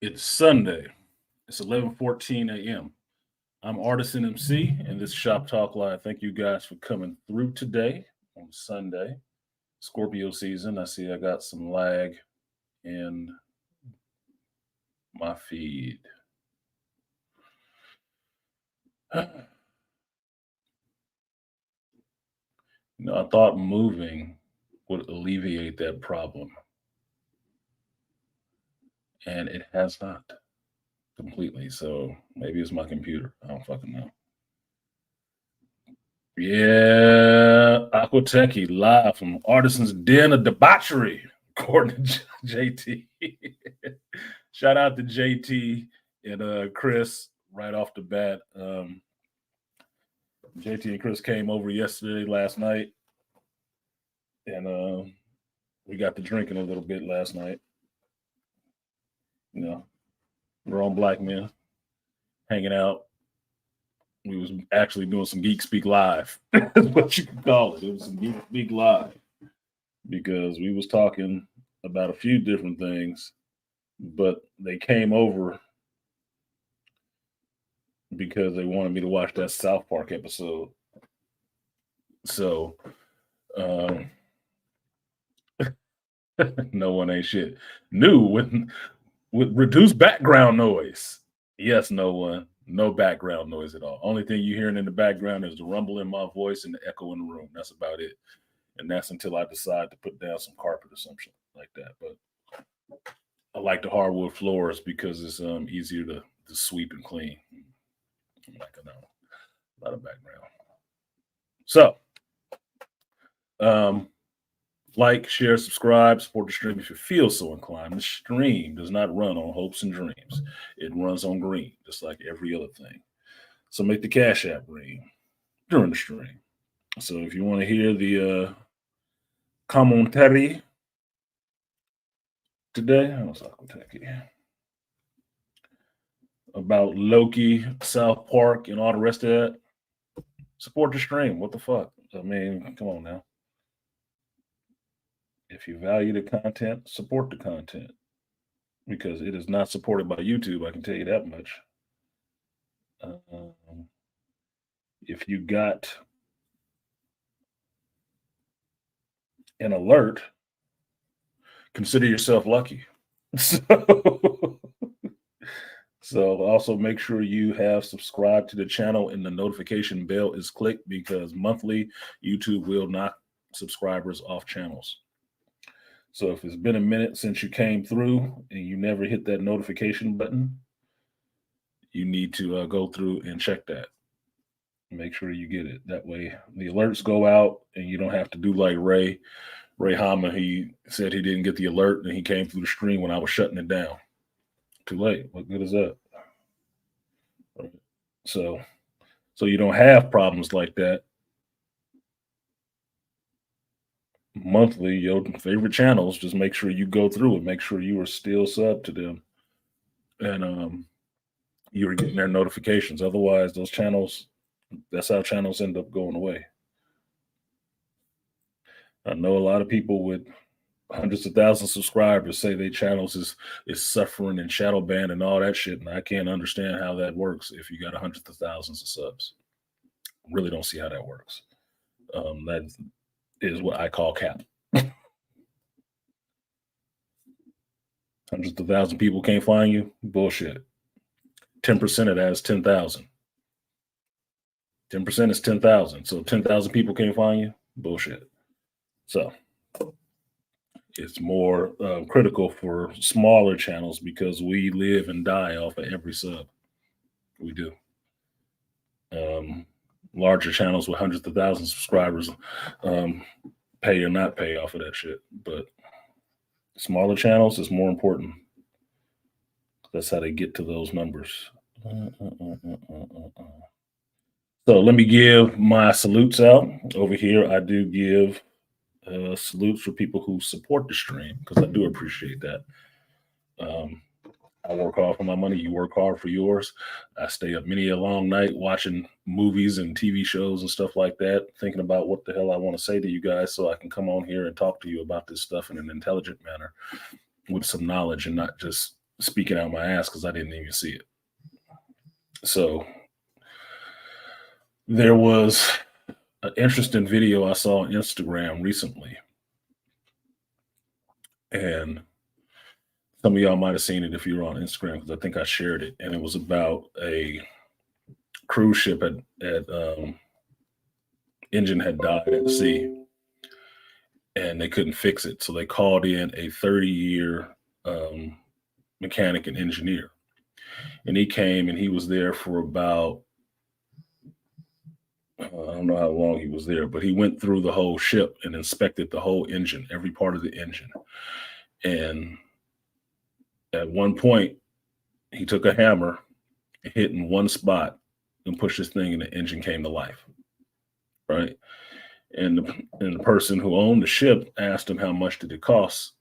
It's Sunday. It's 11:14 a.m. I'm artisanmc, and this is Shop Talk Live. Thank you guys for coming through today on Sunday, Scorpio season. I see I got some lag in my feed. I thought moving would alleviate that problem, and it has not completely. So maybe it's my computer. I don't fucking know. Yeah, Aquatechie live from Artisan's Den of Debauchery, according to JT. Shout out to JT and Chris right off the bat. JT and Chris came over last night, and we got to drinking a little bit last night. We're on black men hanging out. We was actually doing some Geek Speak Live. That's what you can call it. It was some Geek Speak Live because we was talking about a few different things, but they came over because they wanted me to watch that South Park episode. So, no one ain't shit. New with reduced background noise. Yes, no one. No background noise at all. Only thing you're hearing in the background is the rumble in my voice and the echo in the room. That's about it. And that's until I decide to put down some carpet or something like that. But I like the hardwood floors because it's easier to sweep and clean. Like a lot of background. So, like, share, subscribe, support the stream if you feel so inclined. The stream does not run on hopes and dreams. It runs on green, just like every other thing. So make the Cash App ring during the stream. So if you want to hear the commentary today, about Loki, South Park, and all the rest of that, support the stream. What the fuck? I mean, come on now. If you value the content, support the content because it is not supported by YouTube. I can tell you that much. If you got an alert, consider yourself lucky. So also make sure you have subscribed to the channel and the notification bell is clicked because monthly YouTube will knock subscribers off channels. So if it's been a minute since you came through and you never hit that notification button, you need to go through and check that. Make sure you get it. That way the alerts go out and you don't have to do like Ray Hama. He said he didn't get the alert and he came through the stream when I was shutting it down. Too late. What good is that? So you don't have problems like that. Monthly, your favorite channels, just make sure you go through it. Make sure you are still sub to them, and you are getting their notifications. Otherwise, those channels, that's how channels end up going away. I know a lot of people with hundreds of thousands of subscribers say their channels is suffering and shadow banned and all that shit, and I can't understand how that works if you got hundreds of thousands of subs. Really don't see how that works. That is what I call cap. Hundreds of thousands of people can't find you? Bullshit. 10% of that is 10,000. 10% is 10,000. So 10,000 people can't find you? Bullshit. So it's more critical for smaller channels because we live and die off of every sub. We do. Larger channels with hundreds of thousands of subscribers pay or not pay off of that shit. But smaller channels is more important. That's how they get to those numbers. So let me give my salutes out. Over here, I do give salutes for people who support the stream because I do appreciate that. I work hard for my money. You work hard for yours. I stay up many a long night watching movies and TV shows and stuff like that, thinking about what the hell I want to say to you guys so I can come on here and talk to you about this stuff in an intelligent manner with some knowledge and not just speaking out my ass because I didn't even see it. So there was an interesting video I saw on Instagram recently, and some of y'all might have seen it if you were on Instagram because I think I shared it, and it was about a cruise ship at engine had died at sea, and they couldn't fix it, so they called in a 30-year mechanic and engineer, and he came and he was there for about I don't know how long he was there, but he went through the whole ship and inspected the whole engine, every part of the engine. And at one point, he took a hammer, hit in one spot, and pushed this thing, and the engine came to life. Right. And the person who owned the ship asked him how much did it cost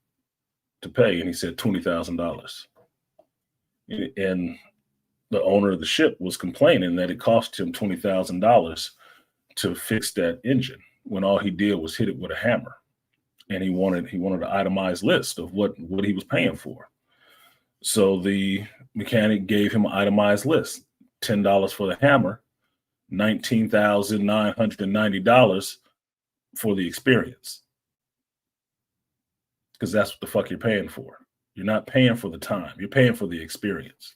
to pay, and he said $20,000. And the owner of the ship was complaining that it cost him $20,000 to fix that engine when all he did was hit it with a hammer. And he wanted an itemized list of what he was paying for. So the mechanic gave him an itemized list: $10 for the hammer, $19,990 for the experience. Because that's what the fuck you're paying for. You're not paying for the time, you're paying for the experience.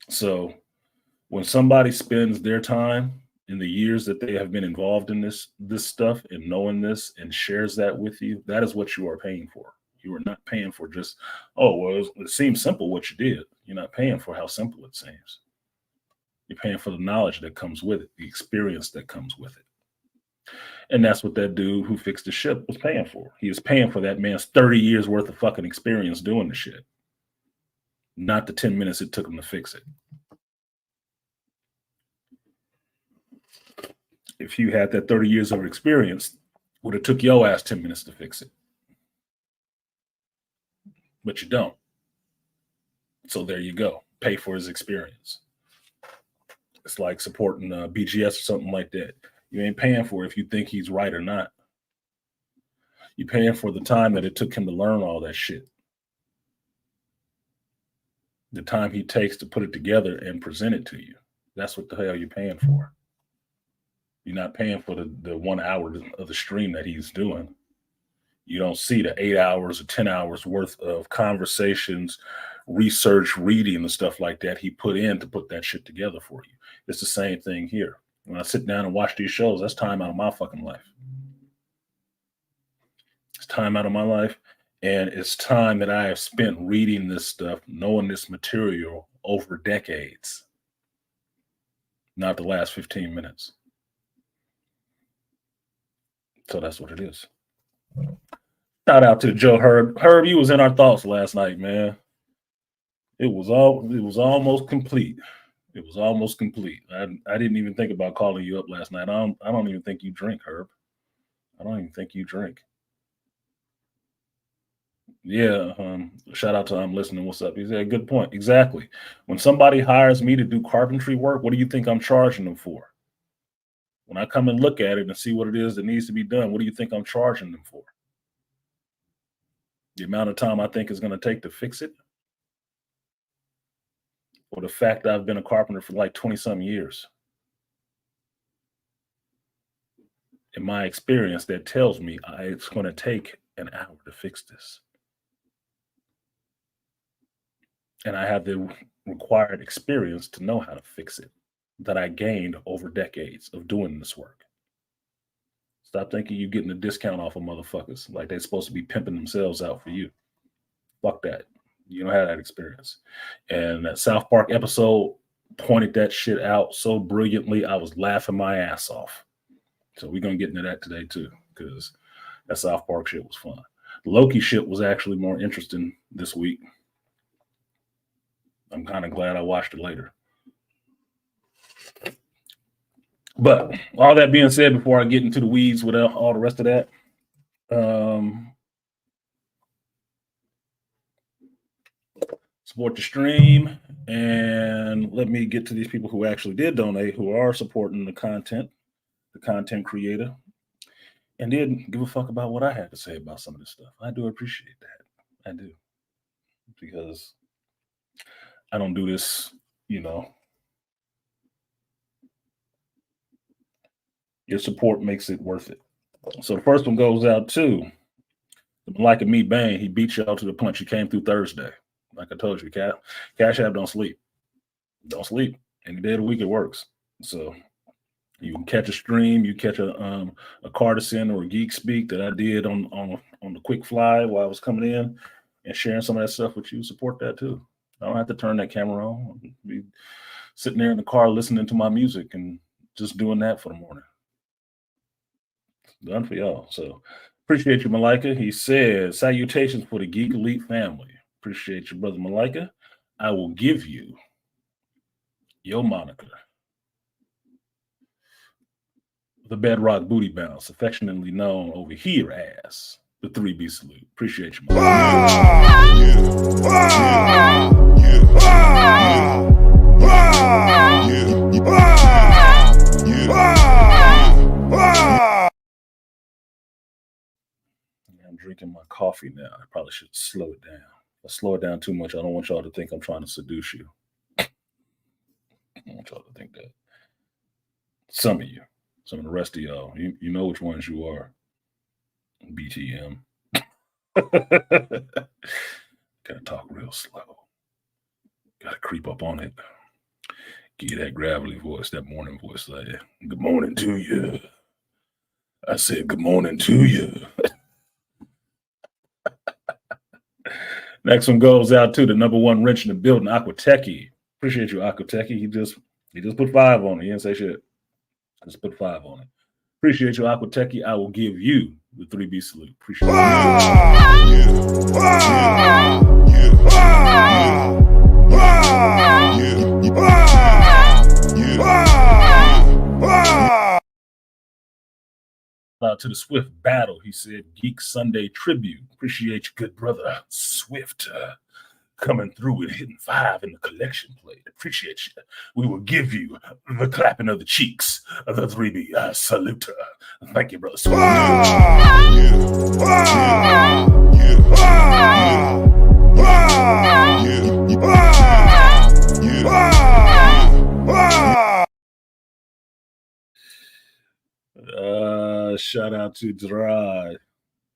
So when somebody spends their time in the years that they have been involved in this stuff and knowing this and shares that with you, that is what you are paying for. You are not paying for just, oh, well, it seems simple what you did. You're not paying for how simple it seems. You're paying for the knowledge that comes with it, the experience that comes with it. And that's what that dude who fixed the ship was paying for. He was paying for that man's 30 years worth of fucking experience doing the shit, not the 10 minutes it took him to fix it. If you had that 30 years of experience, would have took your ass 10 minutes to fix it. But you don't. So there you go. Pay for his experience. It's like supporting BGS or something like that. You ain't paying for it if you think he's right or not. You're paying for the time that it took him to learn all that shit. The time he takes to put it together and present it to you. That's what the hell you're paying for. You're not paying for the 1 hour of the stream that he's doing. You don't see the 8 hours or 10 hours worth of conversations, research, reading, and stuff like that he put in to put that shit together for you. It's the same thing here. When I sit down and watch these shows, that's time out of my fucking life. It's time out of my life. And it's time that I have spent reading this stuff, knowing this material over decades, not the last 15 minutes. So that's what it is. Shout out to Joe Herb. Herb, you was in our thoughts last night, man. It was almost complete. It was almost complete. I didn't even think about calling you up last night. I don't even think you drink, Herb. I don't even think you drink. Yeah. Shout out to I'm listening. What's up? He said, good point. Exactly. When somebody hires me to do carpentry work, what do you think I'm charging them for? When I come and look at it and see what it is that needs to be done, what do you think I'm charging them for? The amount of time I think it's going to take to fix it? Or the fact that I've been a carpenter for like 20-some years? In my experience, that tells me it's going to take an hour to fix this. And I have the required experience to know how to fix it that I gained over decades of doing this work. Stop thinking you're getting a discount off of motherfuckers like they're supposed to be pimping themselves out for you. Fuck that. You don't have that experience. And that South Park episode pointed that shit out so brilliantly, I was laughing my ass off. So we're going to get into that today too, because that South Park shit was fun. The Loki shit was actually more interesting this week. I'm kind of glad I watched it later. But all that being said, before I get into the weeds with all the rest of that, support the stream, and let me get to these people who actually did donate, who are supporting the content creator, and didn't give a fuck about what I had to say about some of this stuff. I do appreciate that. I do. because I don't do this, you know. Your support makes it worth it. So the first one goes out to like a me bang. He beat y'all to the punch. He came through Thursday. Like I told you, Cash App don't sleep. Don't sleep. Any day of the week it works. So you can catch a stream, you catch a Cardisan or a Geek Speak that I did on the quick fly while I was coming in and sharing some of that stuff with you. Support that too. I don't have to turn that camera on. Be sitting there in the car listening to my music and just doing that for the morning. Done for y'all. So appreciate you, Malika. He says, salutations for the Geek Elite family. Appreciate you, brother Malika. I will give you your moniker, the Bedrock Booty Bounce, affectionately known over here as the 3B Salute. Appreciate you, I'm drinking my coffee now. I probably should slow it down. If I slow it down too much, I don't want y'all to think I'm trying to seduce you. I don't want y'all to think that. Some of you, some of the rest of y'all, you know which ones you are. BTM. Gotta talk real slow. Gotta creep up on it. Get that gravelly voice, that morning voice, like, good morning to you. I said, good morning to you. Next one goes out to the number one wrench in the building, Aquateki. Appreciate you, Aquateki. He just put 5 on it. He didn't say shit. Just put 5 on it. Appreciate you, Aquateki. I will give you the 3B salute. Appreciate out to the Swift Battle. He said, Geek Sunday Tribute. Appreciate you, good brother. Swift coming through and hitting 5 in the collection plate. Appreciate you. We will give you the clapping of the cheeks of the 3B salute. Thank you, brother Swift. Shout out to Gerard.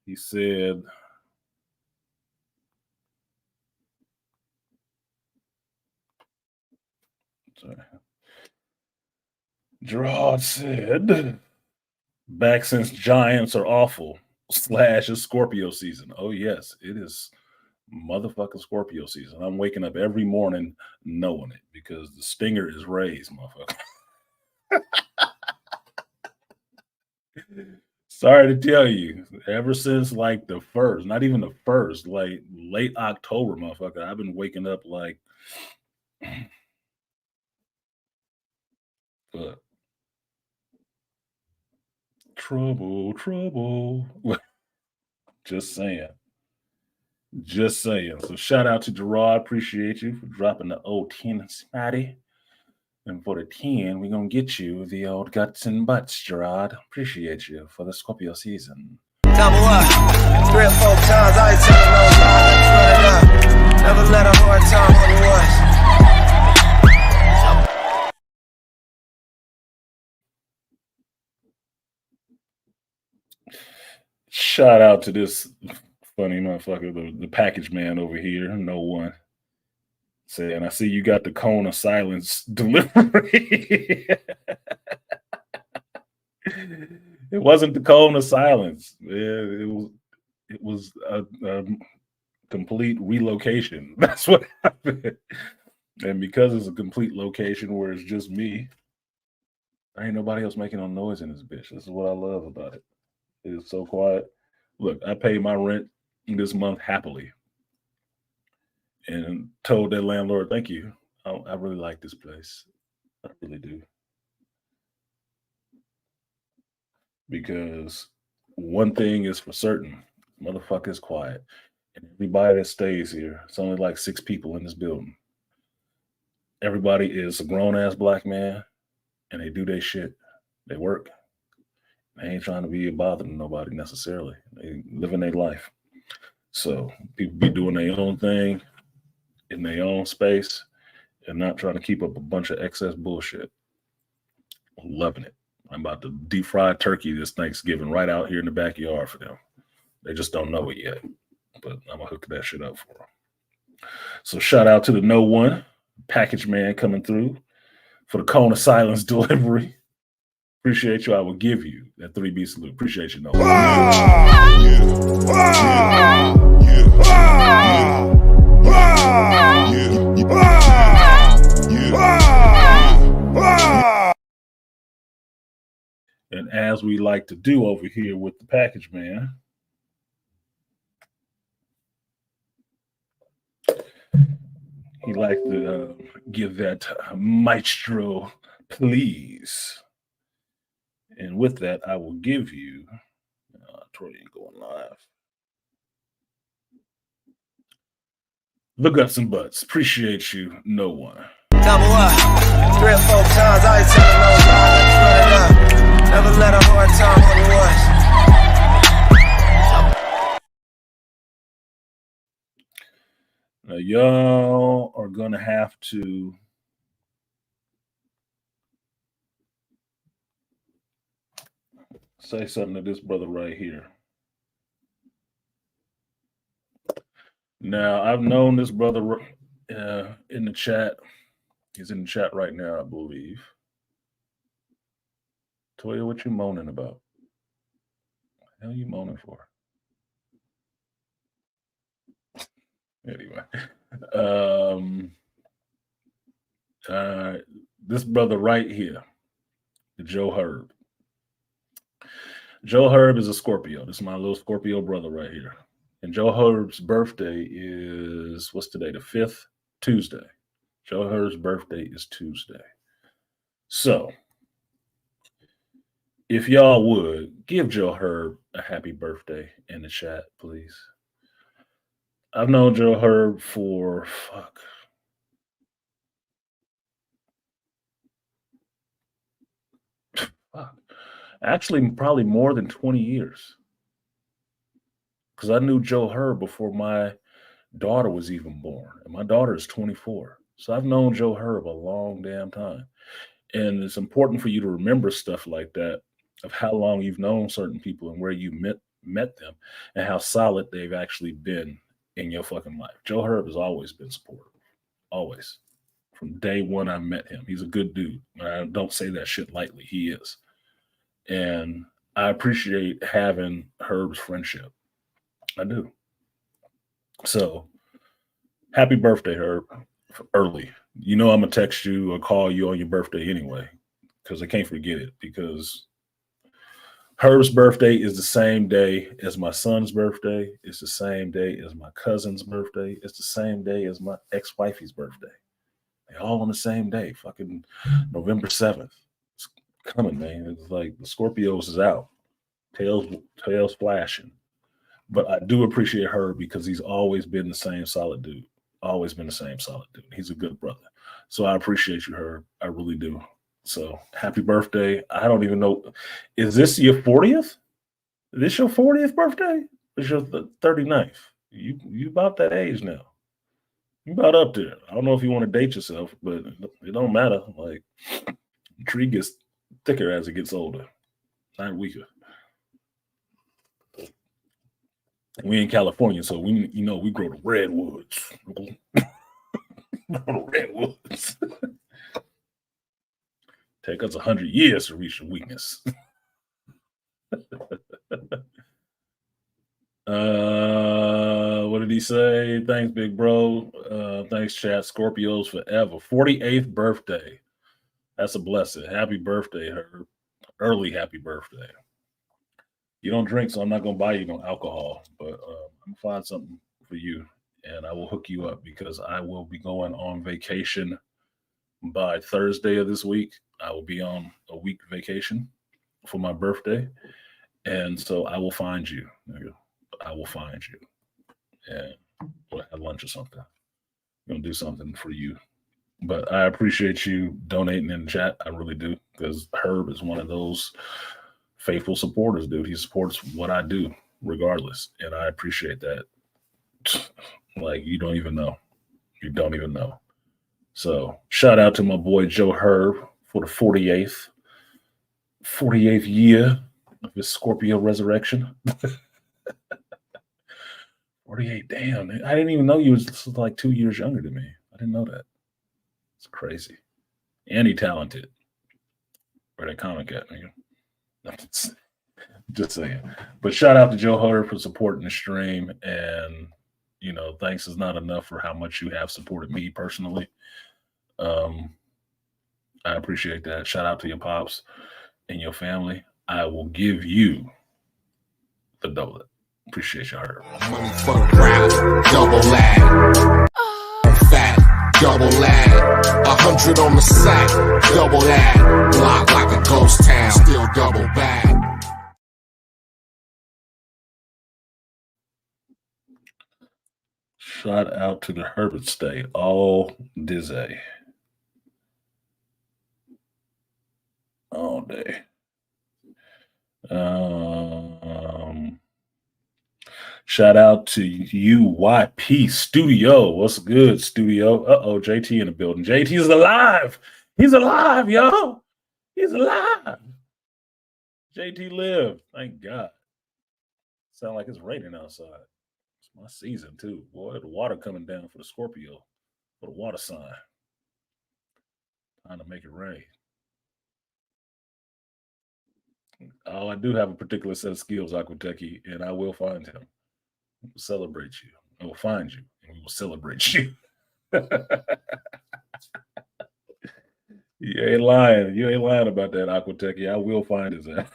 He said, sorry. Gerard said, back since Giants are awful / is Scorpio season. Oh, yes, it is motherfucking Scorpio season. I'm waking up every morning knowing it because the stinger is raised, motherfucker. Sorry to tell you, ever since like the first, not even the first, like late October, motherfucker, I've been waking up like, but trouble. Just saying. So shout out to Gerard. Appreciate you for dropping the old 10 Spatty. And for the 10, we're going to get you the old guts and butts, Gerard. Appreciate you for the Scorpio season. Double up. 3 or 4 times, I ain't telling no lies. Never let a hard time on the Shout out to this funny motherfucker, the package man over here. No one. Saying, I see you got the cone of silence delivery. It wasn't the cone of silence. It was a complete relocation. That's what happened. And because it's a complete location where it's just me, there ain't nobody else making no noise in this bitch. This is what I love about it. It is so quiet. Look, I paid my rent this month happily and told that landlord, thank you. I really like this place. I really do. Because one thing is for certain, motherfucker is quiet. And everybody that stays here, it's only like 6 people in this building. Everybody is a grown-ass black man, and they do their shit. They work. They ain't trying to be a bother to nobody necessarily. They living their life. So people be doing their own thing. in their own space and not trying to keep up a bunch of excess bullshit. Loving it. I'm about to deep fry turkey this Thanksgiving right out here in the backyard for them. They just don't know it yet, but I'm gonna hook that shit up for them. So shout out to the No One package man coming through for the cone of silence delivery. Appreciate you. I will give you that 3B salute. Appreciate you, No One. And as we like to do over here with the package man, he like to give that maestro please. And with that, I will give you, Troy ain't going live. The guts and butts. Appreciate you, No One. Double up, 3 or 4 times, I ain't telling no lies, run it up. Never let a hard time on the Now, y'all are going to have to say something to this brother right here. Now, I've known this brother in the chat. He's in the chat right now, I believe. Toya, what you moaning about? What the hell you moaning for? Anyway, this brother right here, Joe Herb. Joe Herb is a Scorpio. This is my little Scorpio brother right here. And Joe Herb's birthday is, what's today, the 5th? Tuesday. Joe Herb's birthday is Tuesday. So, if y'all would, give Joe Herb a happy birthday in the chat, please. I've known Joe Herb for, actually probably more than 20 years. Because I knew Joe Herb before my daughter was even born. And my daughter is 24. So I've known Joe Herb a long damn time. And it's important for you to remember stuff like that, of how long you've known certain people and where you met them and how solid they've actually been in your fucking life. Joe Herb has always been supportive. Always. From day one I met him. He's a good dude. I don't say that shit lightly. He is. And I appreciate having Herb's friendship. I do. So, happy birthday, Herb. Early. You know I'm going to text you or call you on your birthday anyway, because I can't forget it, because Herb's birthday is the same day as my son's birthday. It's the same day as my cousin's birthday. It's the same day as my ex-wifey's birthday. They're all on the same day, fucking November 7th. It's coming, man. It's like the Scorpios is out. Tails flashing. But I do appreciate her because he's always been the same solid dude. Always been the same solid dude. He's a good brother. So I appreciate you, Herb. I really do. So happy birthday. I don't even know. Is this your 40th? Is this your 40th birthday? It's your 39th. You about that age now. You about up there. I don't know if you want to date yourself, but it don't matter. Like, the tree gets thicker as it gets older, not weaker. We in California, so we grow the redwoods. Redwoods. Take us 100 years to reach the weakness. What did he say? Thanks, big bro. Thanks, chat. Scorpios forever. 48th birthday. That's a blessing. Happy birthday, Herb. Early happy birthday. You don't drink, so I'm not going to buy you no alcohol, but I'm going to find something for you, and I will hook you up because I will be going on vacation by Thursday of this week. I will be on a week vacation for my birthday, and so I will find you. I will find you, and we'll have lunch or something. I'm going to do something for you. But I appreciate you donating in the chat. I really do, because Herb is one of those faithful supporters, dude. He supports what I do regardless, and I appreciate that. Like, you don't even know. You don't even know. So shout out to my boy Joe Herb for the 48th year of his Scorpio resurrection. 48, damn. I didn't even know you was like 2 years younger than me. I didn't know that. It's crazy. And he talented. Where that comic at, nigga? Just saying. But shout out to Joe Herb for supporting the stream. And, thanks is not enough for how much you have supported me personally. I appreciate that. Shout out to your pops and your family. I will give you the double it. Appreciate your Herb. Money for the crowd, double lag. Fat, double lag. 100 on the sack, double that. Block like a ghost town, still double bag. Shout out to the Herbert State, all dizzy. All day. Shout out to UYP Studio. What's good, Studio? JT in the building. JT is alive. He's alive, yo. He's alive. JT lived. Thank God. Sound like it's raining outside. It's my season too. Boy, the water coming down for the Scorpio, for the water sign. Trying to make it rain. Oh, I do have a particular set of skills, Aquateki, and I will find him. We will celebrate you. I will find you, and we will celebrate you. You ain't lying. You ain't lying about that, Aquateki. I will find his ass.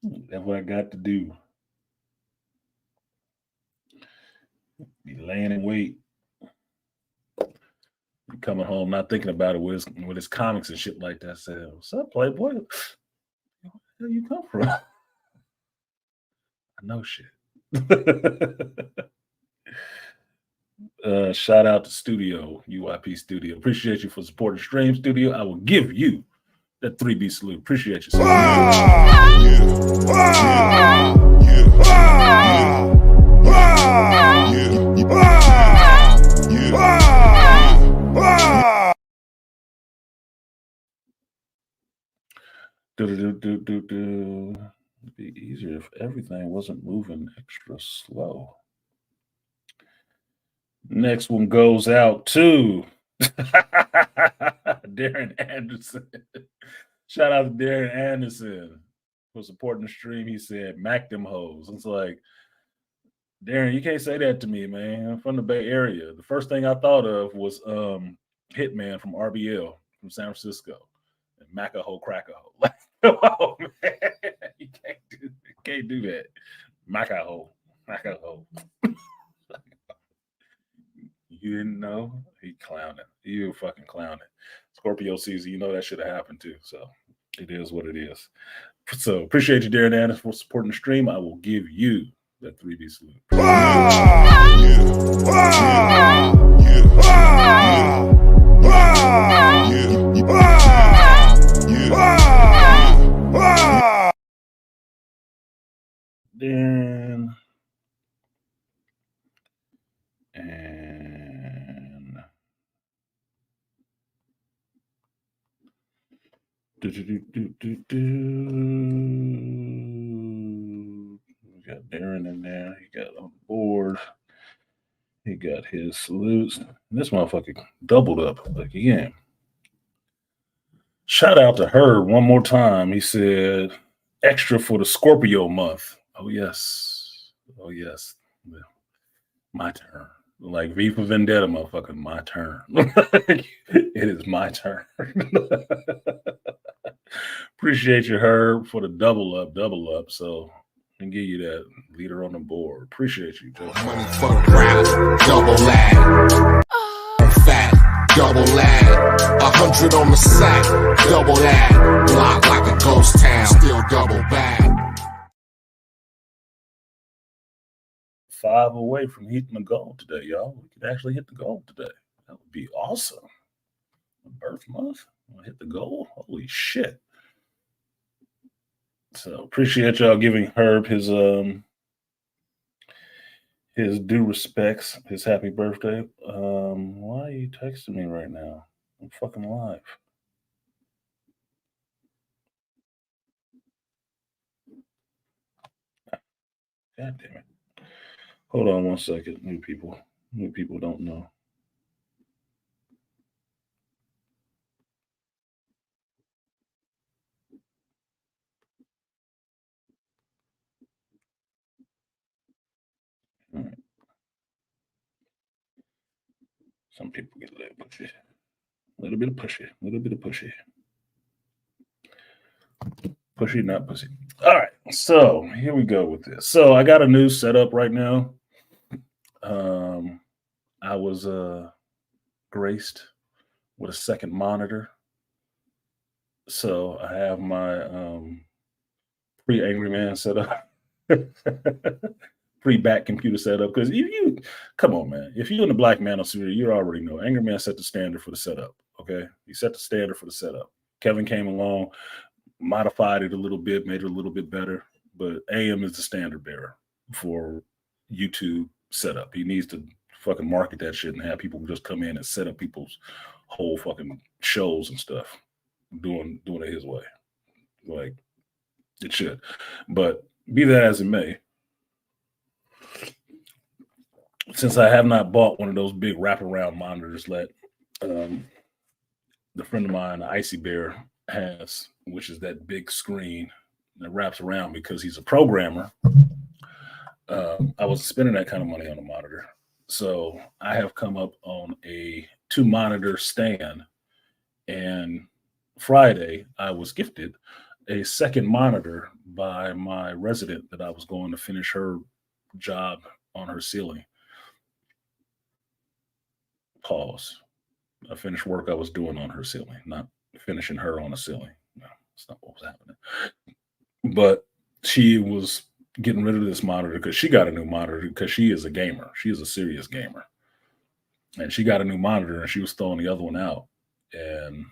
That's what I got to do. Be laying in wait. Be coming home, not thinking about it with his comics and shit like that. I said, "What's up, Playboy? Where you come from?" I know shit. Shout out to Studio, UYP Studio. Appreciate you for supporting Stream Studio. I will give you that 3B salute. Appreciate you. It'd be easier if everything wasn't moving extra slow. Next one goes out to Darren Anderson. Shout out to Darren Anderson for supporting the stream. He said, "Mac them hoes." It's like, Darren, you can't say that to me, man. I'm from the Bay Area. The first thing I thought of was Hitman from RBL from San Francisco. And Mac-a-ho, crack-a-ho. Like, oh, man. You can't do that. Mac-a-ho, crack-a-ho. You didn't know? He clowning. You fucking clowning. Scorpio season, you know that should have happened too. So it is what it is. So appreciate you, Darren Anderson, for supporting the stream. I will give you that 3B salute. Then and we got Darren in there. He got on board. He got his salutes. This motherfucker doubled up again. Shout out to her one more time. He said, "Extra for the Scorpio month." Oh, yes. Oh, yes. Well, my turn. Like V for Vendetta, motherfucker. My turn. It is my turn. Appreciate you, Herb, for the double up. So I can give you that leader on the board. Appreciate you, Joe. Money for the crowd, double lag. Fat, double lag. 100 on the sack, double that. Block like a ghost town, still double bag. 5 away from hitting the goal today, y'all. We could actually hit the goal today. That would be awesome. Birth month, I'll hit the goal. Holy shit. So appreciate y'all giving Herb his his due respects, his happy birthday. Why are you texting me right now? I'm fucking live. God damn it. Hold on one second, new people. New people don't know. All right. Some people get a little pushy. A little bit of pushy. A little bit of pushy. Pushy, not pussy. All right. So here we go with this. So I got a new setup right now. Um, I was graced with a second monitor. So I have my pre Angry Man setup. Pre-back computer setup because you come on, man. If you're in the Black Manosphere, you already know Angry Man set the standard for the setup. Okay, he set the standard for the setup. Kevin came along, modified it a little bit, made it a little bit better, but AM is the standard bearer for YouTube setup. He needs to fucking market that shit and have people just come in and set up people's whole fucking shows and stuff, doing it his way, like it should. But be that as it may, since I have not bought one of those big wraparound monitors that the friend of mine, Icy Bear, has, which is that big screen that wraps around because he's a programmer, I was spending that kind of money on a monitor. So I have come up on a 2 monitor stand. And Friday, I was gifted a second monitor by my resident that I was going to finish her job on her ceiling. Pause. I finished work I was doing on her ceiling, not finishing her on a ceiling. No, that's not what was happening. But she was getting rid of this monitor because she got a new monitor because she is a gamer. She is a serious gamer. And she got a new monitor and she was throwing the other one out and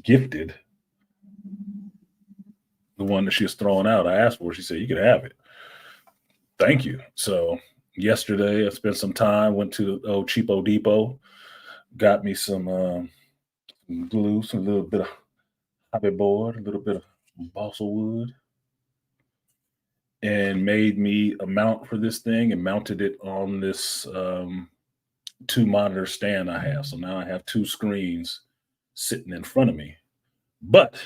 gifted the one that she was throwing out. I asked for it. She said, "You can have it." Thank you. So yesterday I spent some time, went to the old Cheapo Depot, got me some glue, some little bit of hobby board, a little bit of balsa wood, and made me a mount for this thing and mounted it on this 2 monitor stand I have. So now I have 2 screens sitting in front of me, but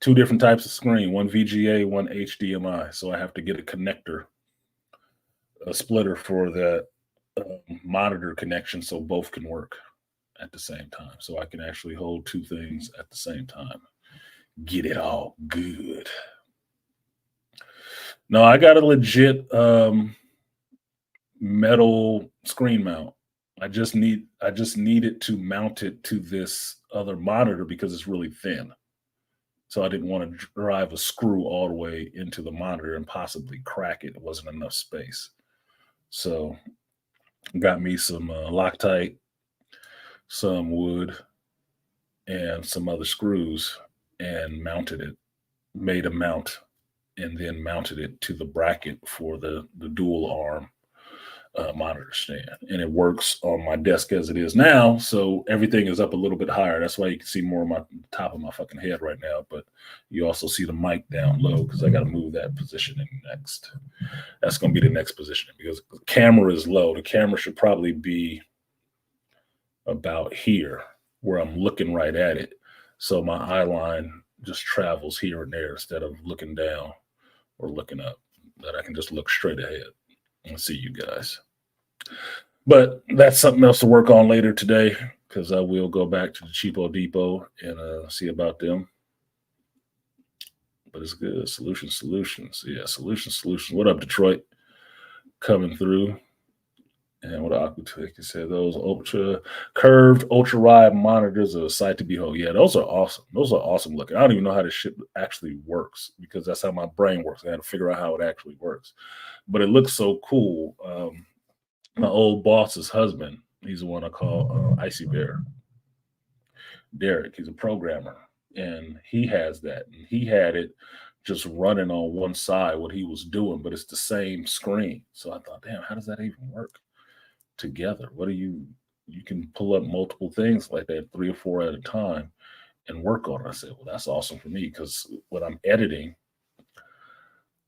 2 different types of screen, one VGA, one HDMI. So I have to get a connector, a splitter for that monitor connection so both can work at the same time. So I can actually hold 2 things at the same time. Get it all good. No, I got a legit metal screen mount. I just needed to mount it to this other monitor because it's really thin. So I didn't want to drive a screw all the way into the monitor and possibly crack it. It wasn't enough space. So got me some Loctite, some wood, and some other screws and mounted it, made a mount, and then mounted it to the bracket for the dual arm monitor stand. And it works on my desk as it is now. So everything is up a little bit higher. That's why you can see more of my top of my fucking head right now. But you also see the mic down low because I got to move that positioning next. That's going to be the next position because the camera is low. The camera should probably be about here where I'm looking right at it. So my eye line just travels here and there instead of looking down or looking up, that I can just look straight ahead and see you guys. But that's something else to work on later today because I will go back to the Cheapo Depot and see about them. But it's good. Solutions. Yeah, solutions. What up, Detroit? Coming through. And what Aquatech said, those curved, ultra wide monitors are a sight to behold. Yeah, those are awesome. Those are awesome looking. I don't even know how this shit actually works because that's how my brain works. I had to figure out how it actually works. But it looks so cool. My old boss's husband, he's the one I call Icy Bear. Derek, he's a programmer. And he has that. And he had it just running on one side what he was doing, but it's the same screen. So I thought, damn, how does that even work together? What do you can pull up multiple things like that, 3 or 4 at a time, and work on it. I said, well, that's awesome for me because when I'm editing,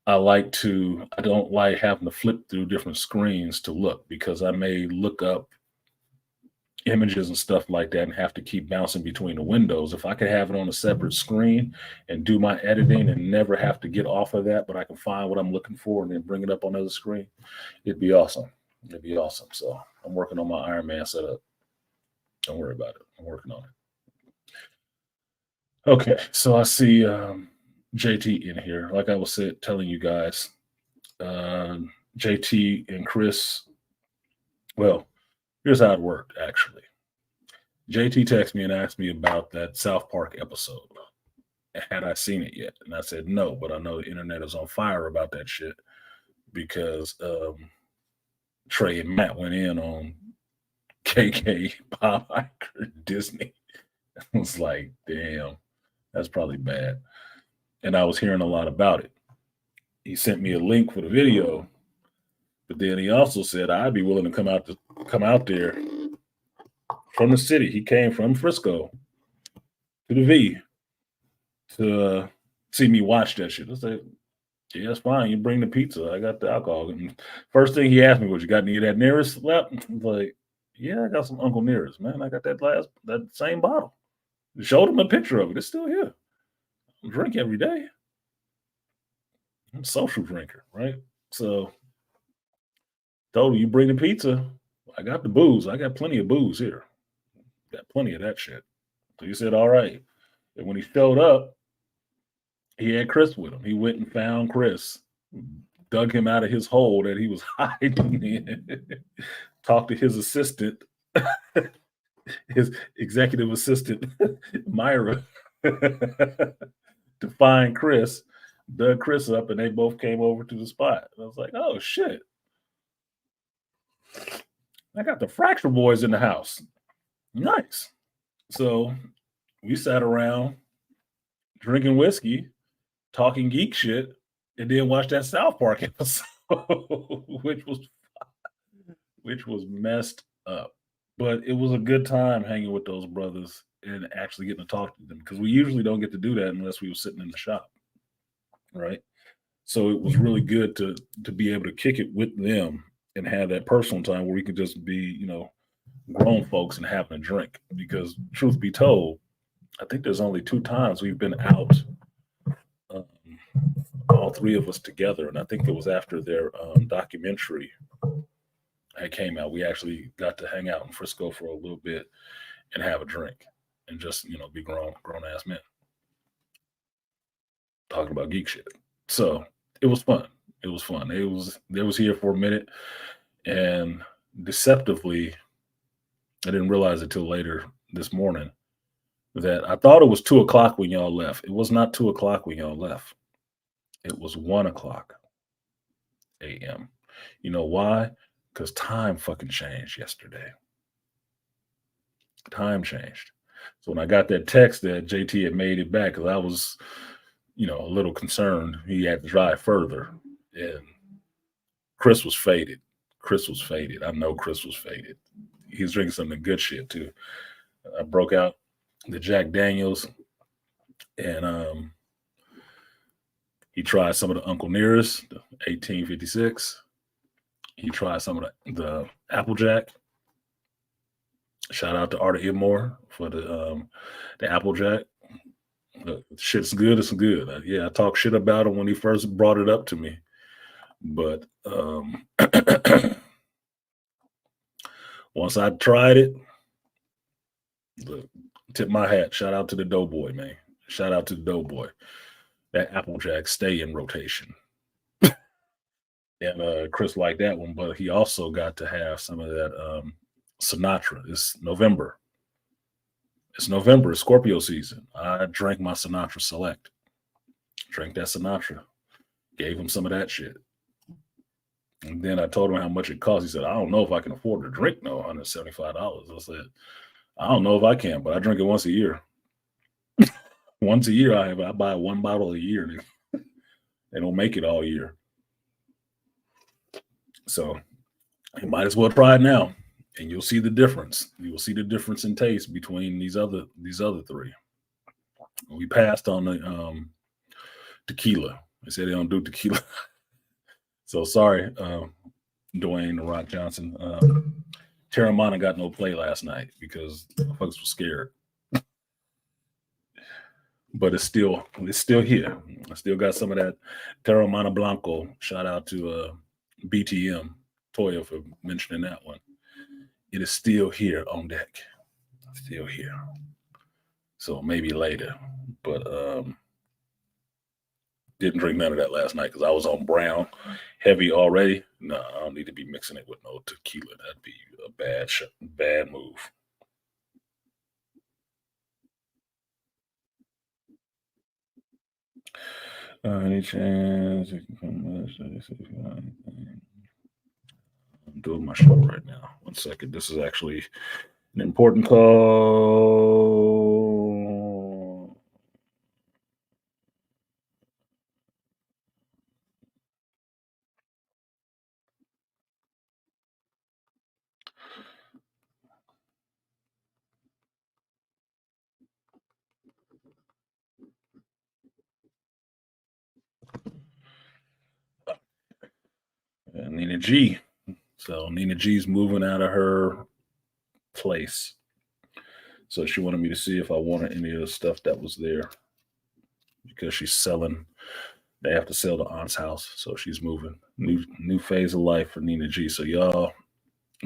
I don't like having to flip through different screens to look because I may look up images and stuff like that and have to keep bouncing between the windows. If I could have it on a separate screen and do my editing and never have to get off of that, but I can find what I'm looking for and then bring it up on the other screen, it'd be awesome. It'd be awesome. So I'm working on my Iron Man setup. Don't worry about it. I'm working on it. Okay, so I see JT in here. Like I was telling you guys, JT and Chris. Well, here's how it worked, actually. JT texted me and asked me about that South Park episode. Had I seen it yet? And I said no, but I know the internet is on fire about that shit because Trey and Matt went in on KK, Bob Iger, Disney. I was like, damn, that's probably bad. And I was hearing a lot about it. He sent me a link for the video, but then he also said I'd be willing to come out there from the city. He came from Frisco to the V to see me watch that shit. I said, yeah, that's fine. You bring the pizza. I got the alcohol. And first thing he asked me was, you got any of that Nearest left? I was like, yeah, I got some Uncle Nearest, man. I got that same bottle. I showed him a picture of it. It's still here. I drink every day. I'm a social drinker, right? So told him, you bring the pizza. I got the booze. I got plenty of booze here. Got plenty of that shit. So he said, all right. And when he showed up, he had Chris with him. He went and found Chris, dug him out of his hole that he was hiding in, talked to his assistant, his executive assistant, Myra, to find Chris, dug Chris up, and they both came over to the spot. And I was like, oh, shit. I got the Fracture Boys in the house. Nice. So we sat around drinking whiskey, talking geek shit, and then watched that South Park episode, which was messed up. But it was a good time hanging with those brothers and actually getting to talk to them because we usually don't get to do that unless we were sitting in the shop, right? So it was really good to be able to kick it with them and have that personal time where we could just be, grown folks and having a drink. Because truth be told, I think there's only 2 times we've been out, all 3 of us together, and I think it was after their documentary that came out. We actually got to hang out in Frisco for a little bit and have a drink and just be grown ass men talking about geek shit. So it was fun. It was fun. They was here for a minute, and deceptively, I didn't realize it till later this morning that I thought it was 2:00 when y'all left. It was not 2:00 when y'all left. It was 1:00 a.m. You know why? Because time fucking changed yesterday. Time changed. So when I got that text that JT had made it back, because I was, a little concerned he had to drive further, and Chris was faded. I know Chris was faded. He was drinking some of the good shit too. I broke out the Jack Daniels, and he tried some of the Uncle Nearest, the 1856. He tried some of the Applejack. Shout out to Artie Immore for the Applejack. Shit's good. It's good. I talked shit about him when he first brought it up to me, but once I tried it, look, tip my hat. Shout out to the Doughboy, man. Shout out to the Doughboy. That Applejack stay in rotation. And Chris liked that one, but he also got to have some of that Sinatra. It's November. It's Scorpio season. I drank my Sinatra Select. Drank that Sinatra. Gave him some of that shit. And then I told him how much it cost. He said, I don't know if I can afford to drink $175. I said, I don't know if I can, but I drink it once a year. Once a year, I buy 1 bottle a year. They don't make it all year. So you might as well try it now, and you'll see the difference. You will see the difference in taste between these other three. We passed on the tequila. They said they don't do tequila. So sorry, Dwayne The Rock Johnson. Terramana got no play last night because folks were scared. But it's still here. I still got some of that Terramana Blanco. Shout out to BTM Toya for mentioning that one. It is still here on deck. Still here. So maybe later. But didn't drink none of that last night because I was on brown heavy already. No, I don't need to be mixing it with no tequila. That'd be a bad move. Any chance you can come I'm doing my show right now. 1 second. This is actually an important call. Nina G. So Nina G's moving out of her place. So she wanted me to see if I wanted any of the stuff that was there because she's selling. They have to sell the aunt's house, so she's moving. New phase of life for Nina G. So y'all,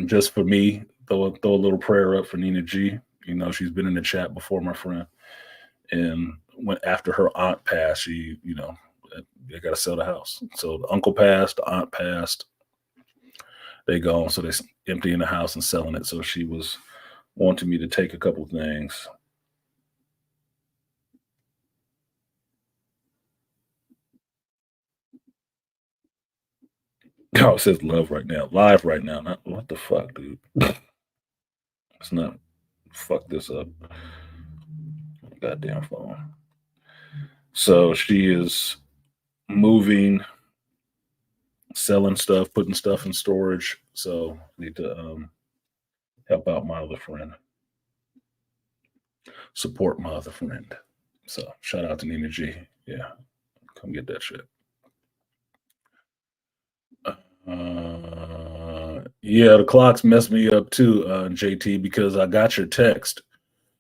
just for me, throw a little prayer up for Nina G. You know, she's been in the chat before, my friend. And when after her aunt passed, she, you know, they got to sell the house. So the uncle passed, the aunt passed. They gone, so they're emptying the house and selling it. So she was wanting me to take a couple things. Oh, it says love right now, live right now. Not what the fuck, dude. It's not. Fuck this up. Goddamn phone. So she is moving, selling stuff, putting stuff in storage. So I need to help out my other friend, support my other friend. So shout out to Nina G. Yeah, come get that shit. Yeah, the clocks messed me up too, JT, because I got your text,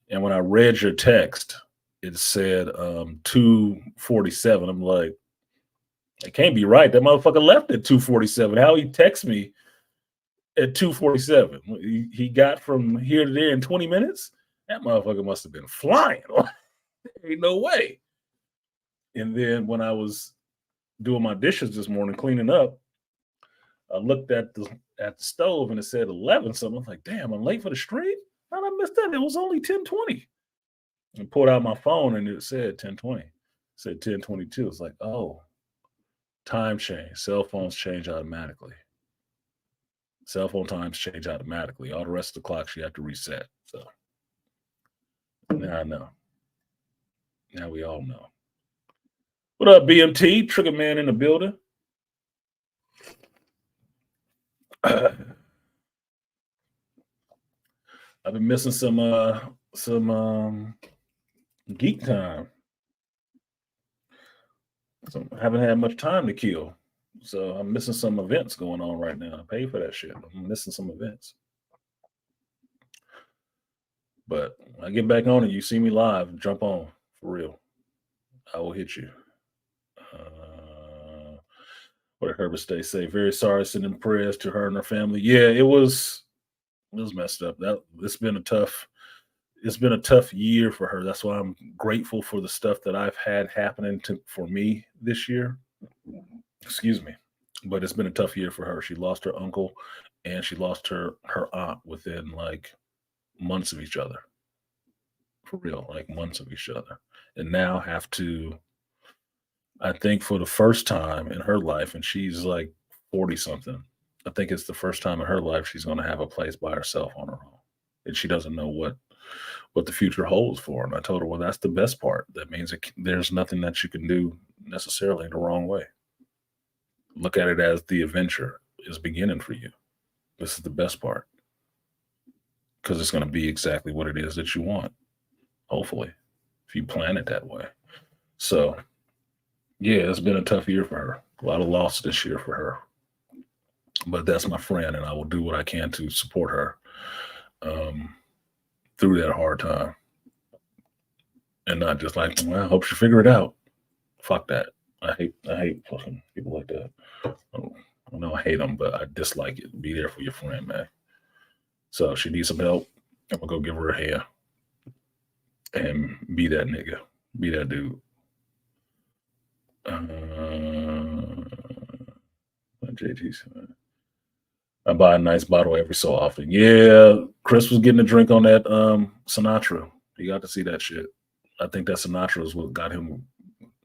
and when I read your text, it said 2:47. I'm like, it can't be right. That motherfucker left at 2:47. How he text me at 2:47? He got from here to there in 20 minutes. That motherfucker must have been flying. Ain't no way. And then when I was doing my dishes this morning, cleaning up, I looked at the stove and it said 11 something. I'm like, damn, I'm late for the stream. How'd I miss that? It was only 10:20. And pulled out my phone and it said 10:20. It said 10:22. It's like, oh, time change. Cell phones change automatically. Cell phone times change automatically. All the rest of the clocks you have to reset. So now I know. Now we all know. What up, BMT? Trigger Man in the building. I've been missing some geek time. So I haven't had much time to kill. So I'm missing some events going on right now. I pay for that shit. I'm missing some events. But when I get back on it, you see me live, jump on for real. I will hit you. What did Herbert Stay say? Very sorry, sending prayers to her and her family. Yeah, it was messed up. It's been a tough year for her. That's why I'm grateful for the stuff that I've had happening for me this year. Excuse me. But it's been a tough year for her. She lost her uncle and she lost her aunt within like months of each other. For real, like months of each other. And now have to, I think for the first time in her life, and she's like 40 something, I think it's the first time in her life she's going to have a place by herself on her own. And she doesn't know what the future holds for her. And I told her, well, that's the best part. That means there's nothing that you can do necessarily the wrong way. Look at it as the adventure is beginning for you. This is the best part because it's going to be exactly what it is that you want, hopefully, if you plan it that way. So, yeah, it's been a tough year for her. A lot of loss this year for her. But that's my friend, and I will do what I can to support her through that hard time. And not just like, well, I hope she figure it out. Fuck that. I hate fucking people like that. I know I hate them, but I dislike it. Be there for your friend, man. So if she needs some help, I'm gonna go give her a hand and be that nigga, be that dude. JT's. I buy a nice bottle every so often. Yeah, Chris was getting a drink on that Sinatra. You got to see that shit. I think that Sinatra is what got him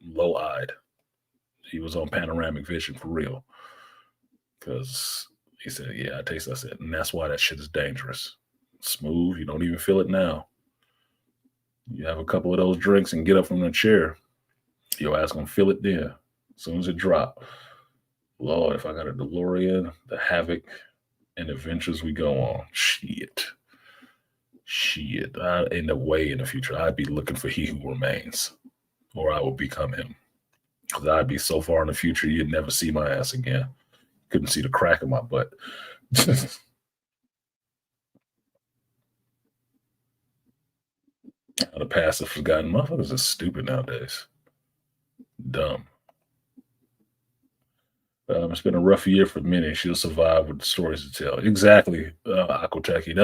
low-eyed. He was on panoramic vision for real. Because he said, yeah, I taste that shit. And that's why that shit is dangerous. Smooth. You don't even feel it now. You have a couple of those drinks and get up from the chair. Your ass gonna feel it then. As soon as it drop. Lord, if I got a DeLorean, the havoc and adventures we go on. Shit. In the way in the future, I'd be looking for he who remains. Or I will become him. Because I'd be so far in the future, you'd never see my ass again. Couldn't see the crack in my butt. The past is forgotten. Motherfuckers are stupid nowadays. Dumb. It's been a rough year for many. She'll survive with the stories to tell. Exactly, Akoteki.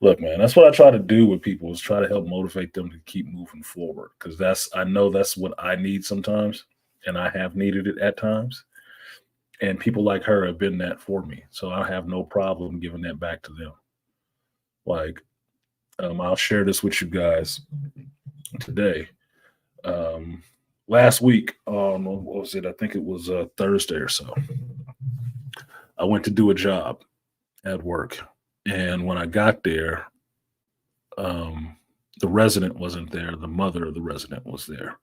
Look, man, that's what I try to do with people is try to help motivate them to keep moving forward. Because I know that's what I need sometimes. And I have needed it at times. And people like her have been that for me. So I have no problem giving that back to them. Like, I'll share this with you guys today. Last week, what was it? I think it was Thursday or so. I went to do a job at work. And when I got there, the resident wasn't there. The mother of the resident was there.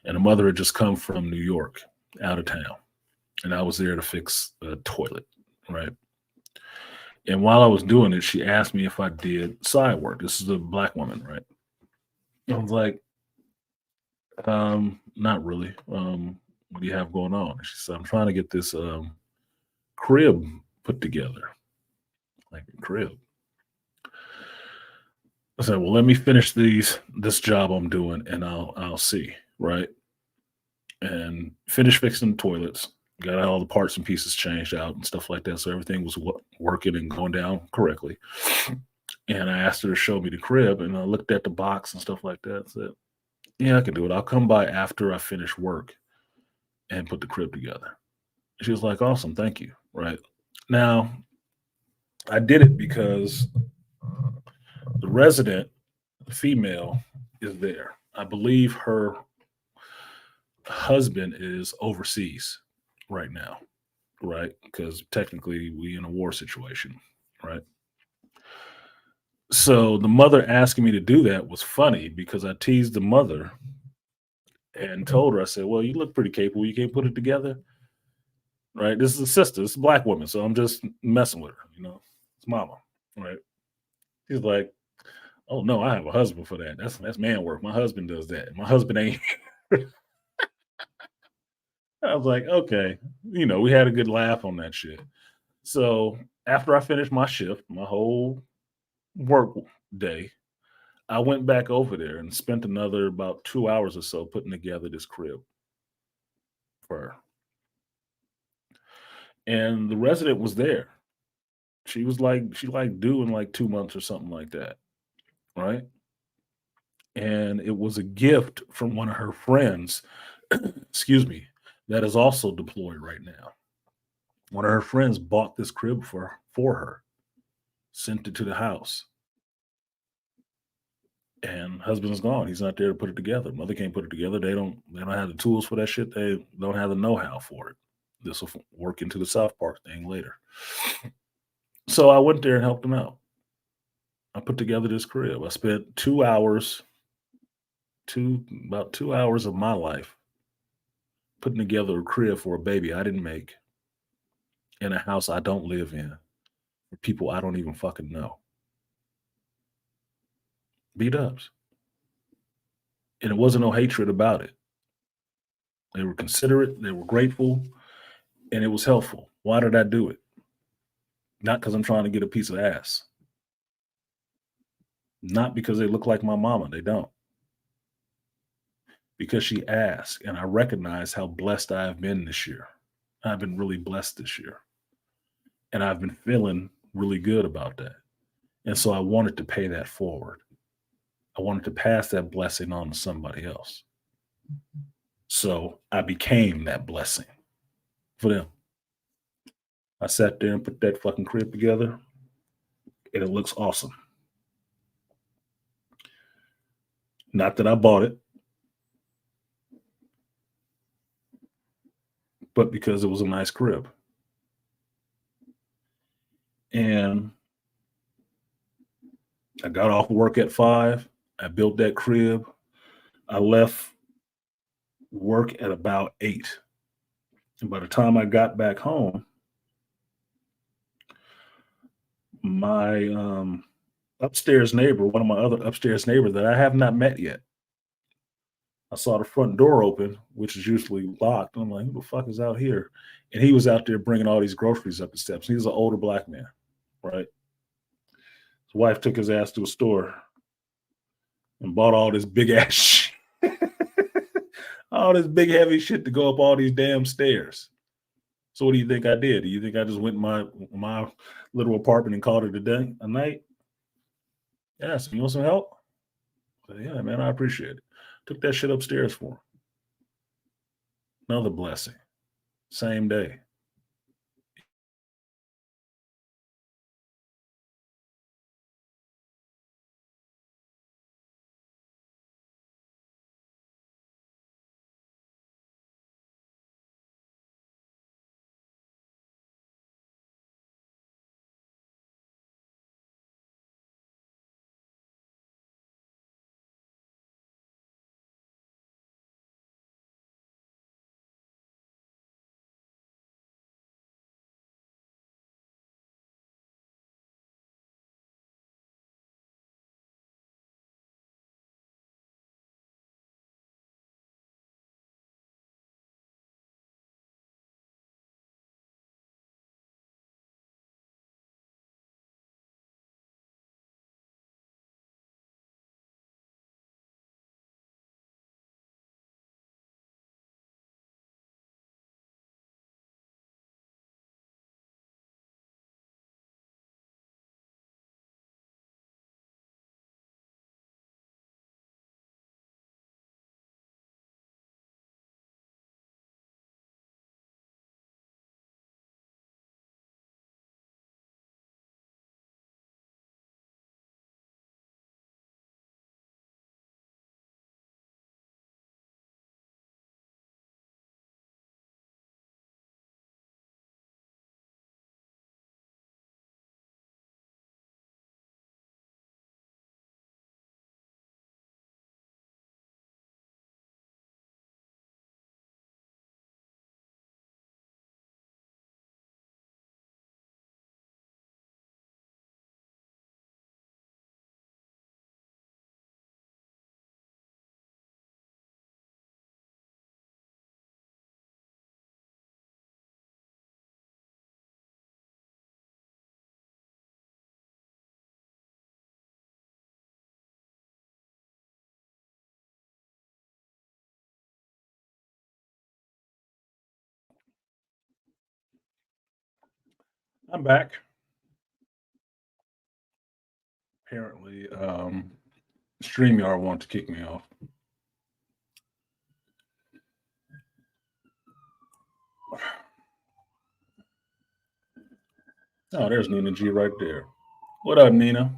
And the mother had just come from New York, out of town. And I was there to fix a toilet, right? And while I was doing it, she asked me if I did side work. This is a Black woman, right? I was like, not really. What do you have going on? And she said, I'm trying to get this crib put together. Like a crib. I said, well, let me finish this job I'm doing and I'll see, right? And finish fixing the toilets. Got all the parts and pieces changed out and stuff like that. So everything was working and going down correctly. And I asked her to show me the crib and I looked at the box and stuff like that and said, yeah, I can do it. I'll come by after I finish work and put the crib together. She was like, awesome, thank you. Right. Now, I did it because the resident, the female, is there. I believe her husband is overseas right now, right? Because technically we in a war situation, right? So the mother asking me to do that was funny because I teased the mother and told her, I said, well, you look pretty capable. You can't put it together, right? This is a sister. This is a Black woman. So I'm just messing with her, it's mama, right? She's like, oh no, I have a husband for that. That's man work. My husband does that. My husband ain't. I was like, okay, we had a good laugh on that shit. So after I finished my shift, my whole work day, I went back over there and spent another about 2 hours or so putting together this crib for her. And the resident was there. She due in like 2 months or something like that. Right. And it was a gift from one of her friends, excuse me, that is also deployed right now. One of her friends bought this crib for her, sent it to the house. And husband's gone. He's not there to put it together. Mother can't put it together. They don't have the tools for that shit. They don't have the know-how for it. This will work into the South Park thing later. So I went there and helped them out. I put together this crib. I spent about 2 hours of my life putting together a crib for a baby I didn't make in a house I don't live in for people I don't even fucking know. B-dubs. And it wasn't no hatred about it. They were considerate, they were grateful, and it was helpful. Why did I do it? Not because I'm trying to get a piece of ass. Not because they look like my mama. They don't. Because she asked, and I recognize how blessed I have been this year. I've been really blessed this year. And I've been feeling really good about that. And so I wanted to pay that forward. I wanted to pass that blessing on to somebody else. So I became that blessing for them. I sat there and put that fucking crib together, and it looks awesome. Not that I bought it, but because it was a nice crib. And I got off work at 5. I built that crib. I left work at about 8. And by the time I got back home, my upstairs neighbor, one of my other upstairs neighbors that I have not met yet, I saw the front door open, which is usually locked. I'm like, who the fuck is out here? And he was out there bringing all these groceries up the steps. He's an older black man, right? His wife took his ass to a store and bought all this big ass shit. All this big heavy shit to go up all these damn stairs. So what do you think I did? Do you think I just went in my little apartment and called it a night? Yeah, so you want some help? I said, yeah, man, I appreciate it. Took that shit upstairs for him. Another blessing. Same day. I'm back. Apparently, StreamYard wanted to kick me off. Oh, there's Nina G right there. What up, Nina?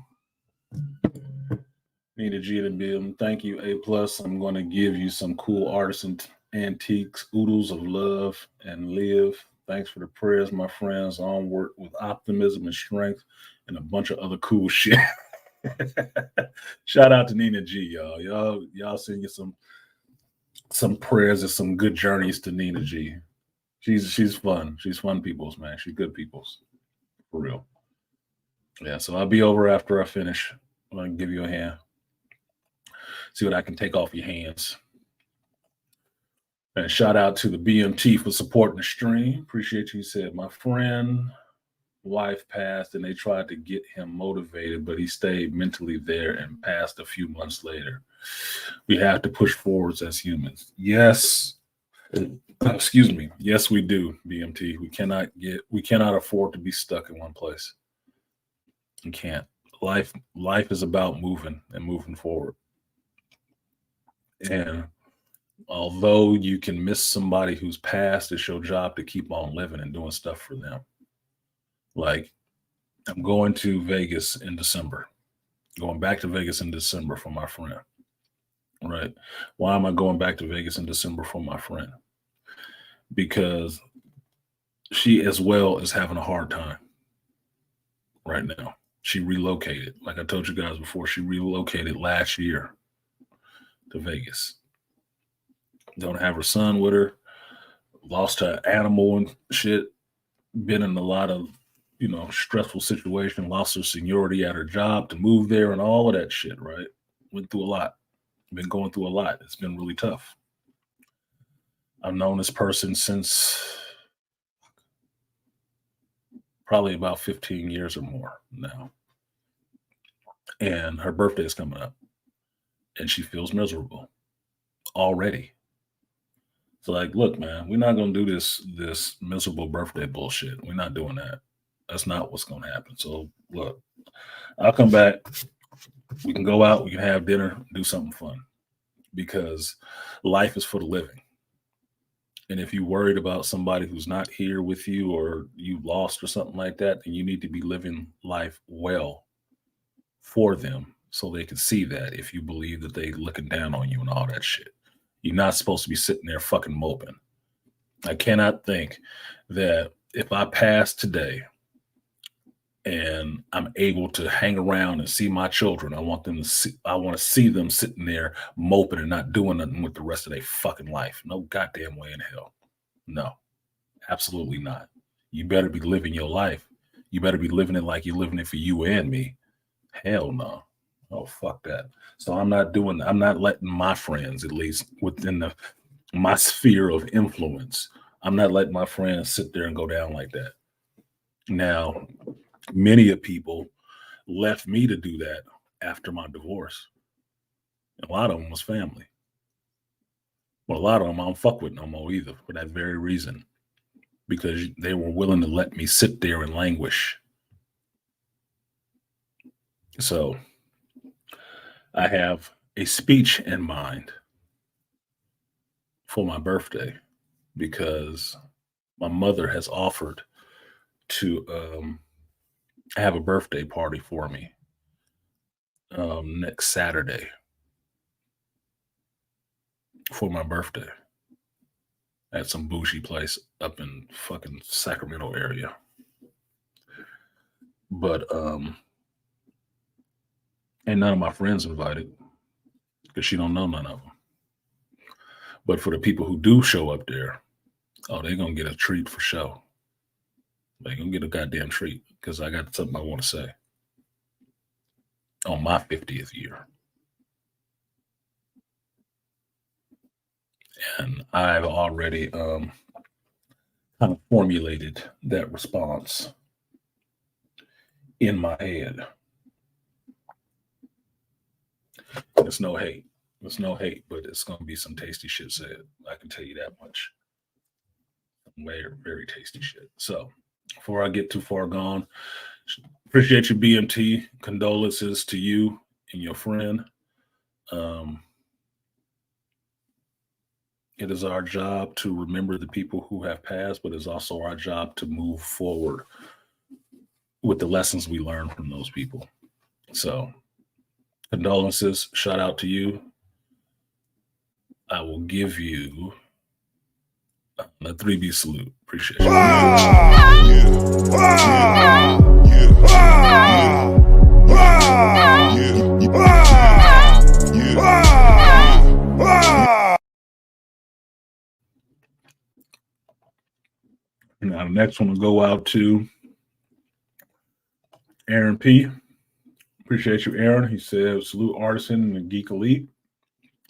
Nina G to build. Thank you, A plus. I'm going to give you some cool artisan antiques, oodles of love, and live. Thanks for the prayers, my friends. Onward with optimism and strength, and a bunch of other cool shit. Shout out to Nina G, y'all. Y'all send you some some prayers and some good journeys to Nina G. She's fun. She's fun people's, man. She's good people's. For real. Yeah, so I'll be over after I finish. I'm gonna give you a hand. See what I can take off your hands. And shout out to the BMT for supporting the stream. Appreciate you. He said, my friend wife passed and they tried to get him motivated, but he stayed mentally there and passed a few months later. We have to push forwards as humans. Yes. Excuse me. Yes, we do, BMT. We cannot afford to be stuck in one place. You can't. Life is about moving and moving forward. And although you can miss somebody who's passed, it's your job to keep on living and doing stuff for them. Like, I'm going to Vegas in December. Going back to Vegas in December for my friend. Right? Why am I going back to Vegas in December for my friend? Because she as well is having a hard time right now. She relocated. Like I told you guys before, she relocated last year to Vegas. Don't have her son with her. Lost her animal and shit. Been in a lot of, stressful situation. Lost her seniority at her job to move there and all of that shit, right? Went through a lot. Been going through a lot. It's been really tough. I've known this person since probably about 15 years or more now. And her birthday is coming up. And she feels miserable already. So like, look, man, we're not going to do this miserable birthday bullshit. We're not doing that. That's not what's going to happen. So look, I'll come back. We can go out. We can have dinner, do something fun, because life is for the living. And if you're worried about somebody who's not here with you or you lost or something like that, then you need to be living life well for them so they can see that if you believe that they looking down on you and all that shit. You're not supposed to be sitting there fucking moping. I cannot think that if I pass today and I'm able to hang around and see my children, I want to see them sitting there moping and not doing nothing with the rest of their fucking life. No goddamn way in hell. No, absolutely not. You better be living your life. You better be living it like you're living it for you and me. Hell no. Oh, fuck that. So I'm not letting my friends, at least within my sphere of influence, I'm not letting my friends sit there and go down like that. Now, many of people left me to do that after my divorce. A lot of them was family. Well, a lot of them I don't fuck with no more either for that very reason, because they were willing to let me sit there and languish. So I have a speech in mind for my birthday because my mother has offered to have a birthday party for me next Saturday for my birthday at some bougie place up in fucking Sacramento area. But ain't none of my friends invited because she don't know none of them. But for the people who do show up there, they're going to get a treat for sure. They're going to get a goddamn treat because I got something I want to say on my 50th year. And I've already kind of formulated that response in my head. It's no hate. It's no hate, but it's going to be some tasty shit said. I can tell you that much. Very, very tasty shit. So before I get too far gone, appreciate you, BMT. Condolences to you and your friend. It is our job to remember the people who have passed, but it's also our job to move forward with the lessons we learn from those people. So condolences, shout out to you. I will give you a 3B salute. Appreciate you. Next one will go out to Aaron P. Appreciate you, Aaron. He said, salute artisan and the geek elite,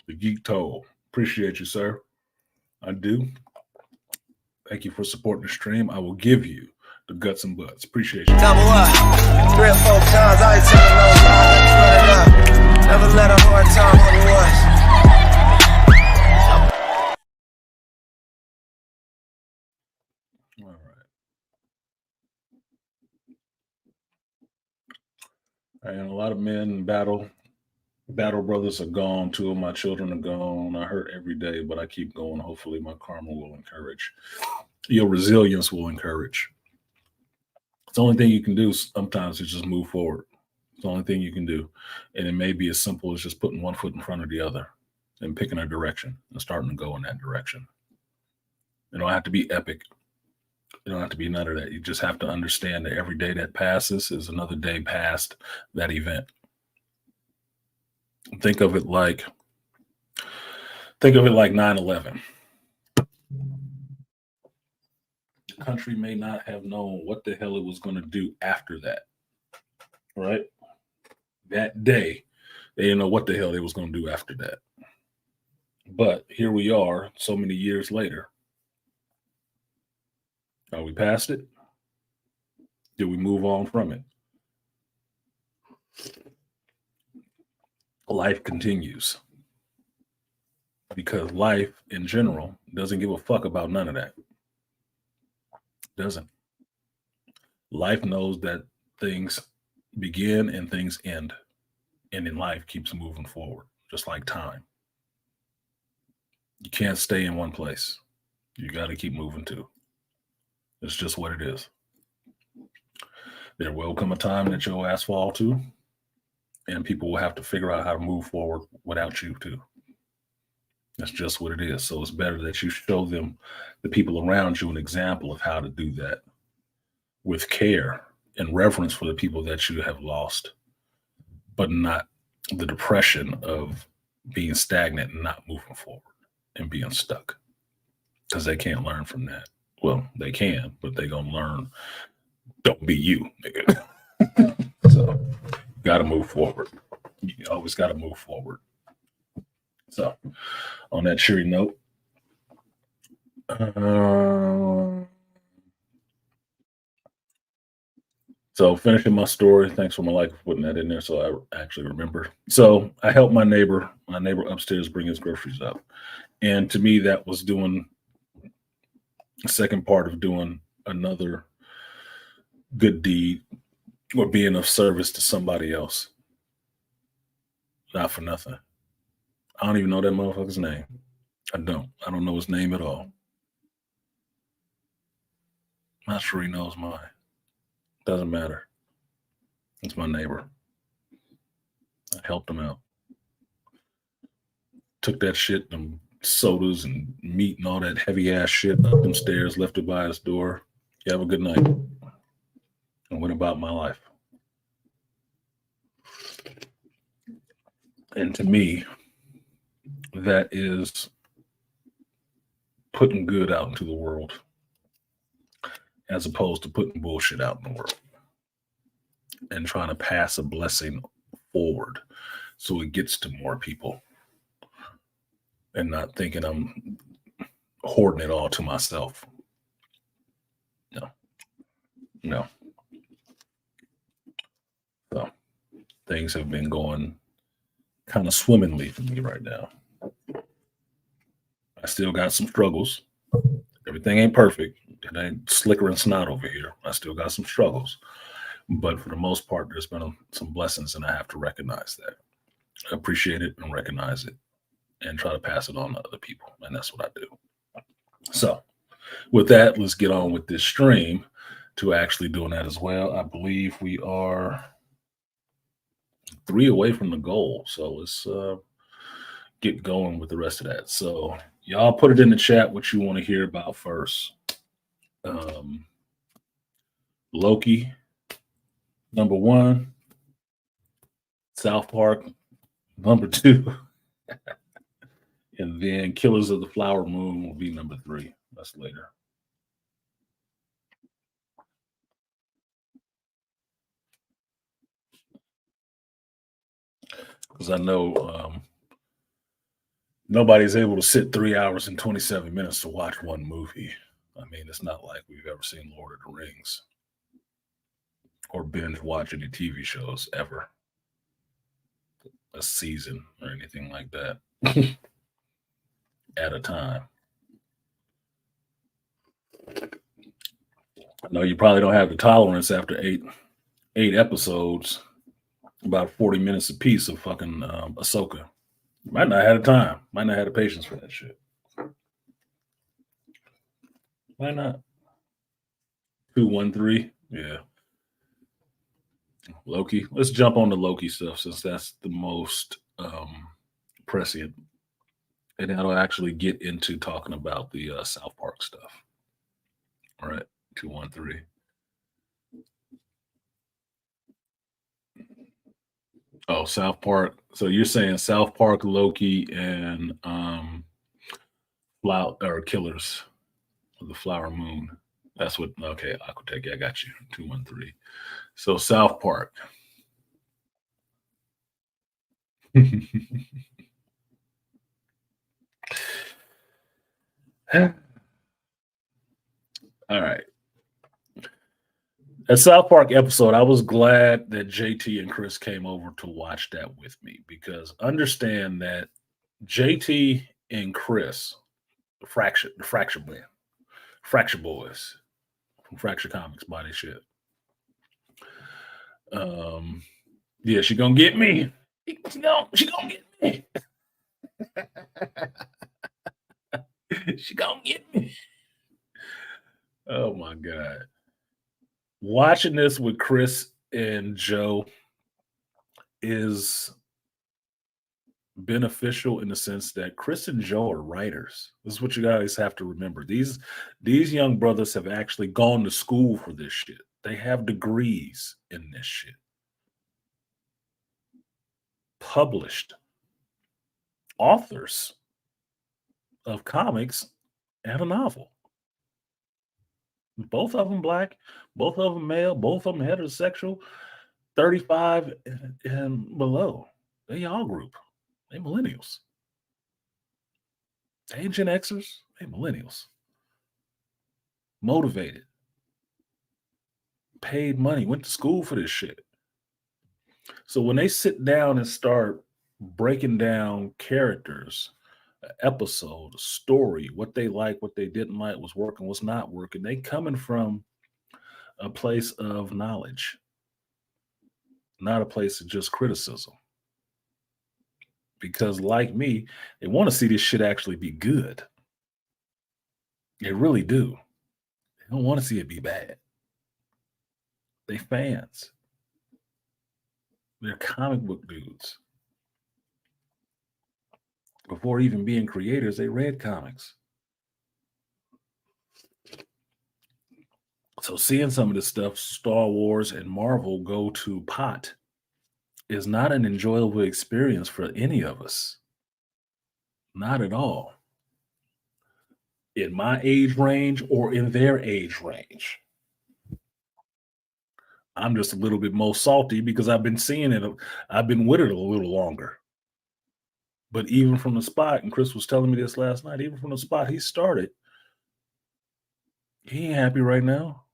the geek toll. Appreciate you, sir. I do. Thank you for supporting the stream. I will give you the guts and butts. Appreciate you. Double up, 3 or 4 times. I ain't telling no lies. Run it up. Never let a hard time on the was. All right. And a lot of men in battle brothers are gone. 2 of my children are gone. I hurt every day, but I keep going. Hopefully my karma will encourage. Your resilience will encourage. It's the only thing you can do sometimes is just move forward. It's the only thing you can do. And it may be as simple as just putting one foot in front of the other and picking a direction and starting to go in that direction. You don't have to be epic. You don't have to be none of that. You just have to understand that every day that passes is another day past that event. Think of it like 9/11. The country may not have known what the hell it was going to do after that. Right? That day, they didn't know what the hell they was going to do after that. But here we are, so many years later. Are we past it? Did we move on from it? Life continues. Because life in general doesn't give a fuck about none of that. Doesn't. Life knows that things begin and things end. And in life keeps moving forward, just like time. You can't stay in one place. You got to keep moving too. It's just what it is. There will come a time that your ass fall too, and people will have to figure out how to move forward without you too. That's just what it is. So it's better that you show them, the people around you, an example of how to do that with care and reverence for the people that you have lost, but not the depression of being stagnant and not moving forward and being stuck, because they can't learn from that. Well, they can, but they're going to learn, don't be you, nigga. So, got to move forward. You always got to move forward. So, on that cheery note, so finishing my story. Thanks for my life for putting that in there so I actually remember. So, I helped my neighbor upstairs bring his groceries up. And to me, that was doing the second part of doing another good deed or being of service to somebody else. Not for nothing. I don't even know that motherfucker's name. I don't know his name at all. Not sure he knows mine. Doesn't matter. It's my neighbor. I helped him out. Took that shit, them sodas and meat and all that heavy ass shit up them stairs, left it by his door. You have a good night. And went about my life. And to me, that is putting good out into the world as opposed to putting bullshit out in the world and trying to pass a blessing forward so it gets to more people and not thinking I'm hoarding it all to myself. No. So things have been going kind of swimmingly for me right now. I still got some struggles. Everything ain't perfect. It ain't slicker and snot over here. I still got some struggles. But for the most part, there's been some blessings, and I have to recognize that. Appreciate it and recognize it and try to pass it on to other people. And that's what I do. So with that, let's get on with this stream to actually doing that as well. I believe we are 3 away from the goal. So let's get going with the rest of that. So y'all put it in the chat what you want to hear about first. Loki, number 1. South Park, number 2. And then Killers of the Flower Moon will be number 3. That's later. because I know nobody's able to sit 3 hours and 27 minutes to watch one movie. I mean, it's not like we've ever seen Lord of the Rings or binge watch any TV shows ever, a season or anything like that at a time. I know you probably don't have the tolerance after eight episodes, about 40 minutes a piece of fucking Ahsoka. Might not have the time. Might not have the patience for that shit. Why not? 213. Yeah. Loki. Let's jump on the Loki stuff since that's the most prescient. And that'll actually get into talking about the South Park stuff. All right. 213. Oh, South Park. So you're saying South Park, Loki, and Flower or Killers of the Flower Moon. That's what. Okay, Aquatech. I got you. 213. So South Park. All right. That South Park episode, I was glad that JT and Chris came over to watch that with me because understand that JT and Chris, the Fracture Band, Fracture Boys from Fracture Comics, body shit. Yeah, she gonna get me. She gonna get me. She gonna get me. Oh my god. Watching this with Chris and Joe is beneficial in the sense that Chris and Joe are writers. This is what you guys have to remember. These young brothers have actually gone to school for this shit. They have degrees in this shit. Published authors of comics and a novel. Both of them black, both of them male, both of them heterosexual, 35 and below. They y'all group. They millennials. They ain't Gen Xers. They millennials. Motivated. Paid money. Went to school for this shit. So when they sit down and start breaking down characters, an episode, a story, what they like, what they didn't like, what's working, what's not working, they coming from a place of knowledge, not a place of just criticism. Because like me, they want to see this shit actually be good. They really do. They don't want to see it be bad. They fans. They're comic book dudes. Before even being creators, they read comics. So seeing some of this stuff, Star Wars and Marvel, go to pot is not an enjoyable experience for any of us. Not at all. In my age range or in their age range. I'm just a little bit more salty because I've been seeing it. I've been with it a little longer. But even from the spot, and Chris was telling me this last night, even from the spot he started, he ain't happy right now.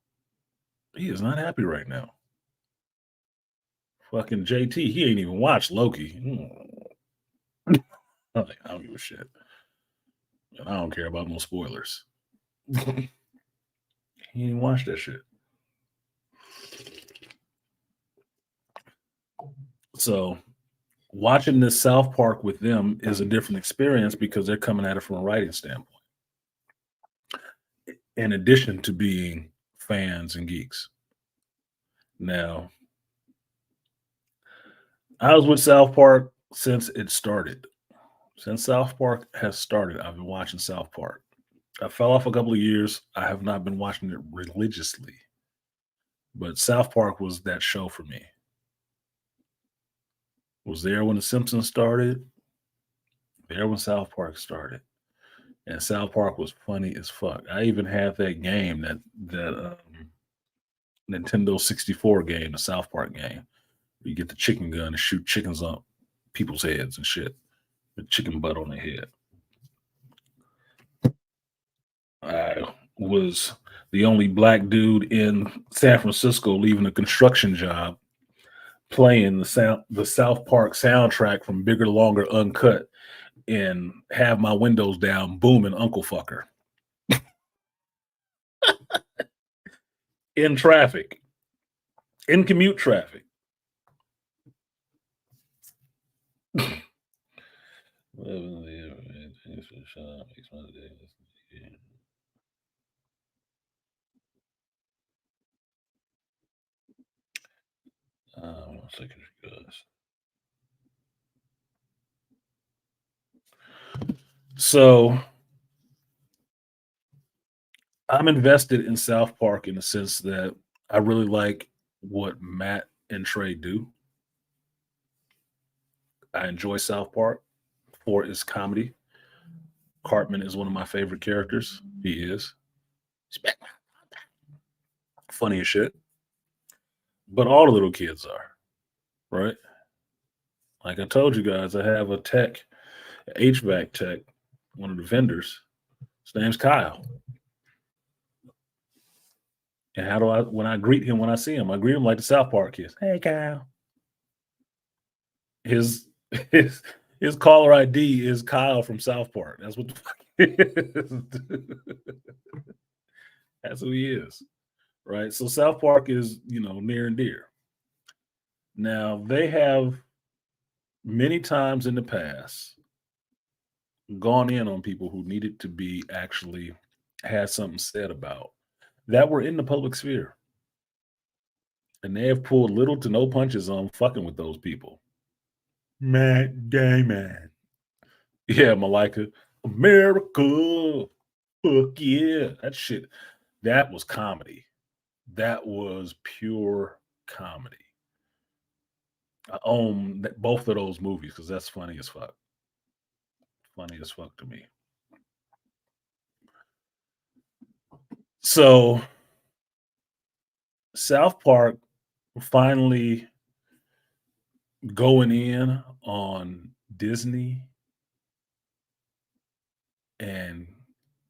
He is not happy right now. Fucking JT, he ain't even watched Loki. I don't give a shit. And I don't care about no spoilers. He ain't watched that shit. So watching this South Park with them is a different experience because they're coming at it from a writing standpoint. In addition to being fans and geeks. Now, I was with South Park since it started. Since South Park has started, I've been watching South Park. I fell off a couple of years. I have not been watching it religiously. But South Park was that show for me. Was there when The Simpsons started. There when South Park started. And South Park was funny as fuck. I even had that game, that Nintendo 64 game, the South Park game. You get the chicken gun and shoot chickens up people's heads and shit with chicken butt on their head. I was the only black dude in San Francisco leaving a construction job playing the South Park soundtrack from Bigger, Longer, Uncut and have my windows down booming Uncle Fucker in traffic, in commute traffic. One second, guys. So I'm invested in South Park in the sense that I really like what Matt and Trey do. I enjoy South Park for its comedy. Cartman is one of my favorite characters. He is funny as shit. But all the little kids are, right? Like I told you guys, I have a tech, HVAC tech, one of the vendors. His name's Kyle. And how do I, when I greet him, when I see him, I greet him like the South Park kids. Hey, Kyle. His his his caller ID is Kyle from South Park. That's what the fuck is. That's who he is, right? So South Park is, near and dear. Now they have many times in the past gone in on people who needed to be actually had something said about that were in the public sphere. And they have pulled little to no punches on fucking with those people. Matt Damon. Yeah, Malika. America. Fuck yeah. That shit. That was comedy. That was pure comedy. I own both of those movies because that's funny as fuck. Funny as fuck to me. So South Park finally going in on Disney and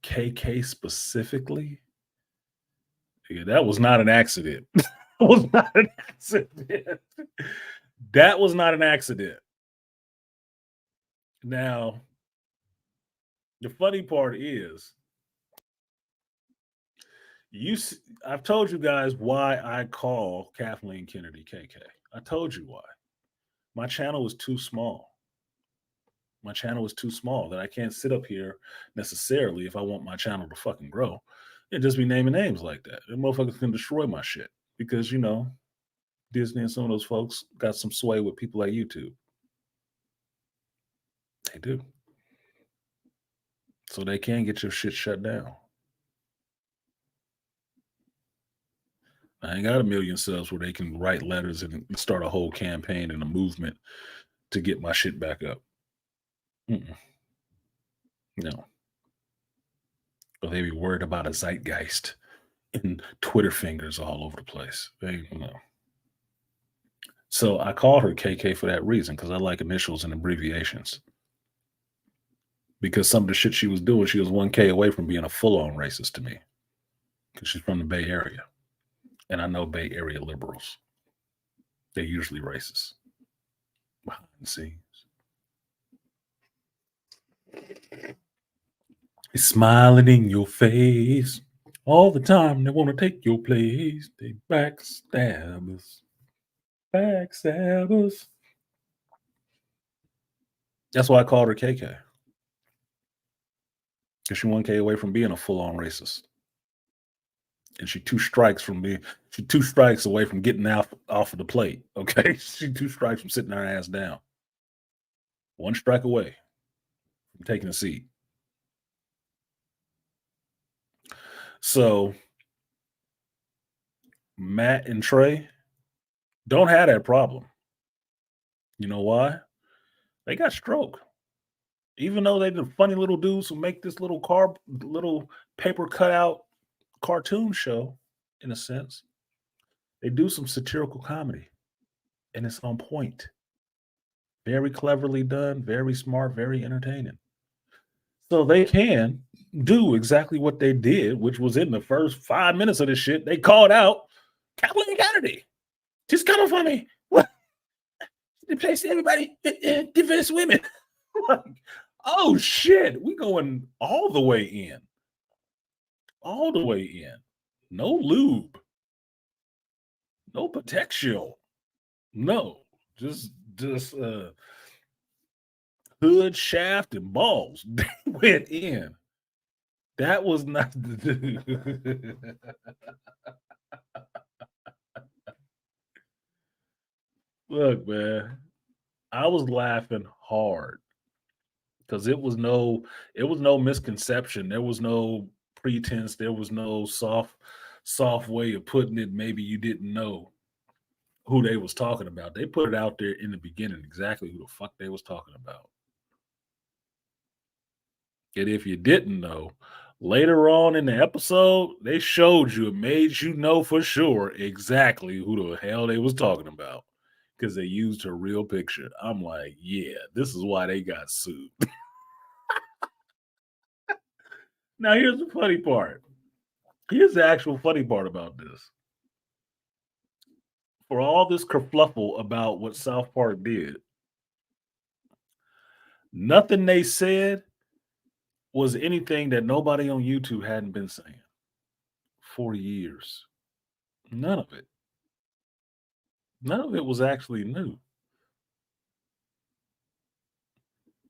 KK specifically. Yeah, that was not an accident. That was not an accident. That was not an accident. Now, the funny part is, I've told you guys why I call Kathleen Kennedy KK. I told you why. My channel is too small. My channel is too small that I can't sit up here necessarily if I want my channel to fucking grow and just be naming names like that. And motherfuckers can destroy my shit because, Disney and some of those folks got some sway with people like YouTube. They do. So they can get your shit shut down. I ain't got a million subs where they can write letters and start a whole campaign and a movement to get my shit back up. No. But they be worried about a zeitgeist and Twitter fingers all over the place. So I called her KK for that reason, because I like initials and abbreviations. Because some of the shit she was doing, she was 1K away from being a full-on racist to me. Because she's from the Bay Area. And I know Bay Area liberals. They're usually racist. Behind the scenes. It's smiling in your face. All the time they want to take your place. They backstab us. Backstabbers. That's why I called her KK. Because she 1K away from being a full-on racist. And she two strikes away from getting off of the plate. Okay. She 2 strikes from sitting her ass down. 1 strike away from taking a seat. So Matt and Trey don't have that problem. You know why? They got stroke. Even though they're the funny little dudes who make this little paper cutout cartoon show, in a sense, they do some satirical comedy, and it's on point. Very cleverly done, very smart, very entertaining. So they can do exactly what they did, which was in the first 5 minutes of this shit. They called out Kathleen Kennedy. She's coming for me. What? They place everybody, diverse women. Like, oh shit, we going all the way in. All the way in. No lube. No protection. No. Just hood, shaft, and balls. They went in. That was not the look, man. I was laughing hard because it was no misconception. There was no pretense. There was no soft way of putting it. Maybe you didn't know who they was talking about. They put it out there in the beginning exactly who the fuck they was talking about. And if you didn't know, later on in the episode, they showed you and made you know for sure exactly who the hell they was talking about because they used her real picture. I'm like, yeah, this is why they got sued. Now, here's the funny part. Here's the actual funny part about this. For all this kerfluffle about what South Park did, nothing they said was anything that nobody on YouTube hadn't been saying for years. None of it. None of it was actually new.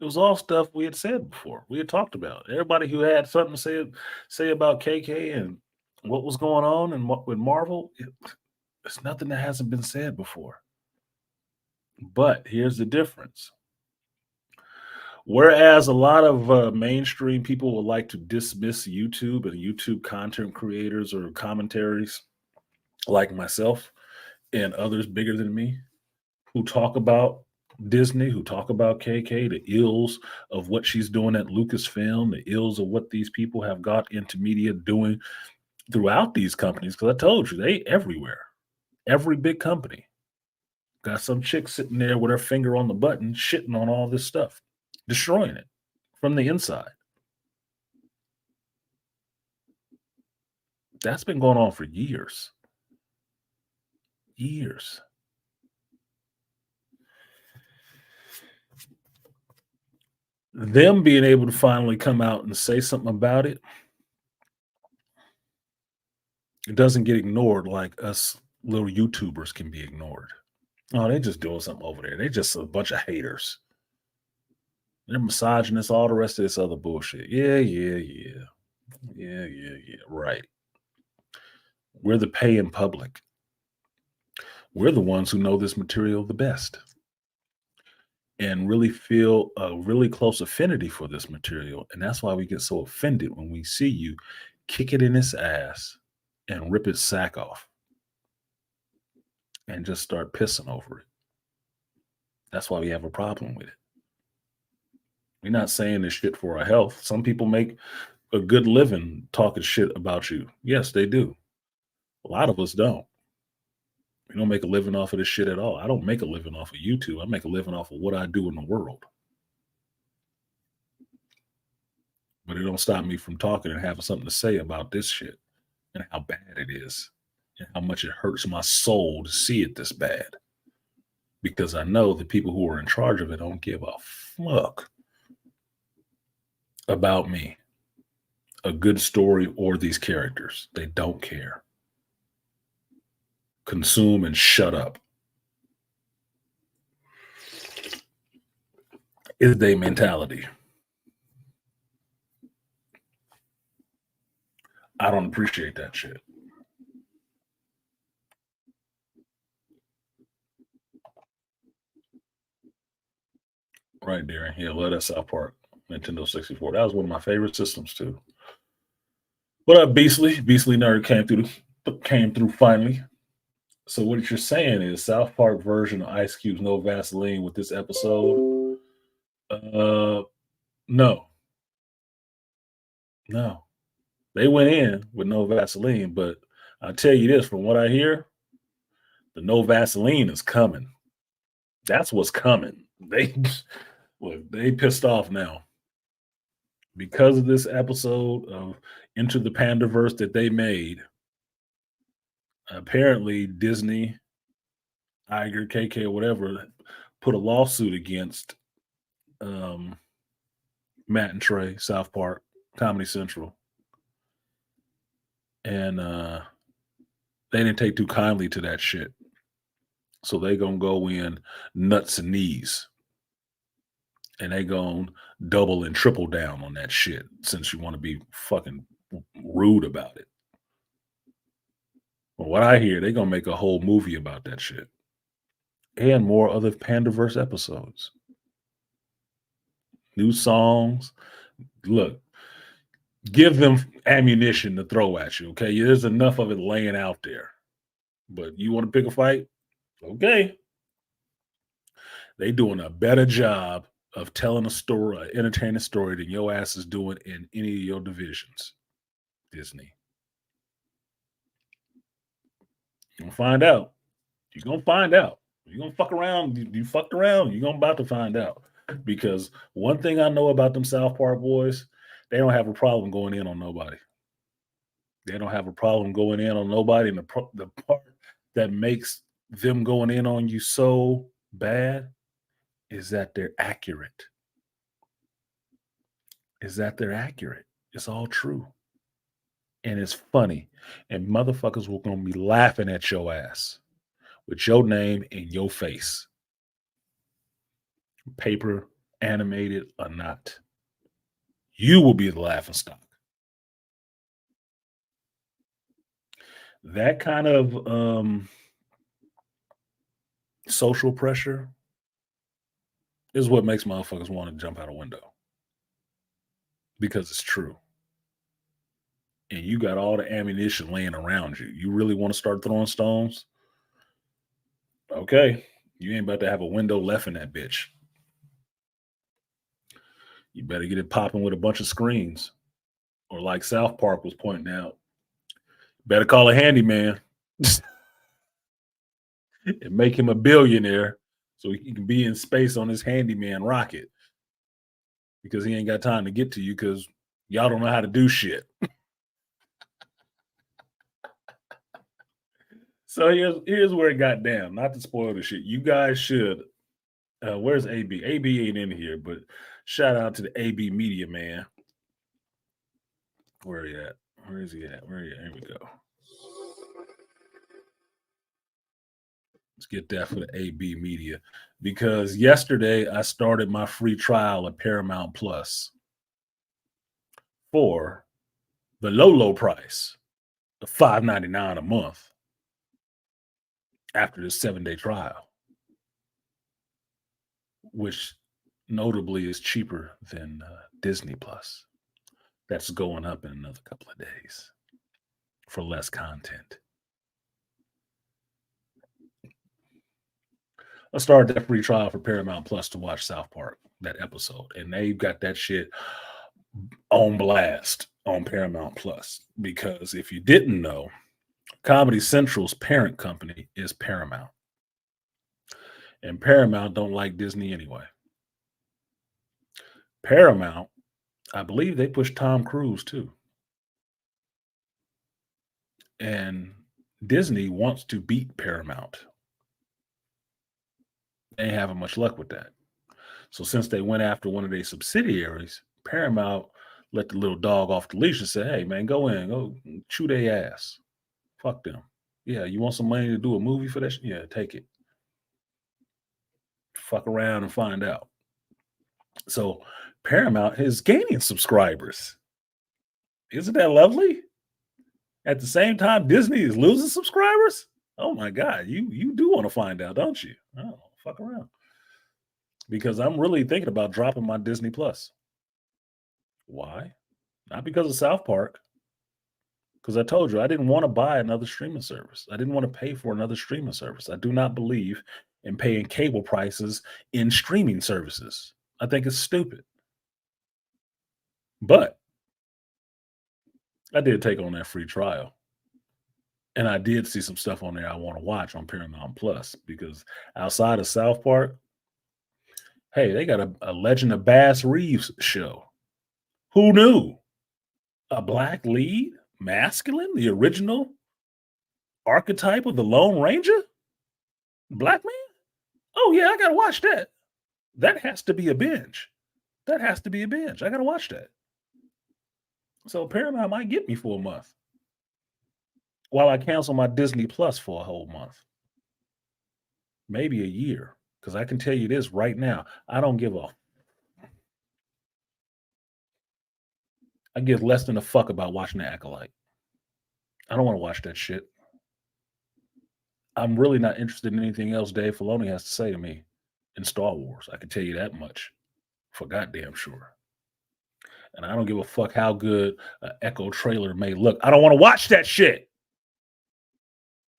It was all stuff we had said before. We had talked about. Everybody who had something to say about KK and what was going on and what with Marvel, it's nothing that hasn't been said before. But here's the difference. Whereas a lot of mainstream people would like to dismiss YouTube and YouTube content creators or commentaries like myself and others bigger than me who talk about Disney, who talk about KK, the ills of what she's doing at Lucasfilm, the ills of what these people have got into media doing throughout these companies. Because I told you, they everywhere. Every big company got some chick sitting there with her finger on the button, shitting on all this stuff, destroying it from the inside. That's been going on for years. Years. Them being able to finally come out and say something about it, it doesn't get ignored like us little YouTubers can be ignored. Oh, they just doing something over there. They just a bunch of haters. They're misogynists, all the rest of this other bullshit. Yeah. Right. We're the paying public. We're the ones who know this material the best and really feel a really close affinity for this material. And that's why we get so offended when we see you kick it in its ass and rip its sack off and just start pissing over it. That's why we have a problem with it. We're not saying this shit for our health. Some people make a good living talking shit about you. Yes, they do. A lot of us don't. We don't make a living off of this shit at all. I don't make a living off of YouTube. I make a living off of what I do in the world. But it don't stop me from talking and having something to say about this shit and how bad it is and how much it hurts my soul to see it this bad. Because I know the people who are in charge of it don't give a fuck about me, a good story, or these characters. They don't care. Consume and shut up is their mentality. I don't appreciate that shit. Right, Darren. Yeah, love that South Park Nintendo 64. That was one of my favorite systems too. What up, Beastly? Beastly Nerd came through finally. So what you're saying is South Park version of Ice Cube's No Vaseline with this episode? No. They went in with no Vaseline, but I'll tell you this, from what I hear, the no Vaseline is coming. That's what's coming. They look, they pissed off now because of this episode of Into the Pandaverse that they made. Apparently, Disney, Iger, KK, or whatever, put a lawsuit against um, Matt and Trey, South Park, Comedy Central, and they didn't take too kindly to that shit. So they gonna go in nuts and knees, and they gonna double and triple down on that shit since you want to be fucking rude about it. Well, what I hear, they gonna make a whole movie about that shit and more other Pandaverse episodes, new songs. Look, give them ammunition to throw at you. Okay, there's enough of it laying out there. But you want to pick a fight? Okay. They doing a better job of telling a story, an entertaining story than your ass is doing in any of your divisions. Disney. You're gonna find out. You're gonna find out. You're gonna fuck around. You fucked around. You're gonna about to find out. Because one thing I know about them South Park boys, they don't have a problem going in on nobody. They don't have a problem going in on nobody. And the part that makes them going in on you so bad is that they're accurate. It's all true. And it's funny. And motherfuckers will gonna be laughing at your ass with your name in your face. Paper, animated or not. You will be the laughing stock. That kind of social pressure is what makes motherfuckers want to jump out a window. Because it's true. And you got all the ammunition laying around you. You really want to start throwing stones? Okay. You ain't about to have a window left in that bitch. You better get it popping with a bunch of screens. Or like South Park was pointing out, better call a handyman and make him a billionaire so he can be in space on his handyman rocket. Because he ain't got time to get to you because y'all don't know how to do shit. So here's where it got down. Not to spoil the shit. You guys should. Where's AB? AB ain't in here, but shout out to the AB Media man. Where he at? Where is he at? Here we go. Let's get that for the AB Media. Because yesterday I started my free trial of Paramount Plus for the low price of $5.99 a month after this 7-day trial, which notably is cheaper than Disney Plus. That's going up in another couple of days for less content. I started that free trial for Paramount Plus to watch South Park, that episode. And they've got that shit on blast on Paramount Plus. Because if you didn't know, Comedy Central's parent company is Paramount. And Paramount don't like Disney anyway. Paramount, I believe they push Tom Cruise too. And Disney wants to beat Paramount. They ain't having much luck with that. So since they went after one of their subsidiaries, Paramount let the little dog off the leash and said, hey, man, go in, go chew their ass. Fuck them. Yeah, you want some money to do a movie for that? Yeah, take it. Fuck around and find out. So Paramount is gaining subscribers. Isn't that lovely? At the same time, Disney is losing subscribers. Oh my God, you do want to find out, don't you? Oh, fuck around. Because I'm really thinking about dropping my Disney Plus. Why? Not because of South Park. Because I told you I didn't want to buy another streaming service. I didn't want to pay for another streaming service. I do not believe in paying cable prices in streaming services. I think it's stupid. But I did take on that free trial. And I did see some stuff on there I want to watch on Paramount Plus because outside of South Park, Hey, they got a Legend of Bass Reeves show. Who knew? A black lead, masculine, the original archetype of the Lone Ranger, black man. Oh yeah, I gotta watch that. That has to be a binge. That has to be a binge. I gotta watch that. So Paramount might get me for a month while I cancel my Disney Plus for a whole month, maybe a year. Because I can tell you this right now, I give less than a fuck about watching the Acolyte. I don't want to watch that shit. I'm really not interested in anything else Dave Filoni has to say to me in Star Wars. I can tell you that much for goddamn sure. And I don't give a fuck how good an Echo trailer may look. I don't want to watch that shit.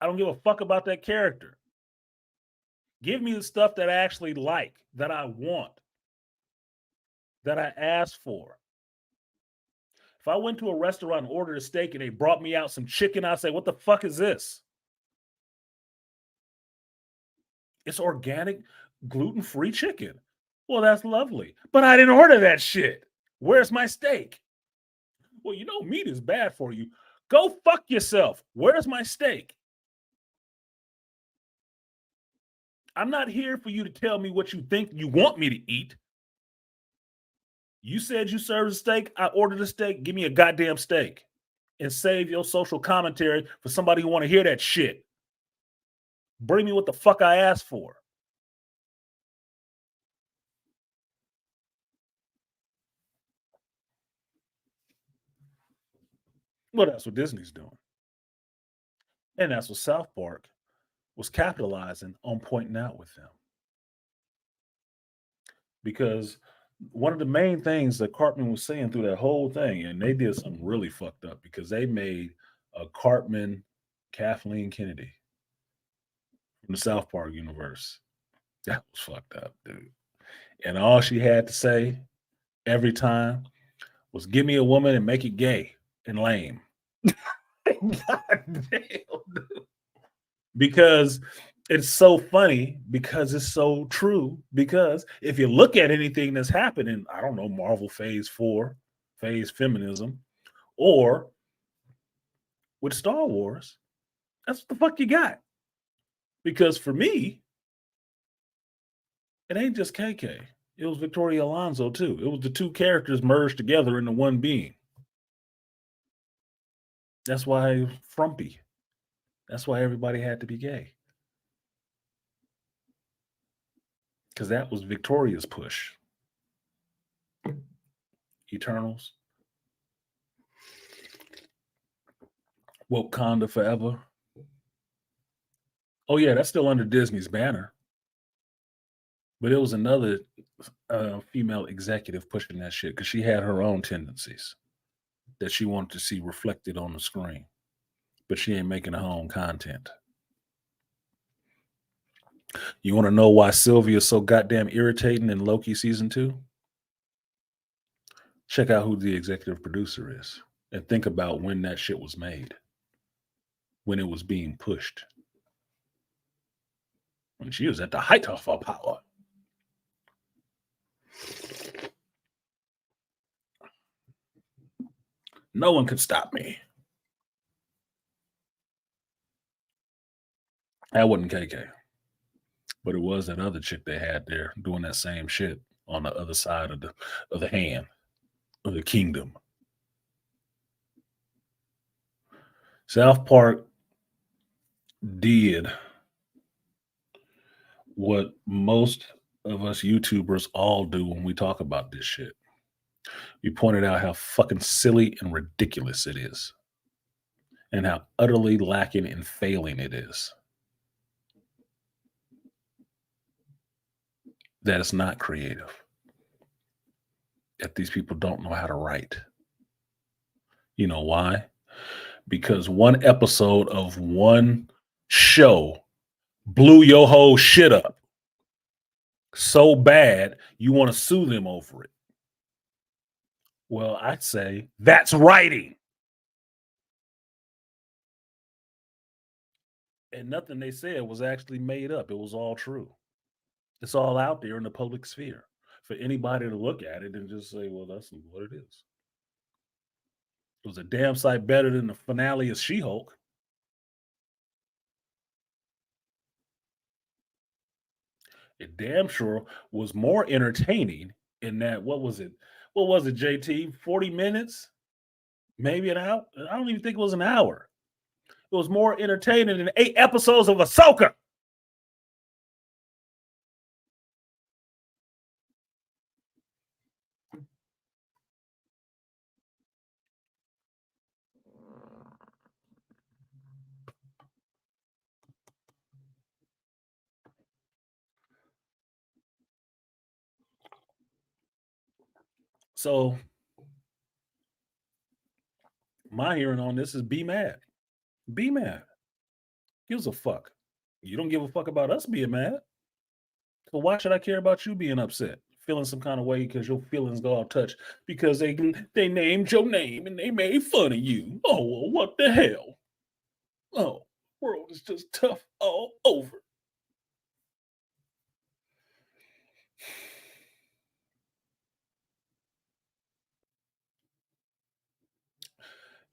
I don't give a fuck about that character. Give me the stuff that I actually like, that I want, that I asked for. If I went to a restaurant and ordered a steak and they brought me out some chicken, I'd say, what the fuck is this? It's organic, gluten-free chicken. Well, that's lovely. But I didn't order that shit. Where's my steak? Well, you know, meat is bad for you. Go fuck yourself. Where's my steak? I'm not here for you to tell me what you think you want me to eat. You said you served a steak. I ordered a steak. Give me a goddamn steak. And save your social commentary for somebody who want to hear that shit. Bring me what the fuck I asked for. Well, that's what Disney's doing. And that's what South Park was capitalizing on pointing out with them. Because one of the main things that Cartman was saying through that whole thing, and they did something really fucked up because they made a Cartman Kathleen Kennedy from the South Park universe. That was fucked up, dude. And all she had to say every time was give me a woman and make it gay and lame. God damn, dude. Because it's so funny, because it's so true. Because if you look at anything that's happening, I don't know, Marvel Phase 4, Phase Feminism, or with Star Wars, that's what the fuck you got. Because for me, it ain't just KK. It was Victoria Alonso too. It was the two characters merged together into one being. That's why frumpy. That's why everybody had to be gay. Because that was Victoria's push. Eternals. Wakanda Forever. Oh yeah, that's still under Disney's banner. But it was another female executive pushing that shit because she had her own tendencies that she wanted to see reflected on the screen. But she ain't making her own content. You want to know why Sylvia's so goddamn irritating in Loki season 2? Check out who the executive producer is and think about when that shit was made, when it was being pushed, when she was at the height of her power. No one could stop me. That wasn't KK, but it was that other chick they had there doing that same shit on the other side of the hand of the kingdom. South Park did what most of us YouTubers all do when we talk about this shit. We pointed out how fucking silly and ridiculous it is, and how utterly lacking and failing it is. That it's not creative. That these people don't know how to write. You know why? Because one episode of one show blew your whole shit up so bad you want to sue them over it. Well, I'd say that's writing. And nothing they said was actually made up. It was all true. It's all out there in the public sphere for anybody to look at it and just say, well, that's what it is. It was a damn sight better than the finale of She-Hulk. It damn sure was more entertaining in that, what was it? What was it, JT? 40 minutes? Maybe an hour? I don't even think it was an hour. It was more entertaining than 8 episodes of Ahsoka. So my hearing on this is be mad. Be mad. Gives a fuck. You don't give a fuck about us being mad. So why should I care about you being upset? Feeling some kind of way because your feelings go all touched because they named your name and they made fun of you. Oh, well, what the hell? Oh, world is just tough all over.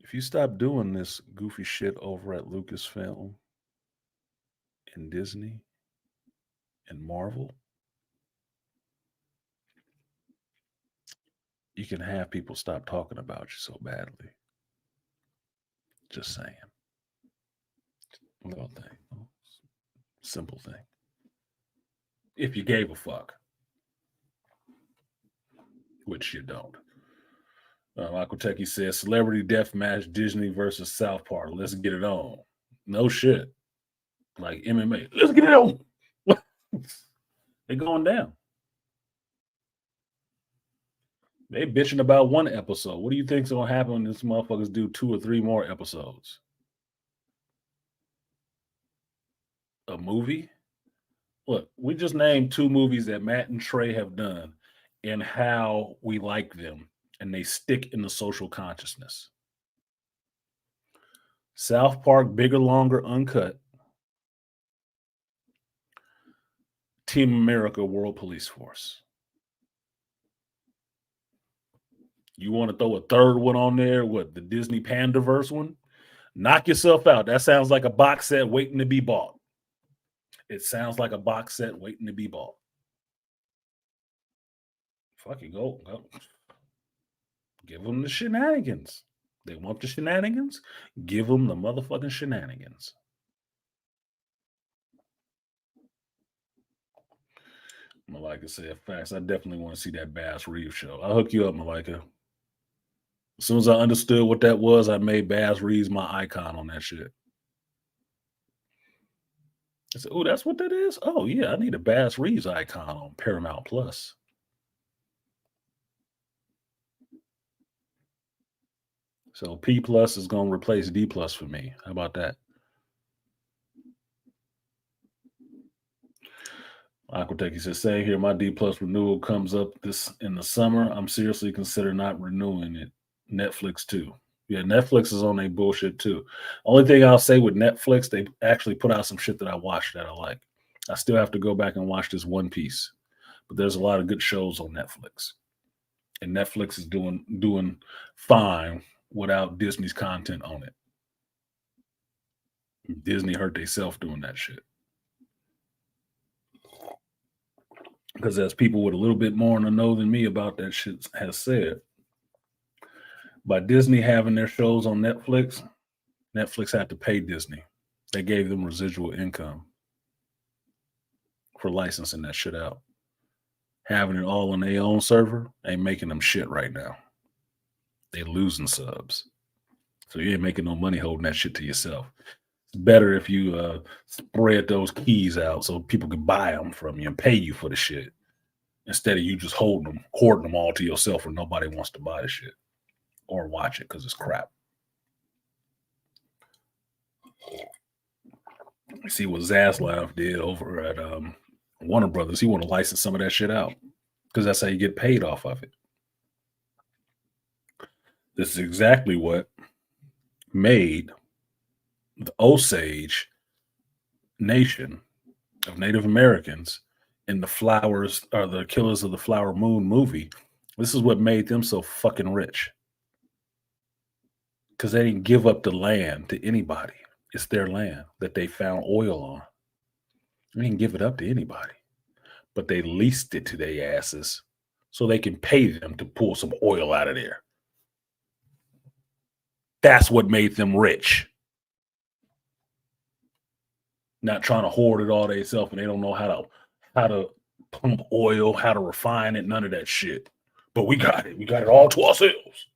If you stop doing this goofy shit over at Lucasfilm and Disney and Marvel, you can have people stop talking about you so badly. Just saying. Little thing. Simple thing. If you gave a fuck. Which you don't. Michael Techie says, Celebrity Death Match, Disney versus South Park. Let's get it on. No shit. Like MMA. Let's get it on. They're going down. They bitching about one episode. What do you think's gonna happen when these motherfuckers do 2 or 3 more episodes? A movie? Look, we just named 2 movies that Matt and Trey have done and how we like them, and they stick in the social consciousness. South Park, Bigger, Longer, Uncut. Team America, World Police Force. You want to throw a third one on there? What, the Disney Pandaverse one? Knock yourself out. That sounds like a box set waiting to be bought. It sounds like a box set waiting to be bought. Fucking go. Give them the shenanigans. They want the shenanigans? Give them the motherfucking shenanigans. Malika said, facts. I definitely want to see that Bass Reeves show. I'll hook you up, Malika. As soon as I understood what that was, I made Bass Reeves my icon on that shit. I said, oh, that's what that is? Oh, yeah, I need a Bass Reeves icon on Paramount Plus. So P Plus is going to replace D Plus for me. How about that? Aquateki says, saying here, my D Plus renewal comes up this in the summer. I'm seriously considering not renewing it. Netflix too. Yeah, Netflix is on a bullshit too. Only thing I'll say with Netflix, they actually put out some shit that I watched that I like. I still have to go back and watch this One Piece, but there's a lot of good shows on Netflix, and Netflix is doing fine without Disney's content on it. Disney hurt themselves doing that shit. Because as people with a little bit more in the know than me about that shit has said, by Disney having their shows on Netflix, Netflix had to pay Disney. They gave them residual income for licensing that shit out. Having it all on their own server ain't making them shit right now. They losing subs. So you ain't making no money holding that shit to yourself. It's better if you spread those keys out so people can buy them from you and pay you for the shit instead of you just holding them, hoarding them all to yourself where nobody wants to buy the shit or watch it because it's crap. You see what Zaslav did over at Warner Brothers. He want to license some of that shit out because that's how you get paid off of it. This is exactly what made the Osage nation of Native Americans in the Flowers or the Killers of the Flower Moon movie, this is what made them so fucking rich. Because they didn't give up the land to anybody. It's their land that they found oil on. They didn't give it up to anybody, but they leased it to their asses so they can pay them to pull some oil out of there. That's what made them rich. Not trying to hoard it all themselves, and they don't know how to pump oil, how to refine it, none of that shit. But we got it. We got it all to ourselves.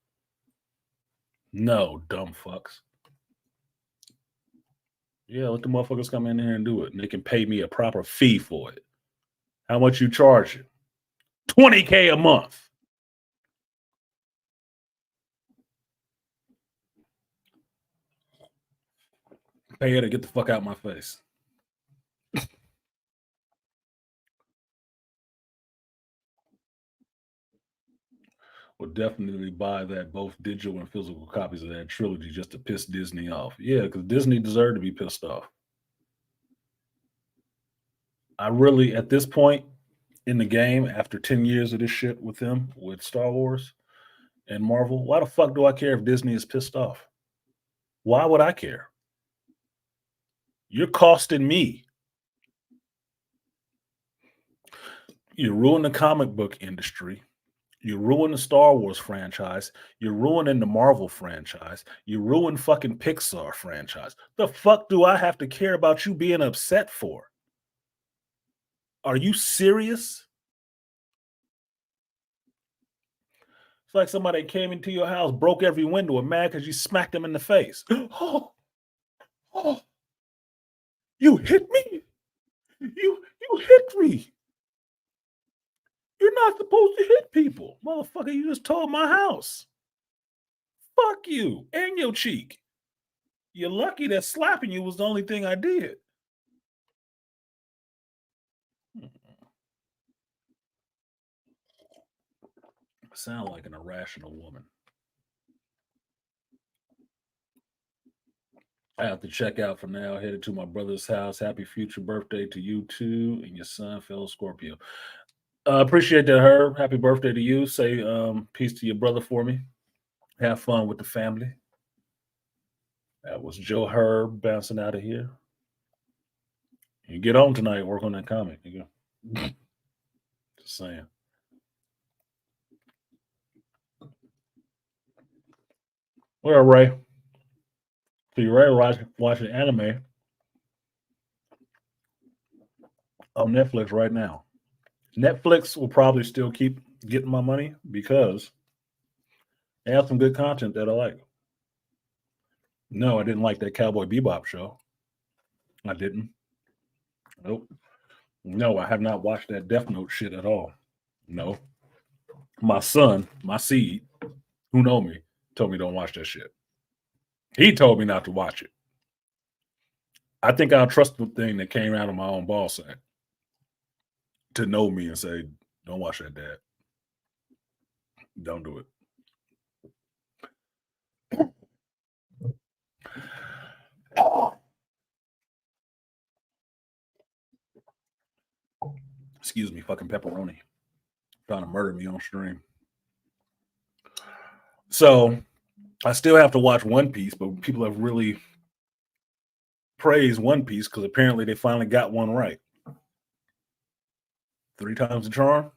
No, dumb fucks. Yeah, let the motherfuckers come in here and do it. And they can pay me a proper fee for it. How much you charge it? $20K a month. Pay her to get the fuck out of my face. Will definitely buy that both digital and physical copies of that trilogy just to piss Disney off. Yeah, because Disney deserved to be pissed off. I really, at this point in the game, after 10 years of this shit with them, with Star Wars and Marvel, why the fuck do I care if Disney is pissed off? Why would I care? You're costing me. You ruin the comic book industry. You ruin the Star Wars franchise. You're ruining the Marvel franchise. You ruin fucking Pixar franchise. The fuck do I have to care about you being upset for? Are you serious? It's like somebody came into your house, broke every window, and mad because you smacked them in the face. Oh, oh, you hit me. You hit me. You're not supposed to hit people. Motherfucker, you just tore my house. Fuck you and your cheek. You're lucky that slapping you was the only thing I did. Sound like an irrational woman. I have to check out for now. Headed to my brother's house. Happy future birthday to you too and your son, fellow Scorpio. Appreciate that, Herb. Happy birthday to you. Say peace to your brother for me. Have fun with the family. That was Joe Herb bouncing out of here. You get home tonight, work on that comic. You go. Just saying. Well, Ray. So you're ready to watch an anime on Netflix right now. Netflix will probably still keep getting my money because they have some good content that I like. No, I didn't like that Cowboy Bebop show. I didn't. Nope. No, I have not watched that Death Note shit at all. No. My son, my seed, who know me, told me don't watch that shit. He told me not to watch it. I think I'll trust the thing that came out of my own ball sack to know me and say, don't watch that, Dad. Don't do it. Excuse me, fucking pepperoni. Trying to murder me on stream. So I still have to watch One Piece, but people have really praised One Piece because apparently they finally got one right. 3 times the charm?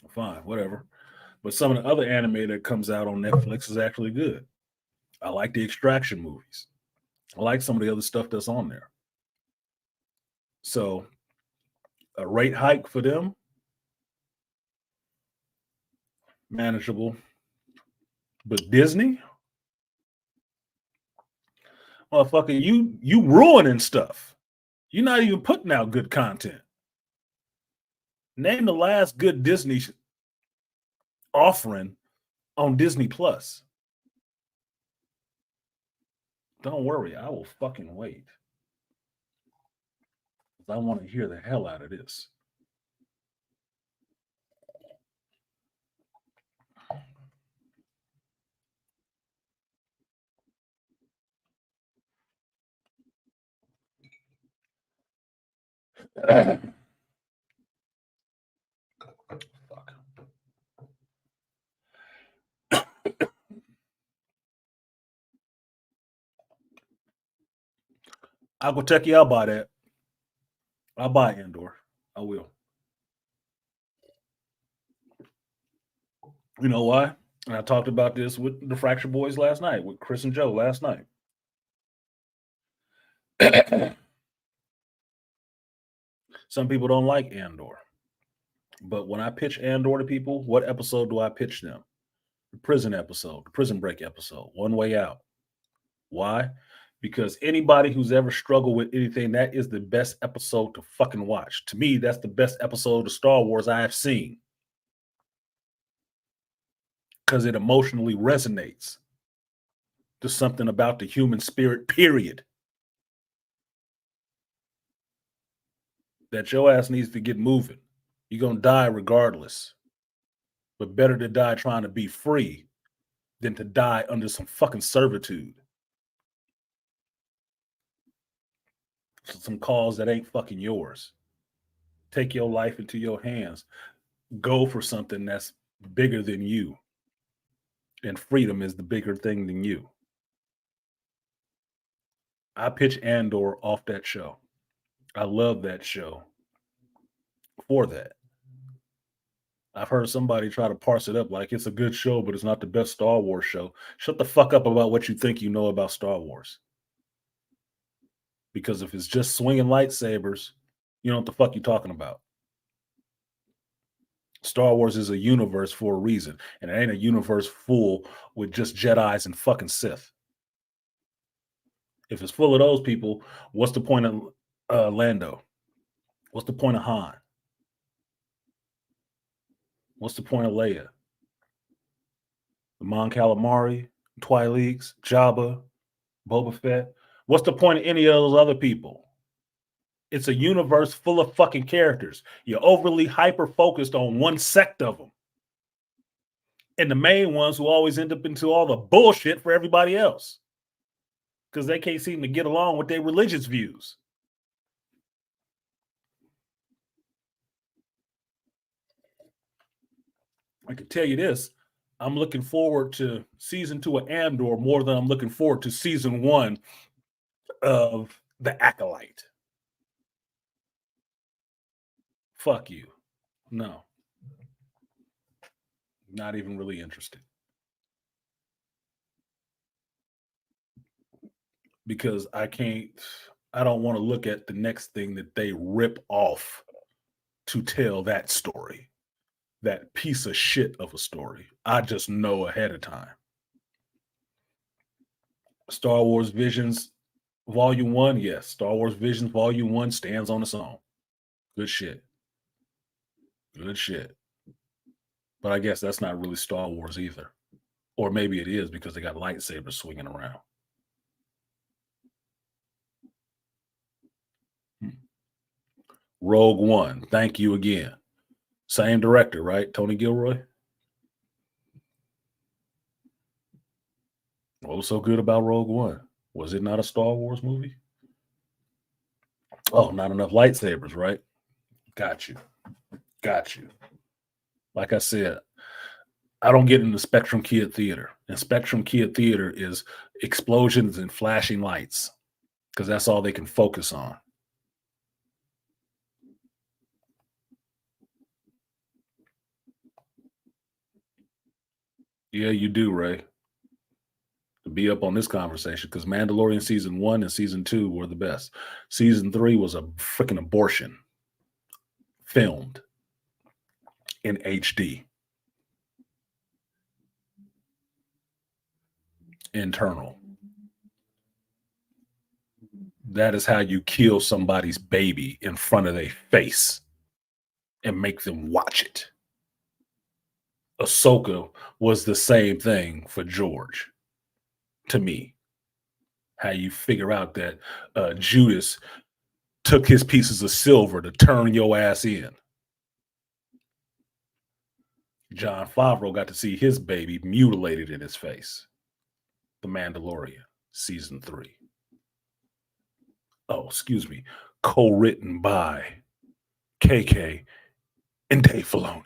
Fine, whatever. But some of the other anime that comes out on Netflix is actually good. I like the Extraction movies. I like some of the other stuff that's on there. So a rate hike for them, manageable. But Disney, motherfucker, you ruining stuff. You're not even putting out good content. Name the last good Disney offering on Disney Plus. Don't worry, I will fucking wait. I want to hear the hell out of this. I'll go tech you. I'll buy that. I'll buy Andor. I will. You know why? And I talked about this with the Fracture Boys last night, with Chris and Joe last night. Some people don't like Andor. But when I pitch Andor to people, what episode do I pitch them? The prison episode, the prison break episode, One Way Out. Why? Because anybody who's ever struggled with anything, that is the best episode to fucking watch. To me, that's the best episode of Star Wars I have seen. Because it emotionally resonates. There's something about the human spirit, period. That your ass needs to get moving. You're going to die regardless. But better to die trying to be free than to die under some fucking servitude. Some cause that ain't fucking yours. Take your life into your hands. Go for something that's bigger than you. And freedom is the bigger thing than you. I pitch Andor off that show. I love that show for that. I've heard somebody try to parse it up like it's a good show, but it's not the best Star Wars show. Shut the fuck up about what you think you know about Star Wars. Because if it's just swinging lightsabers, you know what the fuck you're talking about. Star Wars is a universe for a reason, and it ain't a universe full with just Jedis and fucking Sith. If it's full of those people, what's the point of Lando? What's the point of Han? What's the point of Leia? The Mon Calamari, Twi'leks, Jabba, Boba Fett. What's the point of any of those other people? It's a universe full of fucking characters. You're overly hyper-focused on one sect of them. And the main ones who always end up into all the bullshit for everybody else. Because they can't seem to get along with their religious views. I can tell you this. I'm looking forward to season 2 of Andor more than I'm looking forward to season 1 of The Acolyte. Fuck you. No. Not even really interested. Because I don't want to look at the next thing that they rip off to tell that story. That piece of shit of a story. I just know ahead of time. Star Wars Visions Volume 1, yes. Star Wars Visions Volume 1 stands on its own. Good shit. Good shit. But I guess that's not really Star Wars either. Or maybe it is because they got lightsabers swinging around. Rogue One. Thank you again. Same director, right? Tony Gilroy? What was so good about Rogue One? Was it not a Star Wars movie? Oh, not enough lightsabers, right? Got you. Got you. Like I said, I don't get into Spectrum Kid Theater. And Spectrum Kid Theater is explosions and flashing lights because that's all they can focus on. Yeah, you do, Ray. To be up on this conversation because Mandalorian season 1 and season 2 were the best. Season 3 was a freaking abortion. Filmed in HD. Internal. That is how you kill somebody's baby in front of their face and make them watch it. Ahsoka was the same thing for George, to me. How you figure out that Judas took his pieces of silver to turn your ass in. Jon Favreau got to see his baby mutilated in his face. The Mandalorian, season 3. Oh, excuse me. Co-written by KK and Dave Filoni.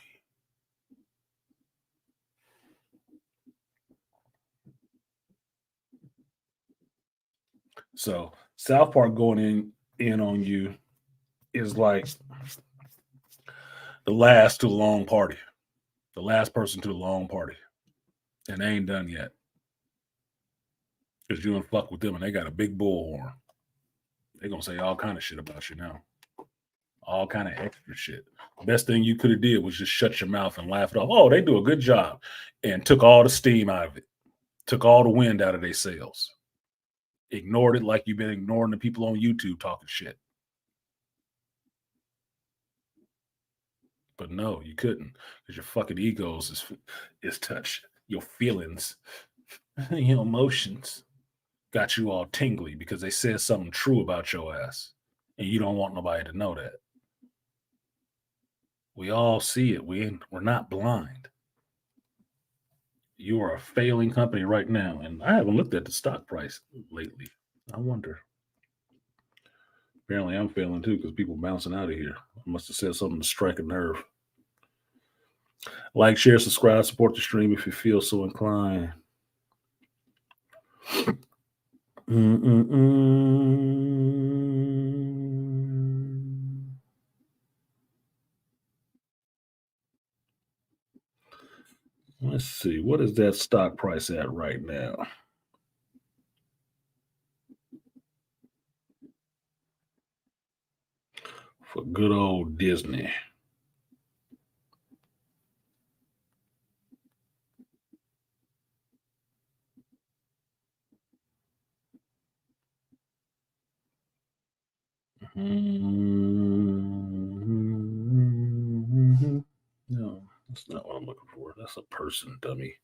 So South Park going in on you is like the last to the long party, the last person to the long party, and they ain't done yet because you don't fuck with them, and they got a big bullhorn. They gonna say all kind of shit about you now, all kind of extra shit. Best thing you could have did was just shut your mouth and laugh it off. Oh, they do a good job, and took all the steam out of it, took all the wind out of their sails. Ignored it like you've been ignoring the people on YouTube talking shit. But no, you couldn't, because your fucking egos is touched. Your feelings, your emotions got you all tingly because they said something true about your ass, and you don't want nobody to know that. We all see it. We're not blind. You are a failing company right now, and I haven't looked at the stock price lately. I wonder. Apparently, I'm failing too because people bouncing out of here. I must have said something to strike a nerve. Like, share, subscribe, support the stream if you feel so inclined. Let's see. What is that stock price at right now? For good old Disney. No, that's not what I'm looking for. That's a person, dummy.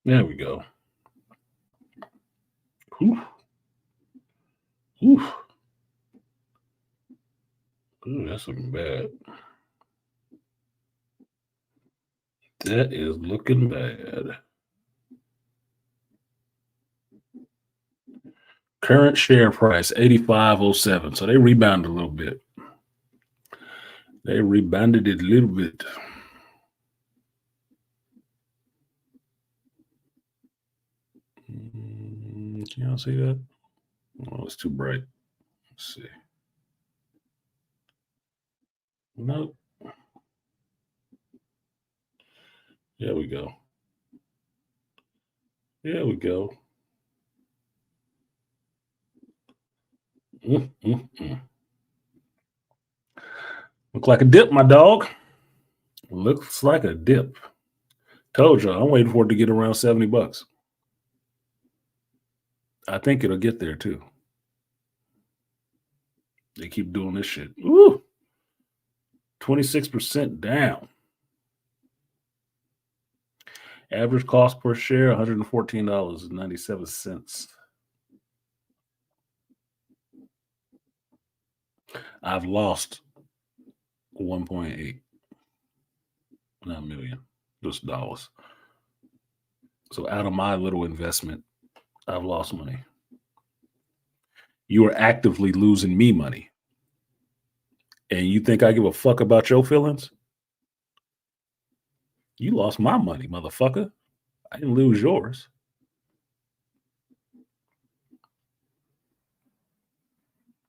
There we go. Ooh. Ooh. Ooh, that's looking bad. That is looking bad. Current share price 85.07. So they rebounded a little bit. They rebounded it a little bit. Can y'all see that? Oh, it's too bright. Let's see. Nope. There we go. There we go. Look like a dip, my dog. Looks like a dip. Told you, I'm waiting for it to get around $70. I think it'll get there too. They keep doing this shit. Ooh, 26% down. Average cost per share, $114.97. I've lost 1.8, not million, just dollars. So out of my little investment, I've lost money. You are actively losing me money. And you think I give a fuck about your feelings? You lost my money, motherfucker. I didn't lose yours.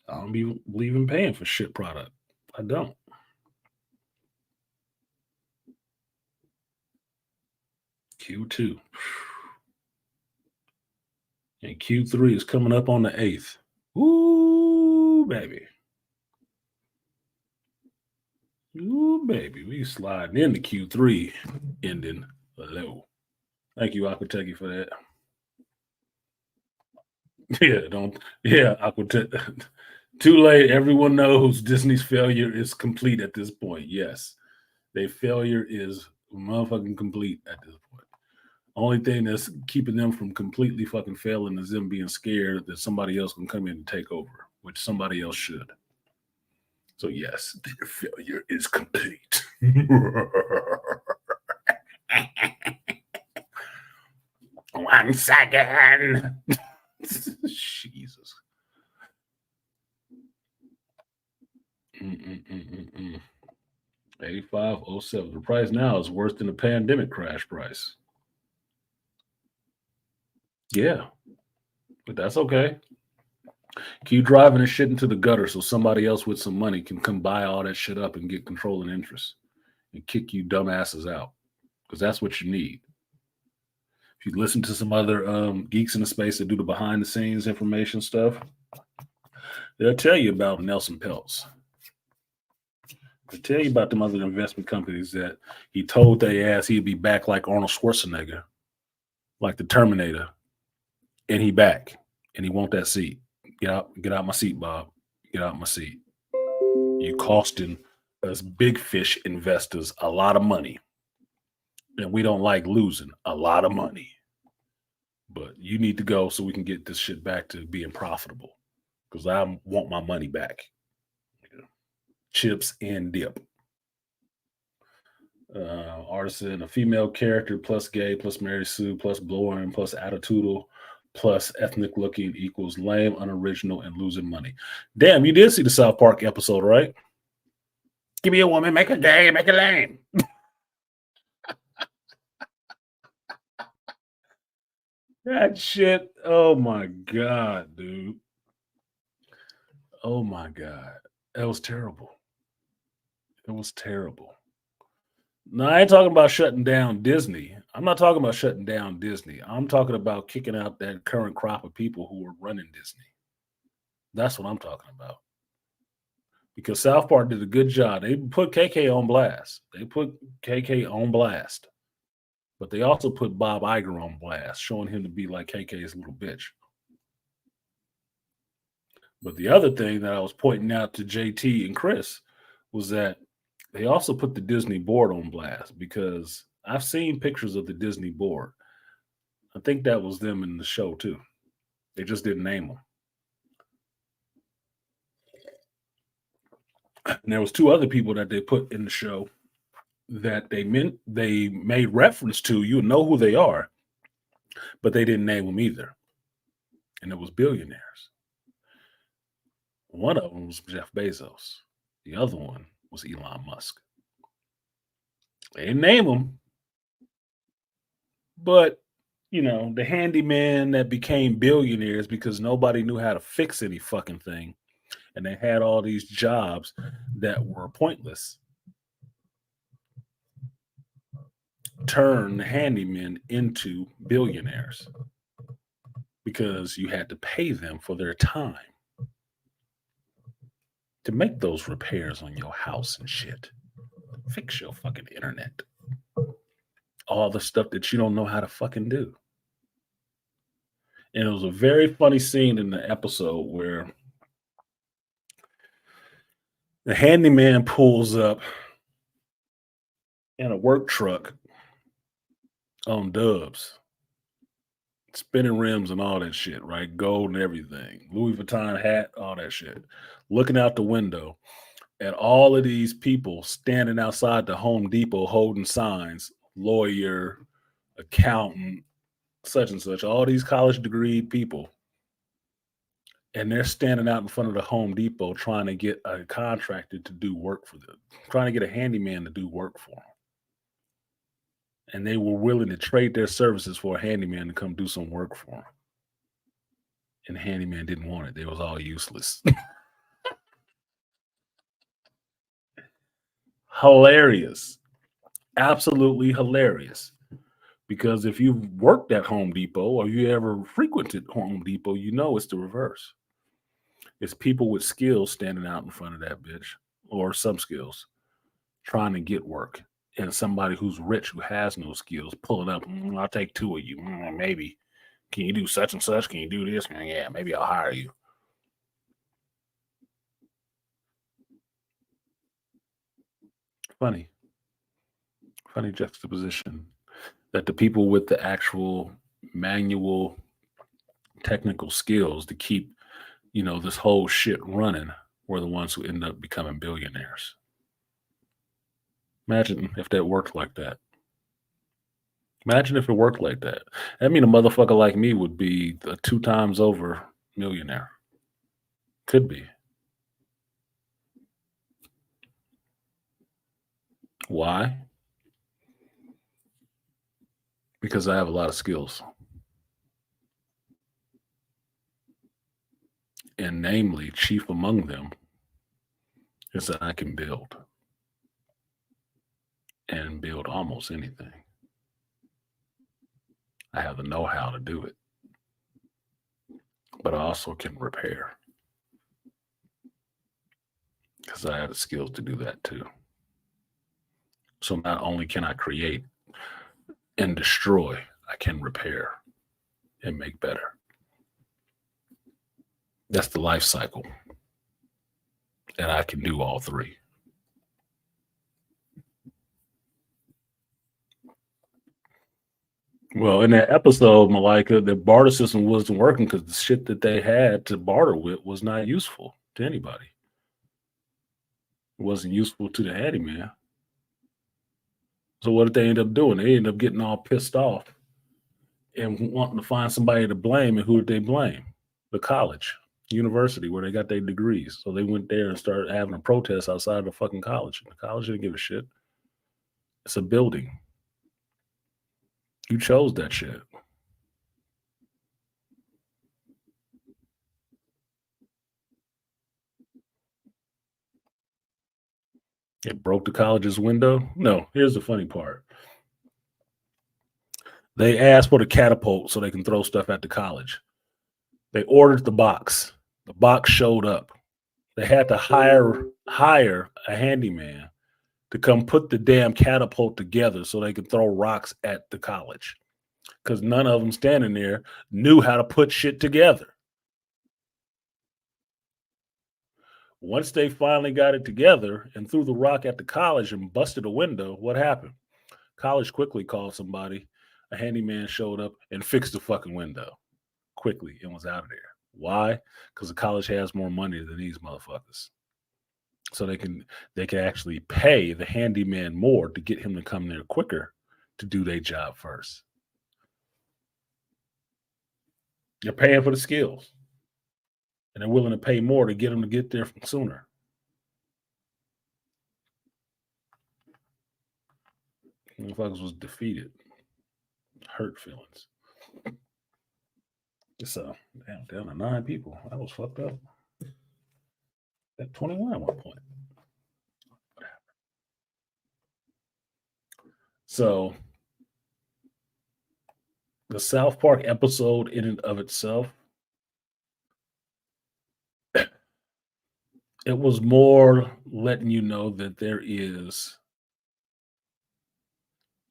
I don't believe in paying for shit product. I don't. Q2. And Q3 is coming up on the 8th. Ooh, baby. Ooh, baby. We sliding into Q3 ending low. Thank you, Aquateki, for that. Aquateki. Too late. Everyone knows Disney's failure is complete at this point. Yes. Their failure is motherfucking complete at this point. Only thing that's keeping them from completely fucking failing is them being scared that somebody else can come in and take over, which somebody else should. So yes, their failure is complete. Once again. Jesus. 85.07. The price now is worse than the pandemic crash price. Yeah, but that's okay. Keep driving this shit into the gutter so somebody else with some money can come buy all that shit up and get controlling interest and kick you dumbasses out because that's what you need. If you listen to some other geeks in the space that do the behind the scenes information stuff, they'll tell you about Nelson Peltz. They'll tell you about them other investment companies that he told they ass he'd be back like Arnold Schwarzenegger, like the Terminator, and he back, and he want that seat. Get out my seat, Bob. Get out my seat. You costing us big fish investors a lot of money, and we don't like losing a lot of money. But you need to go so we can get this shit back to being profitable because I want my money back. Chips and dip. Artisan, a female character plus gay plus Mary Sue plus boring plus attitudinal plus ethnic looking equals lame, unoriginal, and losing money. Damn, you did see the South Park episode, right? Give me a woman, make her gay, make her lame. That shit. Oh my God, dude. Oh my God. That was terrible. It was terrible. No, I ain't talking about shutting down Disney. I'm not talking about shutting down Disney. I'm talking about kicking out that current crop of people who are running Disney. That's what I'm talking about. Because South Park did a good job. They put KK on blast. They put KK on blast. But they also put Bob Iger on blast, showing him to be like KK's little bitch. But the other thing that I was pointing out to JT and Chris was that they also put the Disney board on blast because I've seen pictures of the Disney board. I think that was them in the show too. They just didn't name them. And there was two other people that they put in the show that they made reference to. You know who they are, but they didn't name them either. And it was billionaires. One of them was Jeff Bezos. The other one was Elon Musk. They didn't name them, but the handyman that became billionaires because nobody knew how to fix any fucking thing, and they had all these jobs that were pointless. Turn the handymen into billionaires because you had to pay them for their time to make those repairs on your house and shit. Fix your fucking internet. All the stuff that you don't know how to fucking do. And it was a very funny scene in the episode where the handyman pulls up in a work truck on dubs, spinning rims and all that shit, right? Gold and everything. Louis Vuitton hat, all that shit. Looking out the window at all of these people standing outside the Home Depot holding signs, lawyer, accountant, such and such, all these college degree people. And they're standing out in front of the Home Depot trying to get a contractor to do work for them, trying to get a handyman to do work for them. And they were willing to trade their services for a handyman to come do some work for them. And the handyman didn't want it. They was all useless. Hilarious. Absolutely hilarious. Because if you've worked at Home Depot or you ever frequented Home Depot, you know it's the reverse. It's people with skills standing out in front of that bitch, or some skills, trying to get work. And somebody who's rich who has no skills pulling up, I'll take two of you. Maybe. Can you do such and such? Can you do this? Yeah, maybe I'll hire you. Funny juxtaposition that the people with the actual manual technical skills to keep, this whole shit running were the ones who end up becoming billionaires. Imagine if that worked like that. Imagine if it worked like that. That mean a motherfucker like me would be a 2 times over millionaire. Could be. Why? Because I have a lot of skills. And namely, chief among them is that I can build and build almost anything. I have the know-how to do it, but I also can repair because I have the skills to do that too. So not only can I create and destroy, I can repair and make better. That's the life cycle. And I can do all three. Well, in that episode, Malika, the barter system wasn't working because the shit that they had to barter with was not useful to anybody. It wasn't useful to the handyman. So what did they end up doing? They ended up getting all pissed off and wanting to find somebody to blame. And who did they blame? The college, university, where they got their degrees. So they went there and started having a protest outside of the fucking college. The college didn't give a shit. It's a building. You chose that shit. It broke the college's window. No, here's the funny part. They asked for the catapult so they can throw stuff at the college. They ordered the box. The box showed up. They had to hire a handyman to come put the damn catapult together so they could throw rocks at the college. Because none of them standing there knew how to put shit together. Once they finally got it together and threw the rock at the college and busted a window, what happened? College quickly called somebody. A handyman showed up and fixed the fucking window quickly and was out of there. Why? Because the college has more money than these motherfuckers. So they can actually pay the handyman more to get him to come there quicker to do their job first. They're paying for the skills. And they're willing to pay more to get them to get there sooner. Motherfuckers was defeated. Hurt feelings. So down to 9 people. That was fucked up. At 21 at one point. So the South Park episode in and of itself, it was more letting you know that there is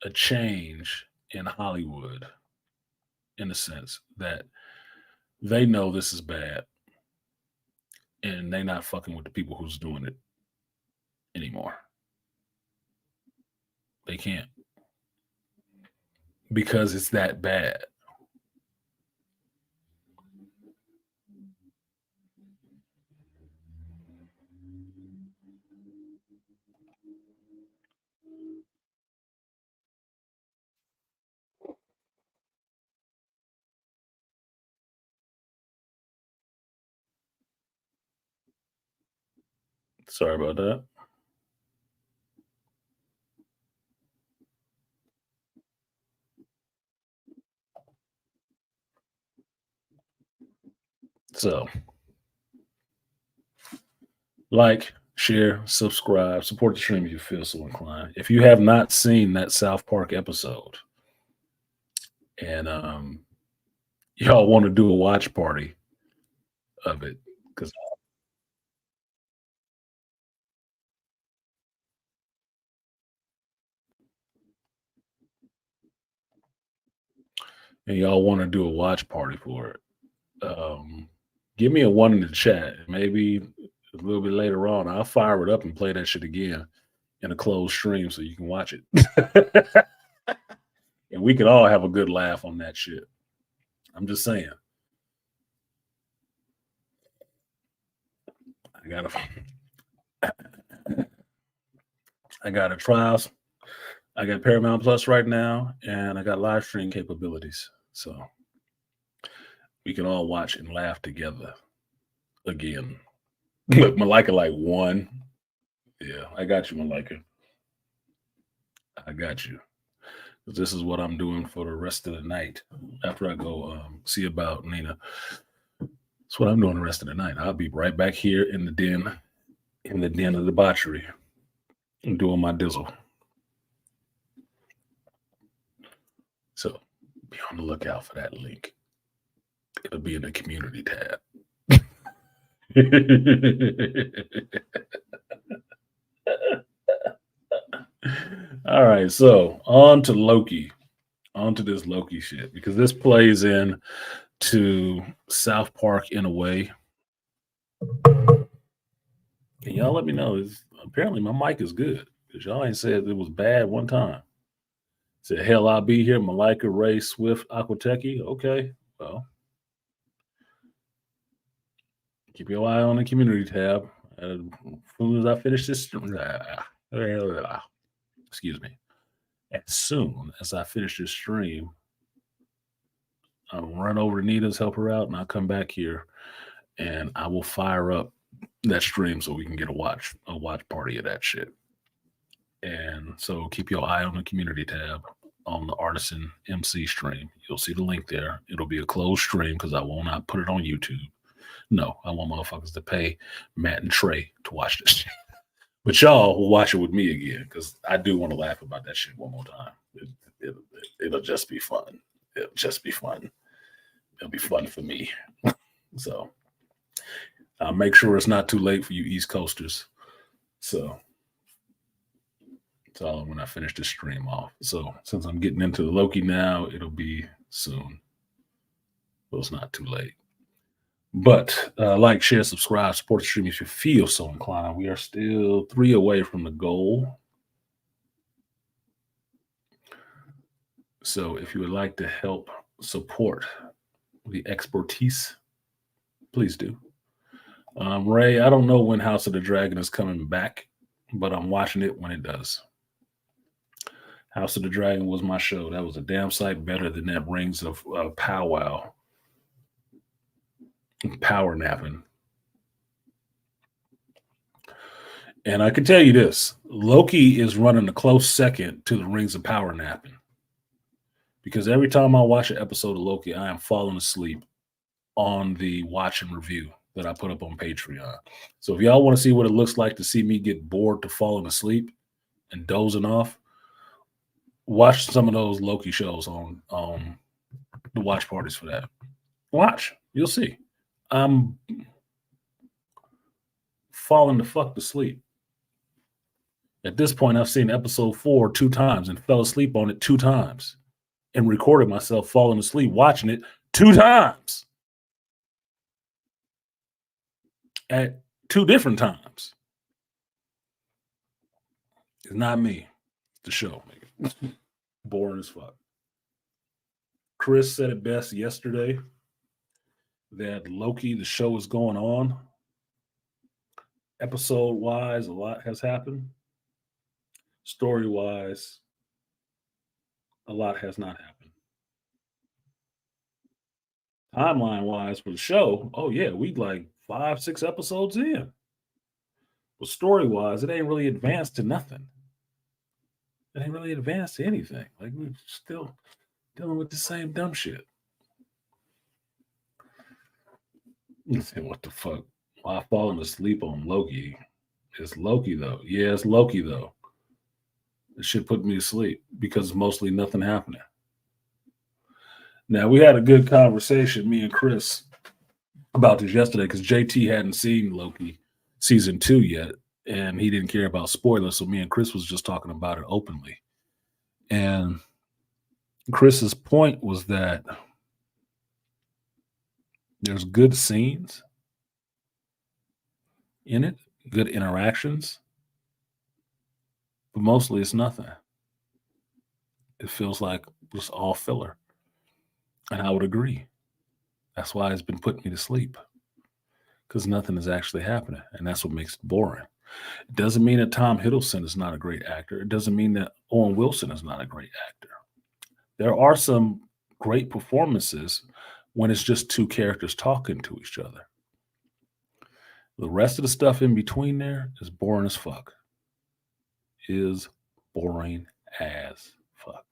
a change in Hollywood in a sense that they know this is bad and they're not fucking with the people who's doing it anymore. They can't because it's that bad. Sorry about that. So, like, share, subscribe, support the stream if you feel so inclined. If you have not seen that South Park episode and y'all want to do a watch party of it, because and y'all want to do a watch party for it, give me a 1 in the chat. Maybe a little bit later on, I'll fire it up and play that shit again in a closed stream so you can watch it. And we can all have a good laugh on that shit. I'm just saying. I got a trials. I got Paramount Plus right now, and I got live stream capabilities. So we can all watch and laugh together again. Look, Malika like 1. Yeah, I got you, Malika. I got you. This is what I'm doing for the rest of the night after I go see about Nina. That's what I'm doing the rest of the night. I'll be right back here in the den of debauchery, and doing my dizzle. So be on the lookout for that link. It'll be in the community tab. All right, so on to Loki. On to this Loki shit, because this plays in to South Park in a way. Can y'all let me know? Apparently my mic is good, because y'all ain't said it was bad one time. Said, hell, I'll be here. Malika, Ray, Swift, Aquateki. Okay, well, keep your eye on the community tab. As soon as I finish this, excuse me. As soon as I finish this stream, I'll run over to Nita's, help her out, and I'll come back here and I will fire up that stream so we can get a watch party of that shit. And so keep your eye on the community tab on the artisanmc stream. You'll see the link there. It'll be a closed stream because I will not put it on YouTube. No, I want motherfuckers to pay Matt and Trey to watch this shit. But y'all will watch it with me again, because I do want to laugh about that shit one more time. It'll just be fun. It'll just be fun. It'll be fun for me. So I'll make sure it's not too late for you East Coasters. So it's all when I finish this stream off. So since I'm getting into the Loki now, it'll be soon. But it's not too late. But like, share, subscribe, support the stream if you feel so inclined. We are still 3 away from the goal. So if you would like to help support the expertise, please do. Ray, I don't know when House of the Dragon is coming back, but I'm watching it when it does. House of the Dragon was my show. That was a damn sight better than that Rings of Powwow. Power napping. And I can tell you this, Loki is running a close second to the Rings of Power napping, because every time I watch an episode of Loki, I am falling asleep on the watch and review that I put up on Patreon. So if y'all want to see what it looks like to see me get bored to falling asleep and dozing off, watch some of those Loki shows on the watch parties for that. Watch, you'll see. I'm falling the fuck to sleep. At this point, I've seen episode 4 2 times and fell asleep on it 2 times and recorded myself falling asleep watching it 2 times at 2 different times. It's not me. It's the show. Boring as fuck. Chris said it best yesterday that Loki, the show is going on. Episode-wise, a lot has happened. Story-wise, a lot has not happened. Timeline-wise for the show, oh yeah, we like 5-6 episodes in. But story-wise, it ain't really advanced to nothing. It ain't really advanced to anything. Like, we're still dealing with the same dumb shit. What the fuck? Why falling asleep on Loki? It's Loki though. Yeah, it's Loki though. It should put me to sleep because mostly nothing happening. Now, we had a good conversation, me and Chris, about this yesterday, because JT hadn't seen Loki season 2 yet, and he didn't care about spoilers. So me and Chris was just talking about it openly. And Chris's point was that there's good scenes in it, good interactions, but mostly it's nothing. It feels like it's all filler. And I would agree. That's why it's been putting me to sleep, because nothing is actually happening. And that's what makes it boring. It doesn't mean that Tom Hiddleston is not a great actor. It doesn't mean that Owen Wilson is not a great actor. There are some great performances when it's just 2 characters talking to each other. The rest of the stuff in between there is boring as fuck. Is boring as fuck.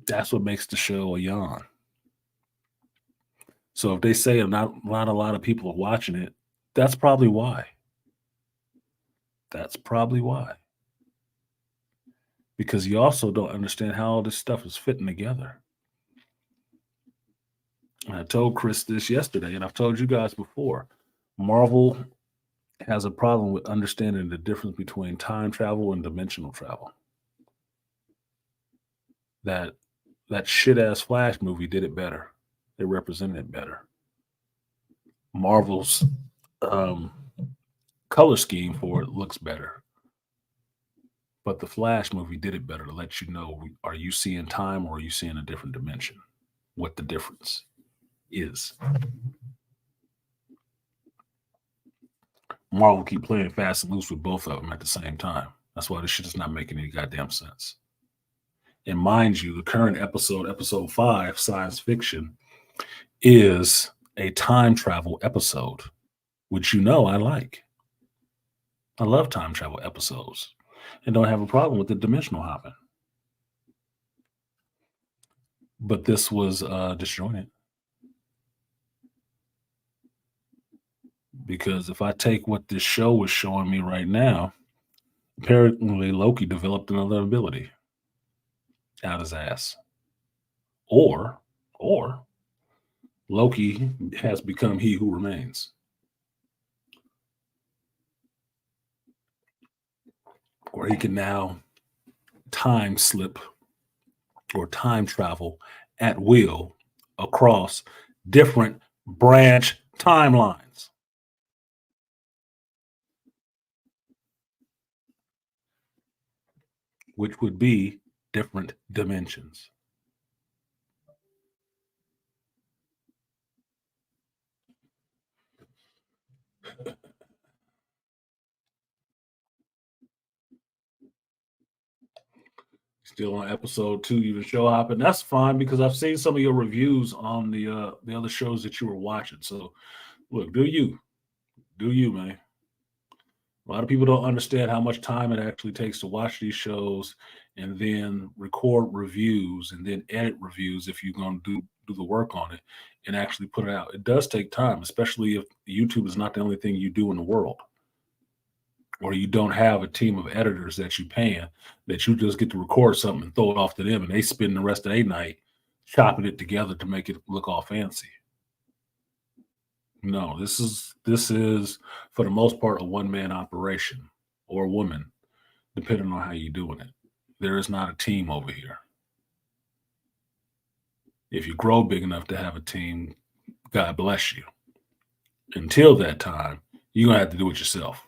That's what makes the show a yawn. So if they say not a lot of people are watching it, that's probably why. That's probably why. Because you also don't understand how all this stuff is fitting together. And I told Chris this yesterday, and I've told you guys before. Marvel has a problem with understanding the difference between time travel and dimensional travel. That shit ass Flash movie did it better. They represented it better. Marvel's um, color scheme for it looks better. But the Flash movie did it better to let you know, are you seeing time or are you seeing a different dimension? What the difference is. Marvel keep playing fast and loose with both of them at the same time. That's why this shit is not making any goddamn sense. And mind you, the current episode 5, science fiction, is a time travel episode, which you know I like. I love time travel episodes and don't have a problem with the dimensional hopping. But this was disjointed. Because if I take what this show was showing me right now, apparently Loki developed another ability out his ass. Or Loki has become he who remains. Or he can now time slip or time travel at will across different branch timelines. Which would be different dimensions. Still on episode 2, you've been show hopping. That's fine because I've seen some of your reviews on the other shows that you were watching. So, look, do you, man? A lot of people don't understand how much time it actually takes to watch these shows and then record reviews and then edit reviews if you're going to do the work on it and actually put it out. It does take time, especially if YouTube is not the only thing you do in the world. Or you don't have a team of editors that you paying, that you just get to record something and throw it off to them and they spend the rest of their night chopping it together to make it look all fancy. No, this is for the most part a one-man operation or woman, depending on how you're doing it. There is not a team over here. If you grow big enough to have a team, God bless you. Until that time, you're gonna have to do it yourself.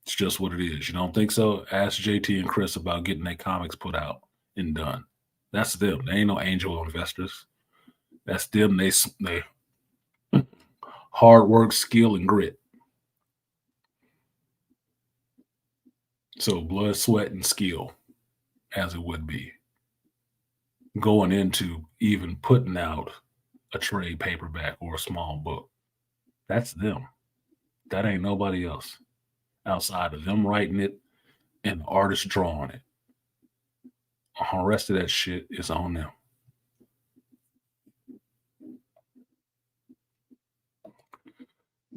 It's just what it is. You don't think so? Ask JT and Chris about getting their comics put out and done. That's them. They ain't no angel investors. That's them. They hard work, skill, and grit. So blood, sweat, and skill, as it would be, going into even putting out a trade paperback or a small book. That's them. That ain't nobody else outside of them writing it and the artist drawing it. The rest of that shit is on them.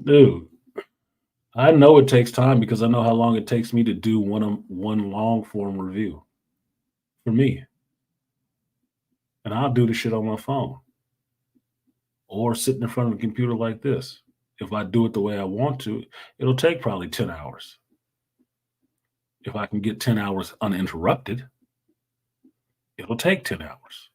Dude, I know it takes time because I know how long it takes me to do one long form review for me. And I'll do the shit on my phone or sitting in front of a computer like this. If I do it the way I want to, it'll take probably 10 hours. If I can get 10 hours uninterrupted, it'll take 10 hours.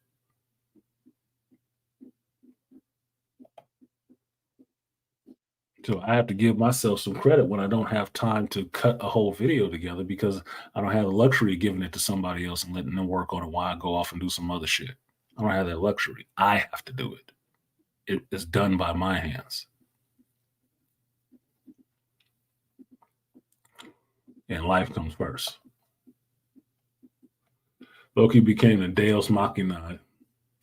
So I have to give myself some credit when I don't have time to cut a whole video together because I don't have the luxury of giving it to somebody else and letting them work on it while I go off and do some other shit. I don't have that luxury. I have to do it. It is done by my hands. And life comes first. Loki became the Deus Machina.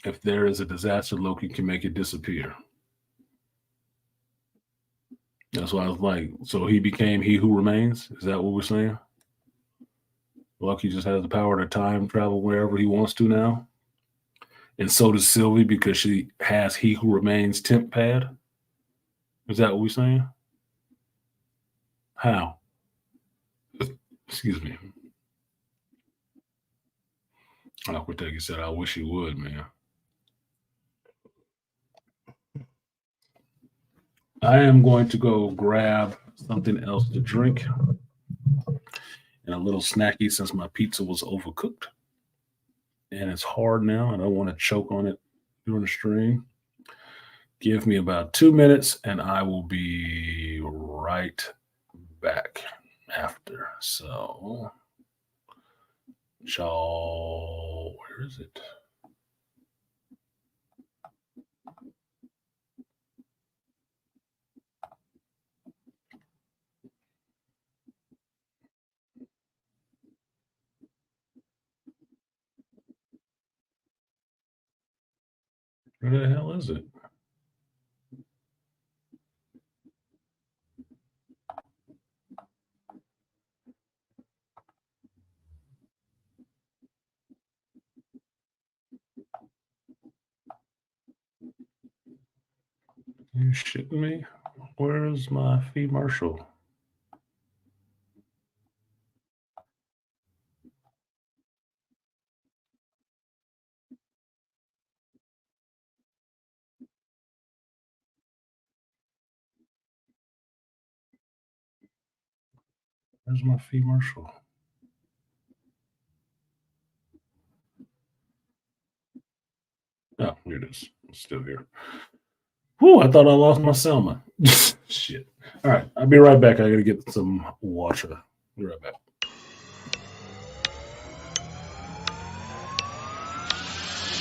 If there is a disaster, Loki can make it disappear. That's why I was like, so he became he who remains? Is that what we're saying? Loki just has the power to time travel wherever he wants to now? And so does Sylvie because she has He Who Remains temp pad. Is that what we're saying? How? Excuse me. Uncle Teggy said, I wish you would, man. I am going to go grab something else to drink and a little snacky since my pizza was overcooked. And it's hard now. I don't want to choke on it during the stream. Give me about 2 minutes and I will be right back after. So, y'all, where is it? Where the hell is it? You shitting me? Where's my fee marshal? Where's my fee marshal? Oh, here it is. It's still here. Whew, I thought I lost my Selma. Shit. All right, I'll be right back. I gotta get some water. Be right back.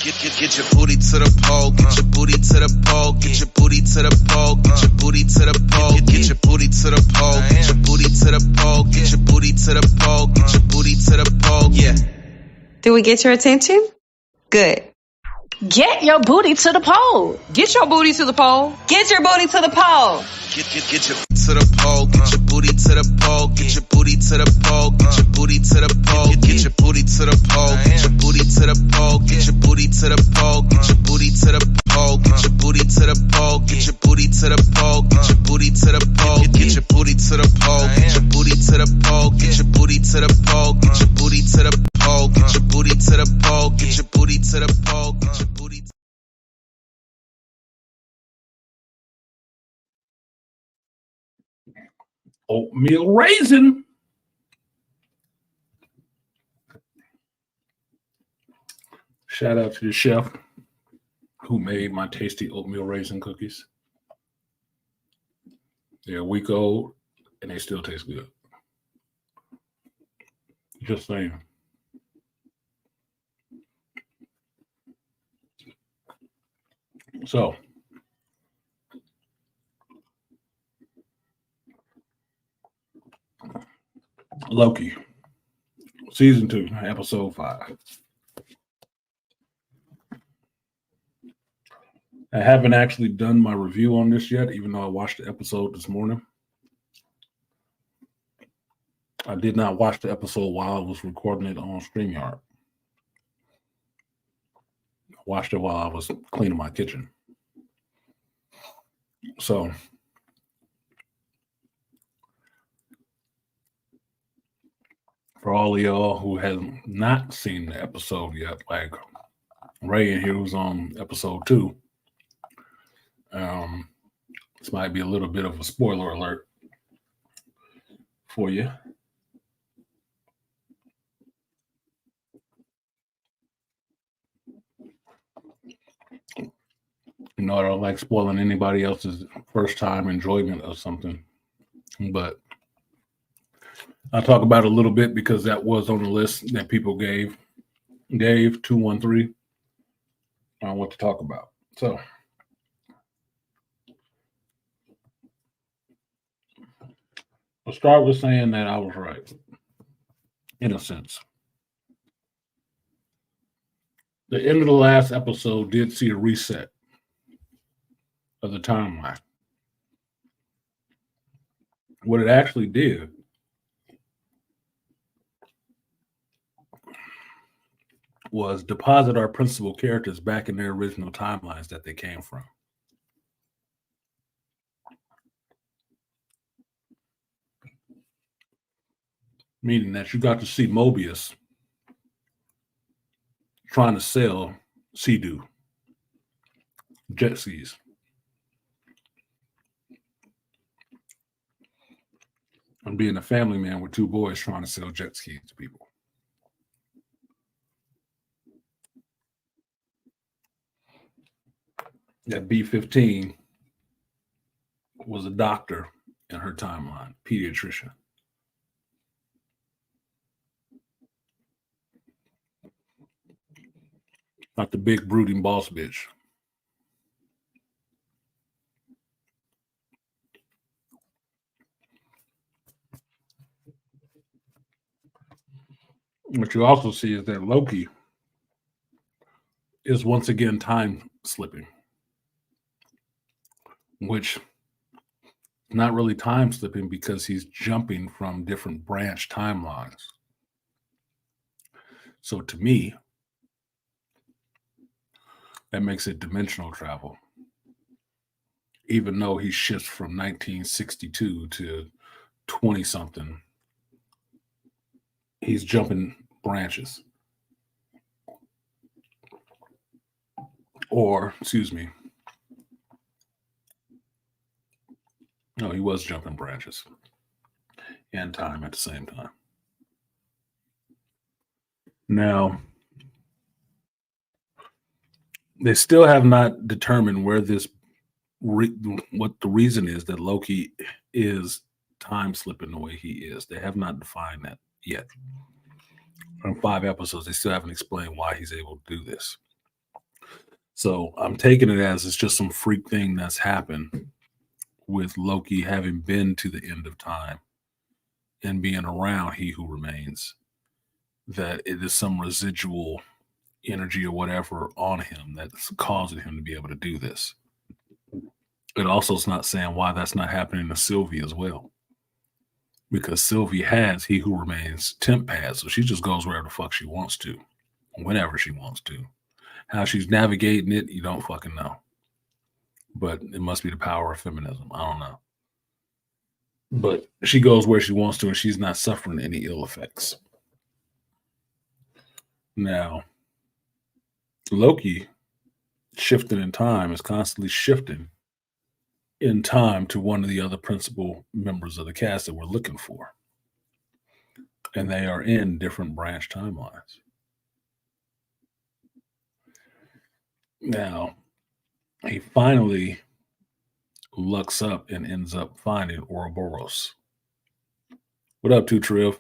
Get your booty to the pole, get your booty to the pole, get your booty to the pole, get your booty to the pole, get your booty to the pole, get your booty to the pole, get your booty to the pole, get your booty to the pole. Yeah. Did we get your attention? Good. Get your booty to the pole. Get your booty to the pole. Get your booty to the pole. Get your to the pole, get your booty to the pole, get your booty to the pole, get your booty to the pole, get your booty to the pole, get your booty to the pole, get your booty to the pole, get your booty to the pole, get your booty to the pole, get your booty to the pole, get your booty to the pole, get your booty to the pole, get your booty to the pole, get your booty to the pole, get your booty to the pole, get your booty to the pole, get your booty to the pole, get your booty. Oatmeal raisin. Shout out to the chef who made my tasty oatmeal raisin cookies. They're a week old and they still taste good. Just saying. So, Loki, season 2, episode 5. I haven't actually done my review on this yet, even though I watched the episode this morning. I did not watch the episode while I was recording it on StreamYard. I watched it while I was cleaning my kitchen. So, for all of y'all who have not seen the episode yet, like Ray in here who's on episode 2, this might be a little bit of a spoiler alert for you. You know, I don't like spoiling anybody else's first time enjoyment of something, but I'll talk about it a little bit because that was on the list that people gave 213 on what to talk about. So, I'll start with saying that I was right, in a sense. The end of the last episode did see a reset of the timeline. What it actually did was deposit our principal characters back in their original timelines that they came from. Meaning that you got to see Mobius trying to sell Sea-Doo jet skis. And being a family man with two boys trying to sell jet skis to people. That B-15 was a doctor in her timeline, pediatrician. Not the big brooding boss bitch. What you also see is that Loki is once again time slipping, which not really time slipping because he's jumping from different branch timelines. So to me, that makes it dimensional travel. Even though he shifts from 1962 to 20 something, he's jumping branches. Or, excuse me. No, he was jumping branches and time at the same time. Now, they still have not determined where this, what the reason is that Loki is time slipping the way he is. They have not defined that yet. From 5 episodes, they still haven't explained why he's able to do this. So I'm taking it as it's just some freak thing that's happened with Loki having been to the end of time and being around He Who Remains, that it is some residual energy or whatever on him that's causing him to be able to do this. It also is not saying why that's not happening to Sylvie as well. Because Sylvie has He Who Remains temp pad, so she just goes wherever the fuck she wants to, whenever she wants to. How she's navigating it, you don't fucking know. But it must be the power of feminism. I don't know. But she goes where she wants to, and she's not suffering any ill effects. Now, Loki, shifting in time, is constantly shifting in time to one of the other principal members of the cast that we're looking for. And they are in different branch timelines. Now, he finally lucks up and ends up finding Ouroboros. What up, Two Triv?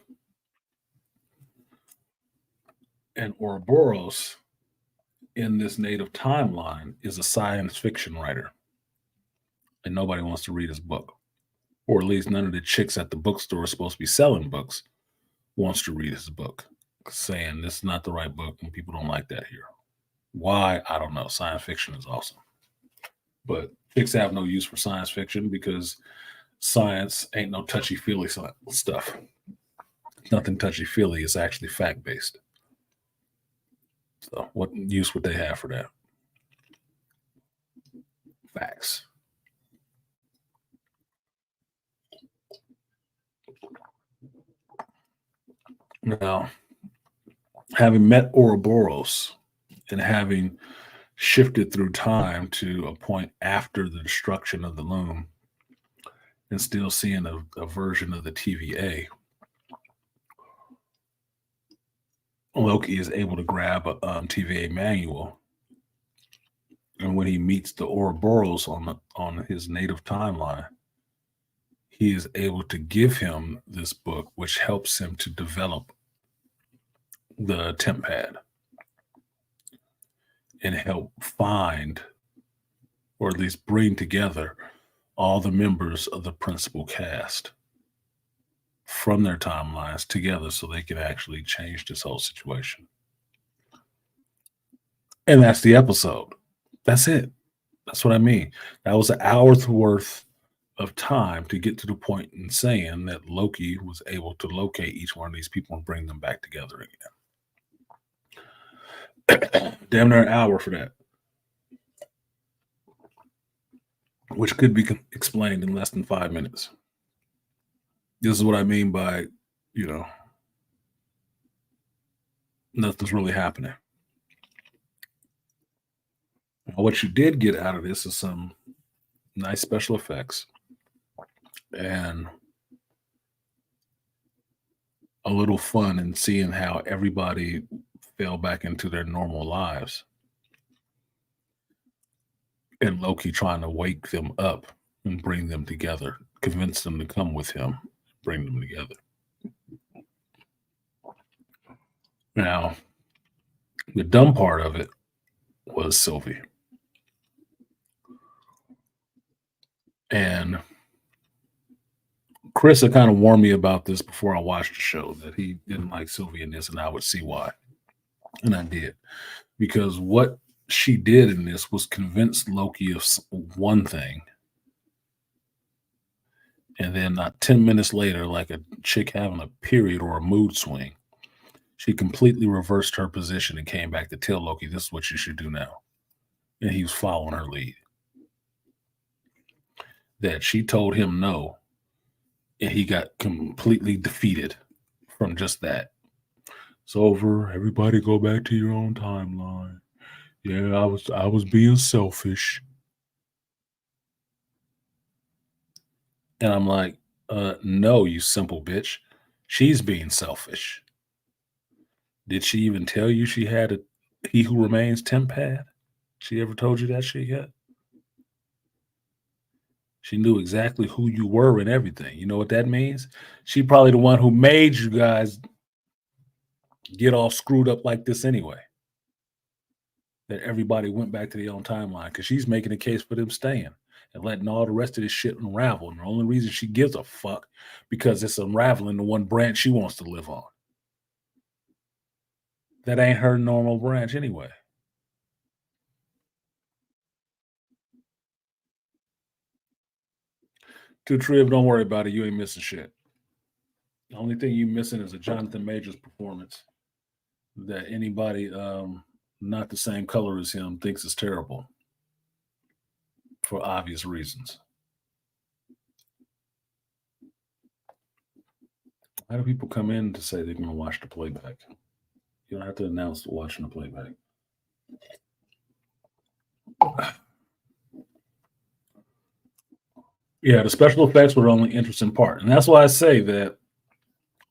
And Ouroboros, in this native timeline, is a science fiction writer. And nobody wants to read his book. Or at least none of the chicks at the bookstore supposed to be selling books wants to read his book, saying this is not the right book and people don't like that here. Why? I don't know. Science fiction is awesome. But chicks have no use for science fiction because science ain't no touchy-feely stuff. Nothing touchy-feely. It's actually fact-based. So what use would they have for that? Facts. Now, having met Ouroboros and having shifted through time to a point after the destruction of the loom and still seeing a version of the TVA, Loki is able to grab a TVA manual, and when he meets the Ouroboros on his native timeline, he is able to give him this book, which helps him to develop the temp pad and help find, or at least bring together, all the members of the principal cast from their timelines together so they can actually change this whole situation. And that's the episode. That's it. That's what I mean. That was an hour's worth of time to get to the point in saying that Loki was able to locate each one of these people and bring them back together again. Damn near an hour for that, which could be explained in less than 5 minutes. This is what I mean by, you know, nothing's really happening. What you did get out of this is some nice special effects and a little fun in seeing how everybody fell back into their normal lives. And Loki trying to wake them up and bring them together, convince them to come with him, bring them together. Now, the dumb part of it was Sylvie. And Chris had kind of warned me about this before I watched the show, that he didn't like Sylvie in this, and I would see why. And I did. Because what she did in this was convince Loki of one thing. And then not 10 minutes later, like a chick having a period or a mood swing, she completely reversed her position and came back to tell Loki, this is what you should do now. And he was following her lead. That she told him no, and he got completely defeated from just that. It's over. Everybody go back to your own timeline. Yeah, I was being selfish. And I'm like, no, you simple bitch. She's being selfish. Did she even tell you she had a He Who Remains temp pad? She ever told you that shit yet? She knew exactly who you were and everything. You know what that means? She probably the one who made you guys get all screwed up like this anyway. That everybody went back to their own timeline because she's making a case for them staying and letting all the rest of this shit unravel. And the only reason she gives a fuck because it's unraveling the one branch she wants to live on. That ain't her normal branch anyway. Two Trib, don't worry about it. You ain't missing shit. The only thing you missing is a Jonathan Majors performance that anybody not the same color as him thinks is terrible for obvious reasons. How do people come in to say they're going to watch the playback? You don't have to announce watching the playback. Yeah, the special effects were the only interesting part. And that's why I say that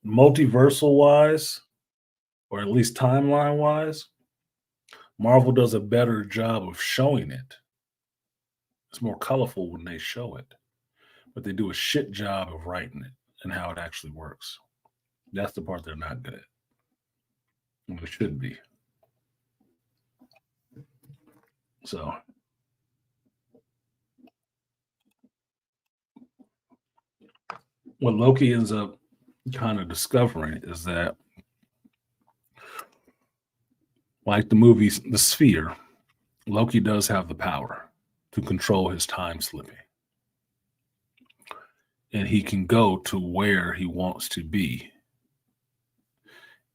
multiversal wise, or at least timeline wise, Marvel does a better job of showing it. It's more colorful when they show it, but they do a shit job of writing it and how it actually works. That's the part they're not good at. And it should be. So what Loki ends up kind of discovering is that, like the movies, The Sphere, Loki does have the power to control his time slipping. And he can go to where he wants to be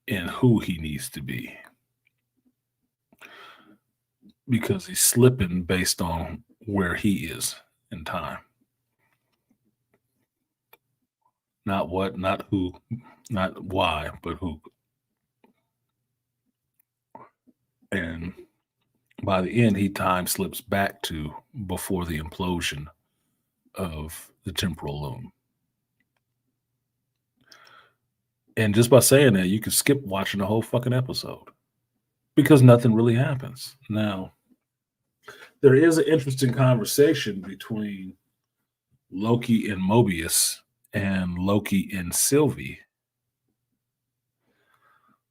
and who he needs to be. Because he's slipping based on where he is in time. Not what, not who, not why, but who. And by the end, he time slips back to before the implosion of the temporal loom. And just by saying that, you can skip watching the whole fucking episode because nothing really happens. Now, there is an interesting conversation between Loki and Mobius and Loki and Sylvie.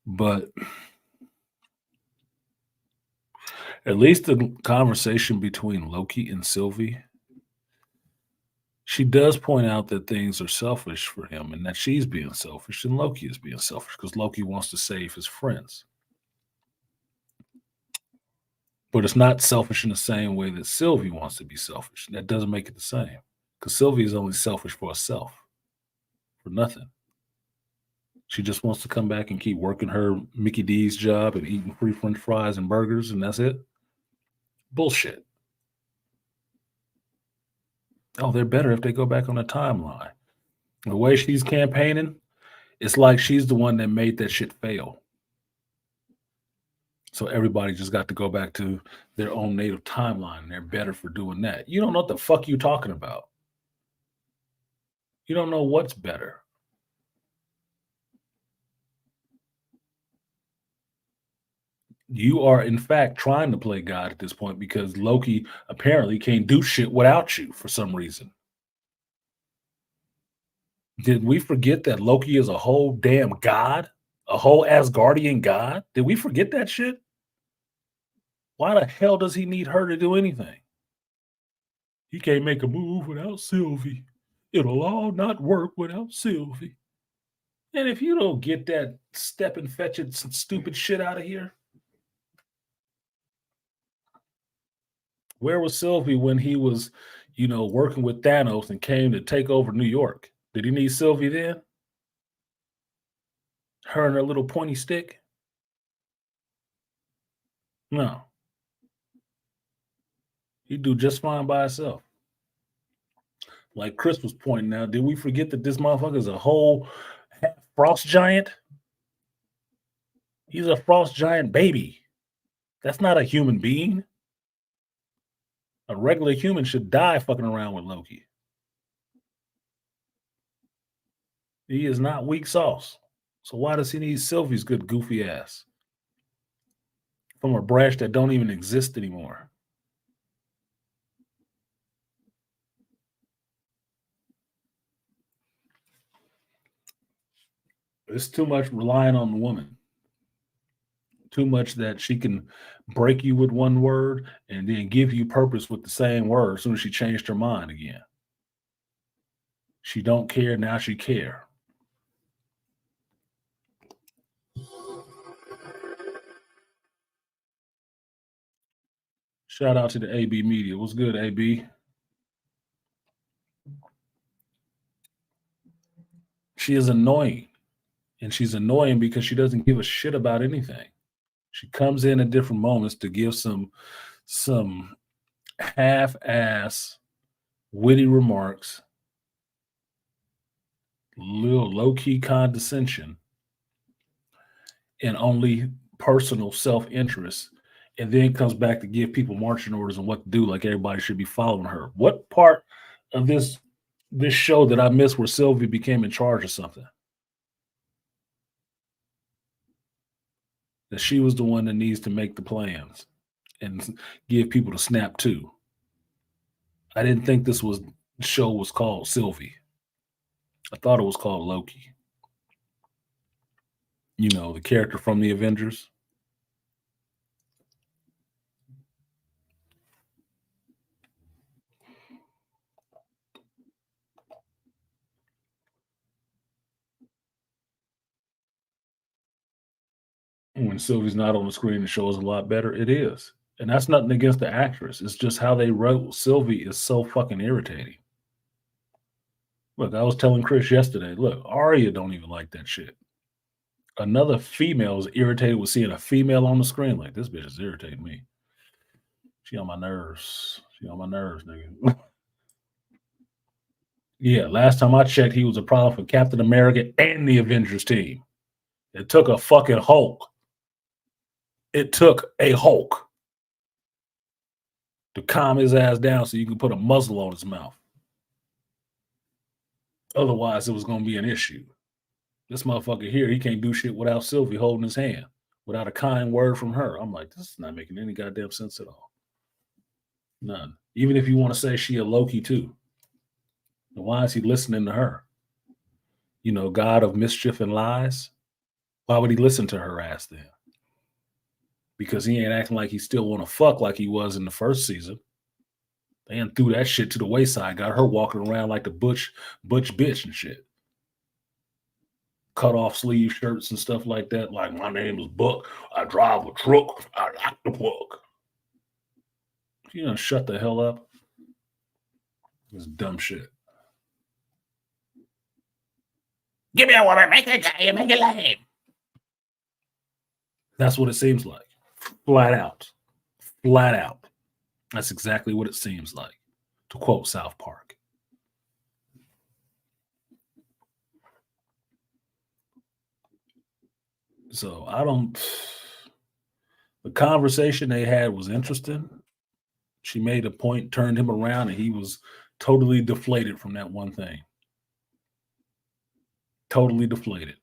But at least the conversation between Loki and Sylvie, she does point out that things are selfish for him and that she's being selfish and Loki is being selfish because Loki wants to save his friends. But it's not selfish in the same way that Sylvie wants to be selfish. That doesn't make it the same because Sylvie is only selfish for herself, for nothing. She just wants to come back and keep working her Mickey D's job and eating free French fries and burgers, and that's it. Bullshit. Oh, they're better if they go back on the timeline. The way she's campaigning, it's like she's the one that made that shit fail. So everybody just got to go back to their own native timeline, and they're better for doing that. You don't know what the fuck you're talking about. You don't know what's better. You are, in fact, trying to play God at this point because Loki apparently can't do shit without you for some reason. Did we forget that Loki is a whole damn god? A whole Asgardian god? Did we forget that shit? Why the hell does he need her to do anything? He can't make a move without Sylvie. It'll all not work without Sylvie. And if you don't get that step and fetch it stupid shit out of here, where was Sylvie when he was, working with Thanos and came to take over New York? Did he need Sylvie then? Her and her little pointy stick? No. He'd do just fine by himself. Like Chris was pointing out, did we forget that this motherfucker is a whole frost giant? He's a frost giant baby. That's not a human being. A regular human should die fucking around with Loki. He is not weak sauce. So why does he need Sylvie's good goofy ass? From a branch that don't even exist anymore. It's too much relying on the woman. Too much that she can break you with one word and then give you purpose with the same word as soon as she changed her mind again. She don't care, now she care. Shout out to the AB Media. What's good, AB? She is annoying. And she's annoying because she doesn't give a shit about anything. She comes in at different moments to give some half-ass witty remarks, little low-key condescension, and only personal self-interest, and then comes back to give people marching orders on what to do, like everybody should be following her. What part of this show did I miss where Sylvie became in charge of something? That she was the one that needs to make the plans and give people the snap to. I didn't think this show was called Sylvie. I thought it was called Loki. The character from the Avengers. When Sylvie's not on the screen, the show is a lot better. It is. And that's nothing against the actress. It's just how they wrote Sylvie is so fucking irritating. Look, I was telling Chris yesterday, look, Arya don't even like that shit. Another female is irritated with seeing a female on the screen. Like, this bitch is irritating me. She on my nerves. Nigga. Yeah, last time I checked, he was a problem for Captain America and the Avengers team. It took a fucking Hulk. It took a Hulk to calm his ass down so you can put a muzzle on his mouth. Otherwise, it was going to be an issue. This motherfucker here, he can't do shit without Sylvie holding his hand, without a kind word from her. I'm like, this is not making any goddamn sense at all. None. Even if you want to say she a Loki too. Then why is he listening to her? God of mischief and lies. Why would he listen to her ass then? Because he ain't acting like he still want to fuck like he was in the first season. They threw that shit to the wayside, got her walking around like the butch bitch and shit. Cut off sleeve shirts and stuff like that. Like, my name is Buck. I drive a truck. I like the Buck. Shut the hell up. This dumb shit. Give me a woman, make it gay, make it lame. That's what it seems like. Flat out. Flat out. That's exactly what it seems like, to quote South Park. So the conversation they had was interesting. She made a point, turned him around, and he was totally deflated from that one thing. Totally deflated,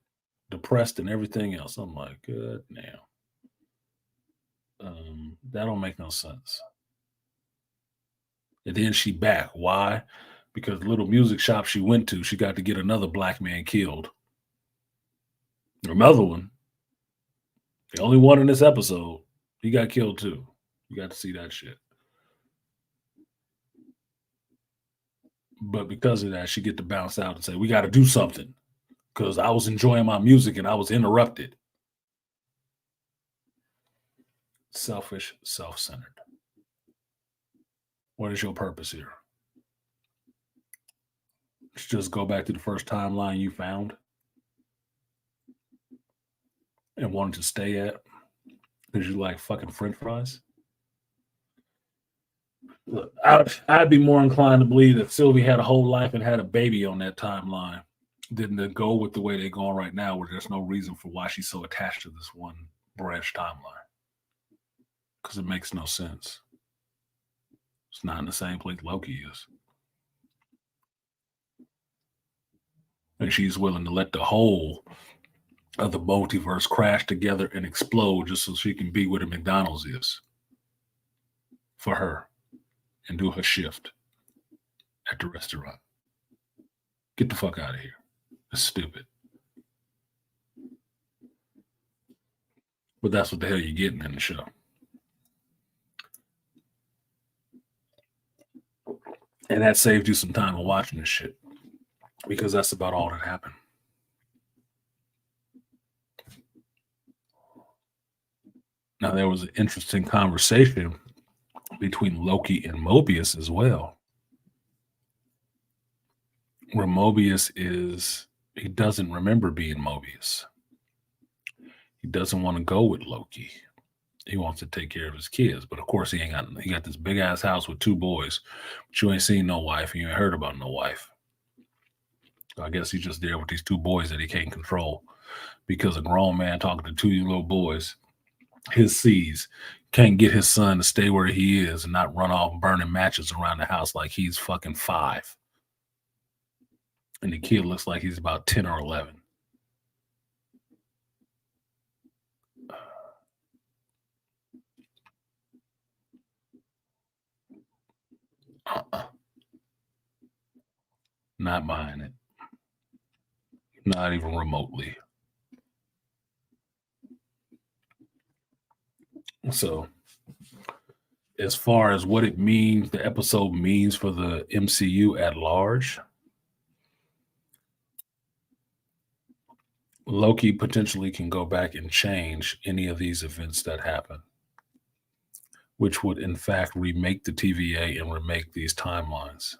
depressed, and everything else. I'm like, good now. That don't make no sense. And then she back. Why? Because the little music shop she went to, she got to get another black man killed. Another one. The only one in this episode, he got killed too. You got to see that shit. But because of that, she get to bounce out and say, we got to do something. Because I was enjoying my music and I was interrupted. Selfish, self-centered. What is your purpose here? Just go back to the first timeline you found and wanted to stay at because you like fucking French fries? Look, I'd be more inclined to believe that Sylvie had a whole life and had a baby on that timeline than to go with the way they're going right now, where there's no reason for why she's so attached to this one branch timeline. Because it makes no sense. It's not in the same place Loki is. And she's willing to let the whole of the multiverse crash together and explode just so she can be where the McDonald's is for her and do her shift at the restaurant. Get the fuck out of here. That's stupid. But that's what the hell you're getting in the show. And that saved you some time of watching this shit. Because that's about all that happened. Now, there was an interesting conversation between Loki and Mobius as well. Where Mobius he doesn't remember being Mobius. He doesn't want to go with Loki. He wants to take care of his kids. But of course, he got this big ass house with 2 boys. But you ain't seen no wife. You ain't heard about no wife. So I guess he's just there with these 2 boys that he can't control. Because a grown man talking to 2 little boys, his sees, can't get his son to stay where he is and not run off burning matches around the house like he's fucking 5. And the kid looks like he's about 10 or 11. Not buying it. Not even remotely. So, as far as what it means, the episode means for the MCU at large, Loki potentially can go back and change any of these events that happen, which would in fact remake the TVA and remake these timelines.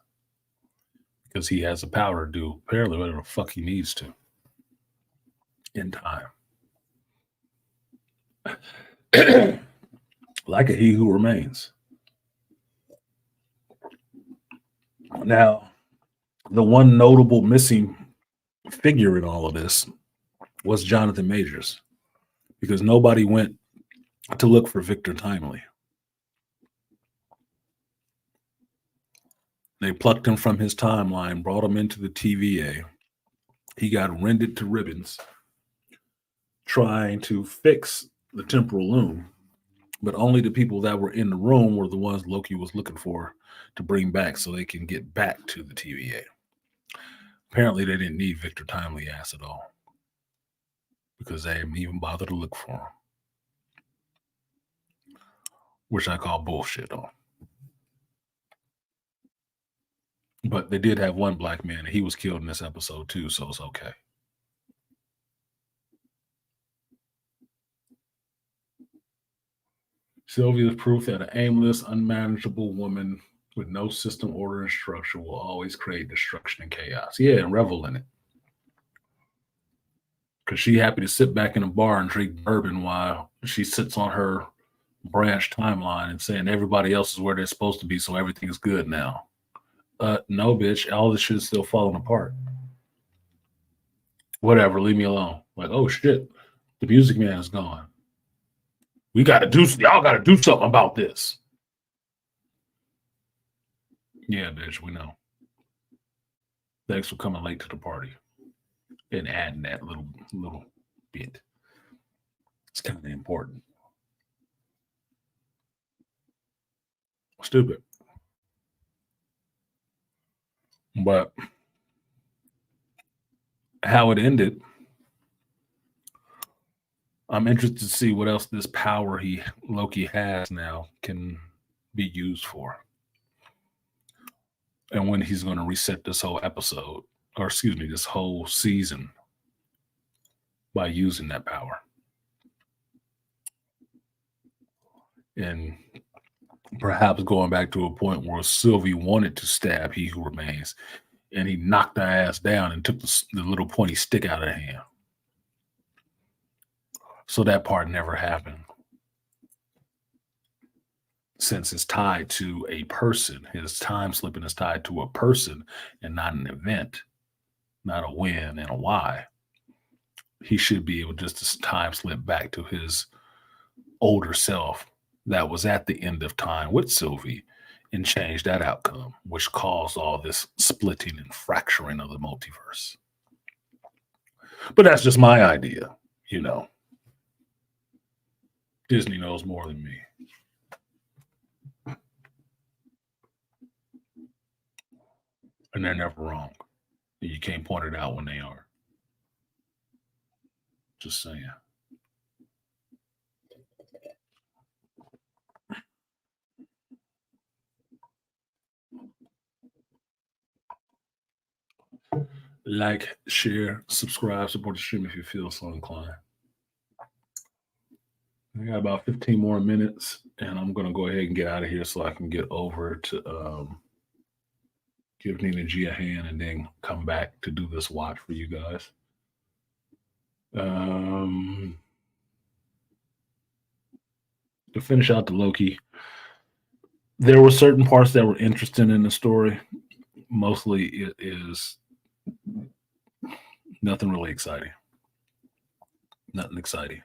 Because he has the power to do apparently whatever the fuck he needs to in time. Like a He Who Remains. Now, the one notable missing figure in all of this was Jonathan Majors, because nobody went to look for Victor Timely. They plucked him from his timeline, brought him into the TVA. He got rended to ribbons trying to fix the temporal loom, but only the people that were in the room were the ones Loki was looking for to bring back so they can get back to the TVA. Apparently, they didn't need Victor Timely ass at all because they didn't even bother to look for him, which I call bullshit on. But they did have one black man, and he was killed in this episode too, so it's okay. Sylvia's proof that an aimless, unmanageable woman with no system, order, and structure will always create destruction and chaos. Yeah, and revel in it. because she happy to sit back in a bar and drink bourbon while she sits on her branch timeline and saying everybody else is where they're supposed to be, so everything is good now. No, bitch, all this shit is still falling apart. Whatever, leave me alone. Like, oh shit, the Music Man is gone. Y'all gotta do something about this. Yeah, bitch, we know. Thanks for coming late to the party and adding that little bit. It's kind of important. Stupid. But how it ended, I'm interested to see what else this power Loki has now can be used for. And when he's going to reset this whole episode, or excuse me, this whole season by using that power. And perhaps going back to a point where Sylvie wanted to stab He Who Remains, and he knocked her ass down and took the little pointy stick out of her hand. So that part never happened. Since it's tied to a person, his time slipping is tied to a person and not an event, not a when and a why, he should be able just to time slip back to his older self that was at the end of time with Sylvie and change that outcome, which caused all this splitting and fracturing of the multiverse. But that's just my idea, you know. Disney knows more than me. And they're never wrong. And you can't point it out when they are. Just saying. Like, share, subscribe, support the stream if you feel so inclined. I got about 15 more minutes, and I'm going to go ahead and get out of here so I can get over to give Nina G a hand and then come back to do this watch for you guys. To finish out the Loki, there were certain parts that were interesting in the story. Mostly it is nothing really exciting. Nothing exciting.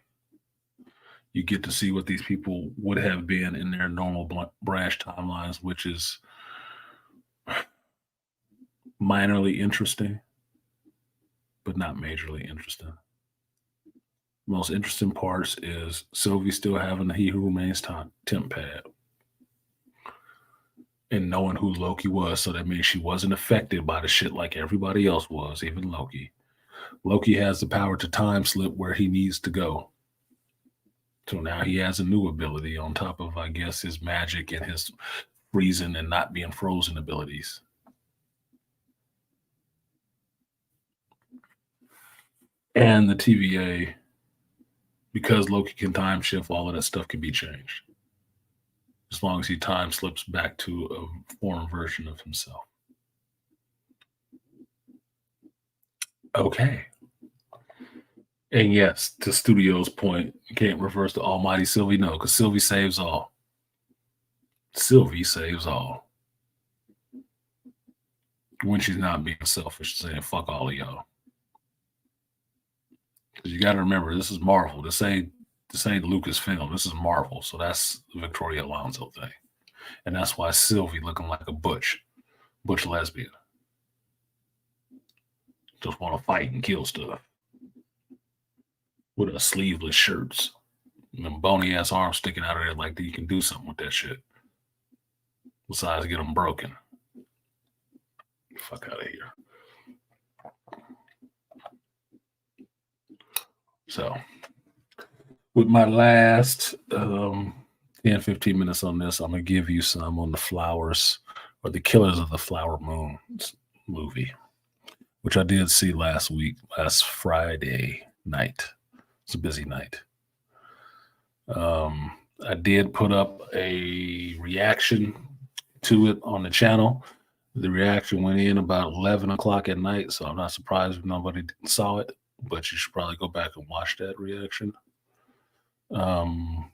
You get to see what these people would have been in their normal branch timelines, which is minorly interesting, but not majorly interesting. Most interesting parts is Sylvie still having the He Who Remains temp pad and knowing who Loki was. So that means she wasn't affected by the shit like everybody else was, even Loki. Loki has the power to time slip where he needs to go. So now he has a new ability on top of, I guess, his magic and his freezing and not being frozen abilities. And the TVA, because Loki can time shift, all of that stuff can be changed. As long as he time slips back to a form version of himself. Okay. And yes, to Studio's point, you can't reverse the almighty Sylvie. No, because Sylvie saves all. Sylvie saves all. When she's not being selfish, saying, fuck all of y'all. Because you got to remember, this is Marvel. This ain't Lucasfilm. This is Marvel. So that's the Victoria Alonso thing. And that's why Sylvie looking like a butch lesbian. Just want to fight and kill stuff. With her sleeveless shirts. And them bony ass arms sticking out of there like you can do something with that shit. Besides get them broken. Fuck out of here. So, with my last 10, 15 minutes on this, I'm going to give you some on the Flowers, or the Killers of the Flower Moon movie, which I did see last Friday night. It's a busy night. I did put up a reaction to it on the channel. The reaction went in about 11 o'clock at night, so I'm not surprised if nobody saw it. but you should probably go back and watch that reaction. What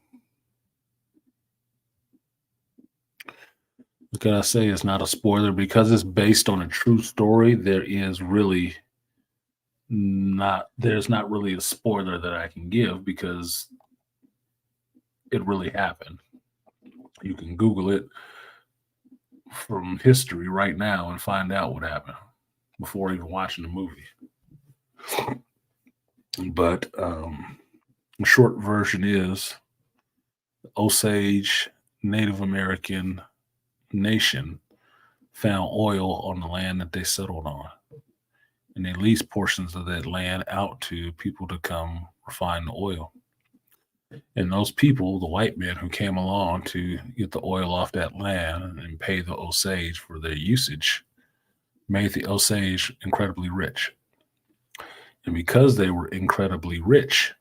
can I say? It's not a spoiler because it's based on a true story. There's not really a spoiler that I can give because it really happened. You can Google it from history right now and find out what happened before even watching the movie. But the short version is the Osage Native American nation found oil on the land that they settled on. And they leased portions of that land out to people to come refine the oil. And those people, the white men who came along to get the oil off that land and pay the Osage for their usage, made the Osage incredibly rich. And because they were incredibly rich,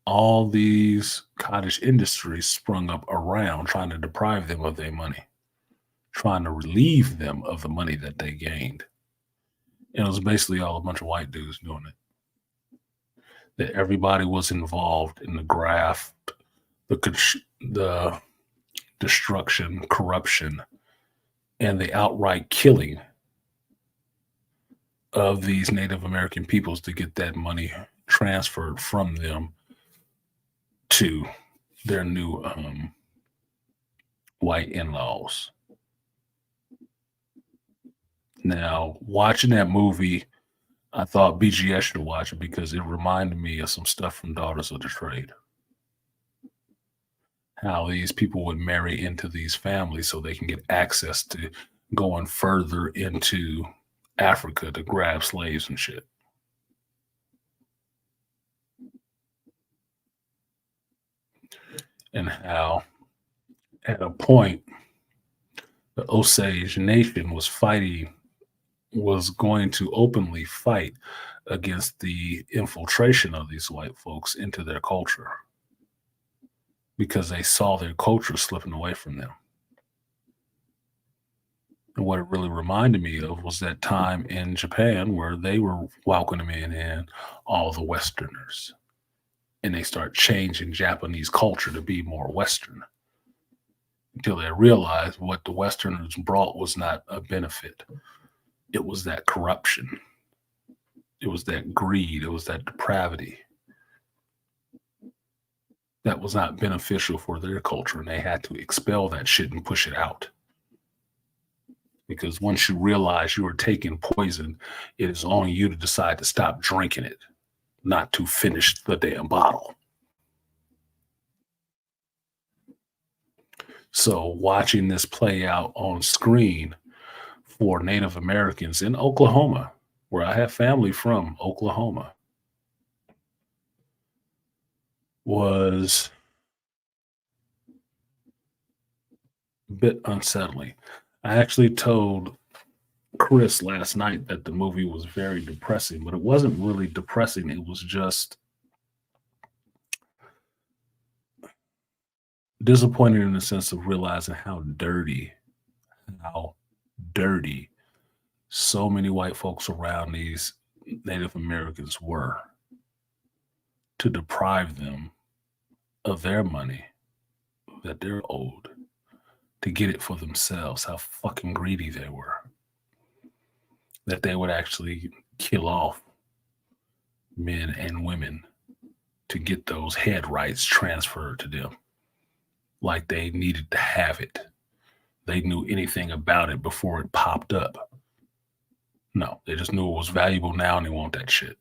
all these cottage industries sprung up around trying to deprive them of their money, trying to relieve them of the money that they gained. And it was basically all a bunch of white dudes doing it. That everybody was involved in the graft, the destruction, corruption, and the outright killing of these Native American peoples to get that money transferred from them to their new white in-laws. Now, watching that movie, I thought BGS should watch it because it reminded me of some stuff from Daughters of the Trade. How these people would marry into these families so they can get access to going further into Africa to grab slaves and shit. And how, at a point, the Osage Nation was going to openly fight against the infiltration of these white folks into their culture because they saw their culture slipping away from them. And what it really reminded me of was that time in Japan where they were welcoming in all the Westerners. And they start changing Japanese culture to be more Western until they realized what the Westerners brought was not a benefit. It was that corruption. It was that greed. It was that depravity that was not beneficial for their culture. And they had to expel that shit and push it out. Because once you realize you are taking poison, it is on you to decide to stop drinking it, not to finish the damn bottle. So watching this play out on screen for Native Americans in Oklahoma, where I have family from Oklahoma, was a bit unsettling. I actually told Chris last night that the movie was very depressing, but it wasn't really depressing. It was just disappointing in the sense of realizing how dirty so many white folks around these Native Americans were to deprive them of their money that they're owed to get it for themselves, how fucking greedy they were. That they would actually kill off men and women to get those head rights transferred to them. Like they needed to have it. They knew anything about it before it popped up. No, they just knew it was valuable now and they want that shit.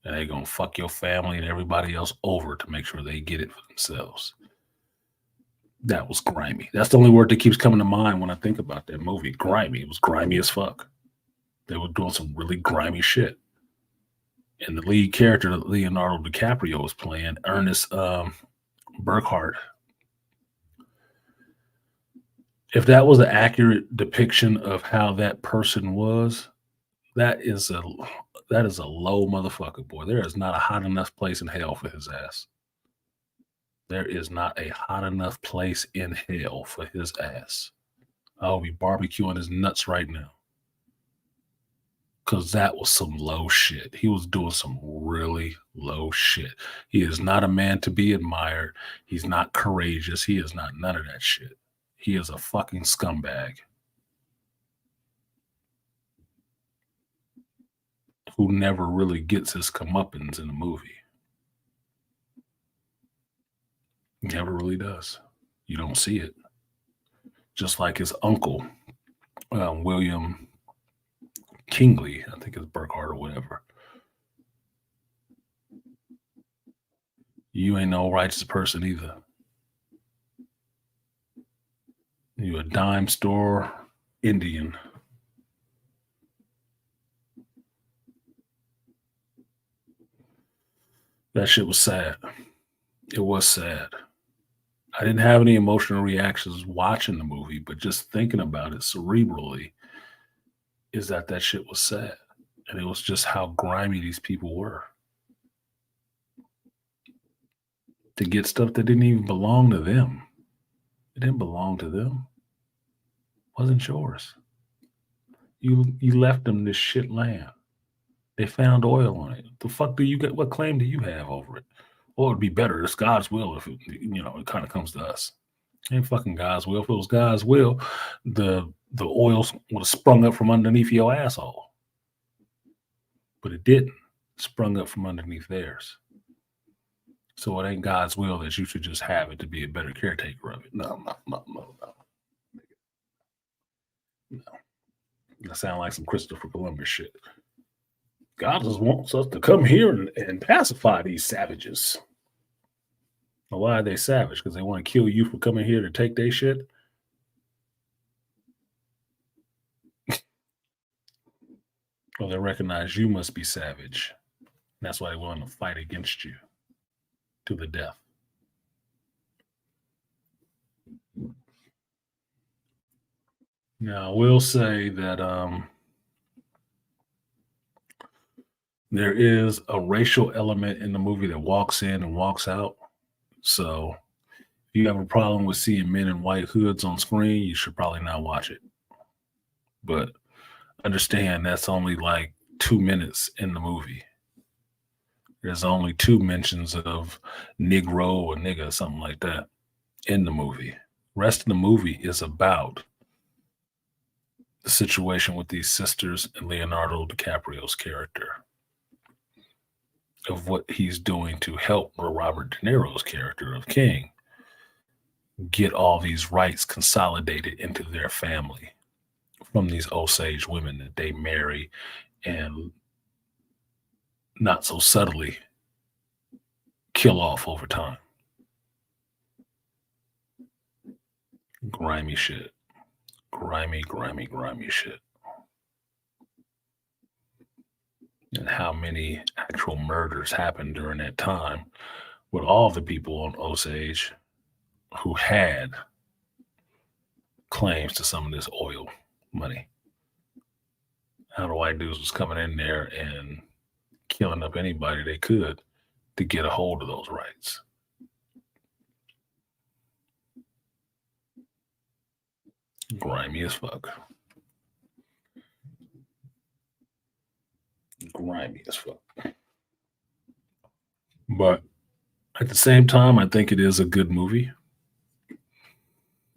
And they're going to fuck your family and everybody else over to make sure they get it for themselves. That was grimy. That's the only word that keeps coming to mind when I think about that movie. Grimy. It was grimy as fuck. They were doing some really grimy shit. And the lead character that Leonardo DiCaprio was playing, Ernest Burkhart. If that was an accurate depiction of how that person was, that is a low motherfucker, boy. There is not a hot enough place in hell for his ass. There is not a hot enough place in hell for his ass. I'll be barbecuing his nuts right now. because that was some low shit. He was doing some really low shit. He is not a man to be admired. He's not courageous. He is not none of that shit. He is a fucking scumbag who never really gets his comeuppance in the movie. He never really does. You don't see it. Just like his uncle, William Kingley, I think it's Burkhart or whatever. You ain't no righteous person either. You a dime store Indian. That shit was sad. It was sad. I didn't have any emotional reactions watching the movie, but just thinking about it cerebrally is that shit was sad. And it was just how grimy these people were. To get stuff that didn't even belong to them. It didn't belong to them. It wasn't yours. You left them this shit land. They found oil on it. The fuck do you get? What claim do you have over it? Or it'd be better. It's God's will if it, it kind of comes to us. It ain't fucking God's will. If it was God's will, the oils would have sprung up from underneath your asshole. But it didn't. It sprung up from underneath theirs. So it ain't God's will that you should just have it to be a better caretaker of it. No. That sounds like some Christopher Columbus shit. God just wants us to come here and pacify these savages. Well, why are they savage? Because they want to kill you for coming here to take their shit? Well, they recognize you must be savage. That's why they want to fight against you to the death. Now, I will say that there is a racial element in the movie that walks in and walks out. So if you have a problem with seeing men in white hoods on screen, you should probably not watch it. But understand that's only like 2 minutes in the movie. There's only 2 mentions of Negro or nigga, something like that, in the movie. The rest of the movie is about the situation with these sisters and Leonardo DiCaprio's character, of what he's doing to help Robert De Niro's character of King get all these rights consolidated into their family from these Osage women that they marry and not so subtly kill off over time. Grimy shit. Grimy shit. And how many actual murders happened during that time with all the people on Osage who had claims to some of this oil money. How the white dudes was coming in there and killing up anybody they could to get a hold of those rights. Grimy as fuck. Grimy as fuck. But at the same time, I think it is a good movie.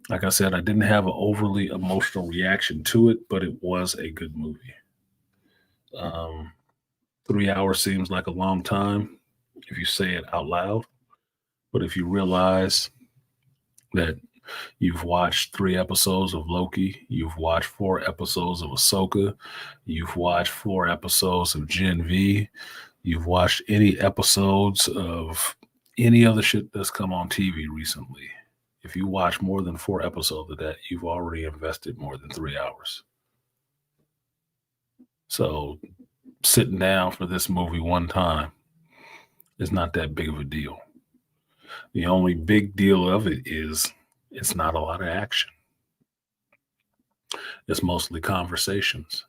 Like I said, I didn't have an overly emotional reaction to it, but it was a good movie. 3 hours seems like a long time if you say it out loud. But if you realize that you've watched 3 episodes of Loki, you've watched 4 episodes of Ahsoka, you've watched 4 episodes of Gen V, you've watched any episodes of any other shit that's come on TV recently. If you watch more than 4 episodes of that, you've already invested more than 3 hours. So sitting down for this movie one time is not that big of a deal. The only big deal of it is it's not a lot of action. It's mostly conversations.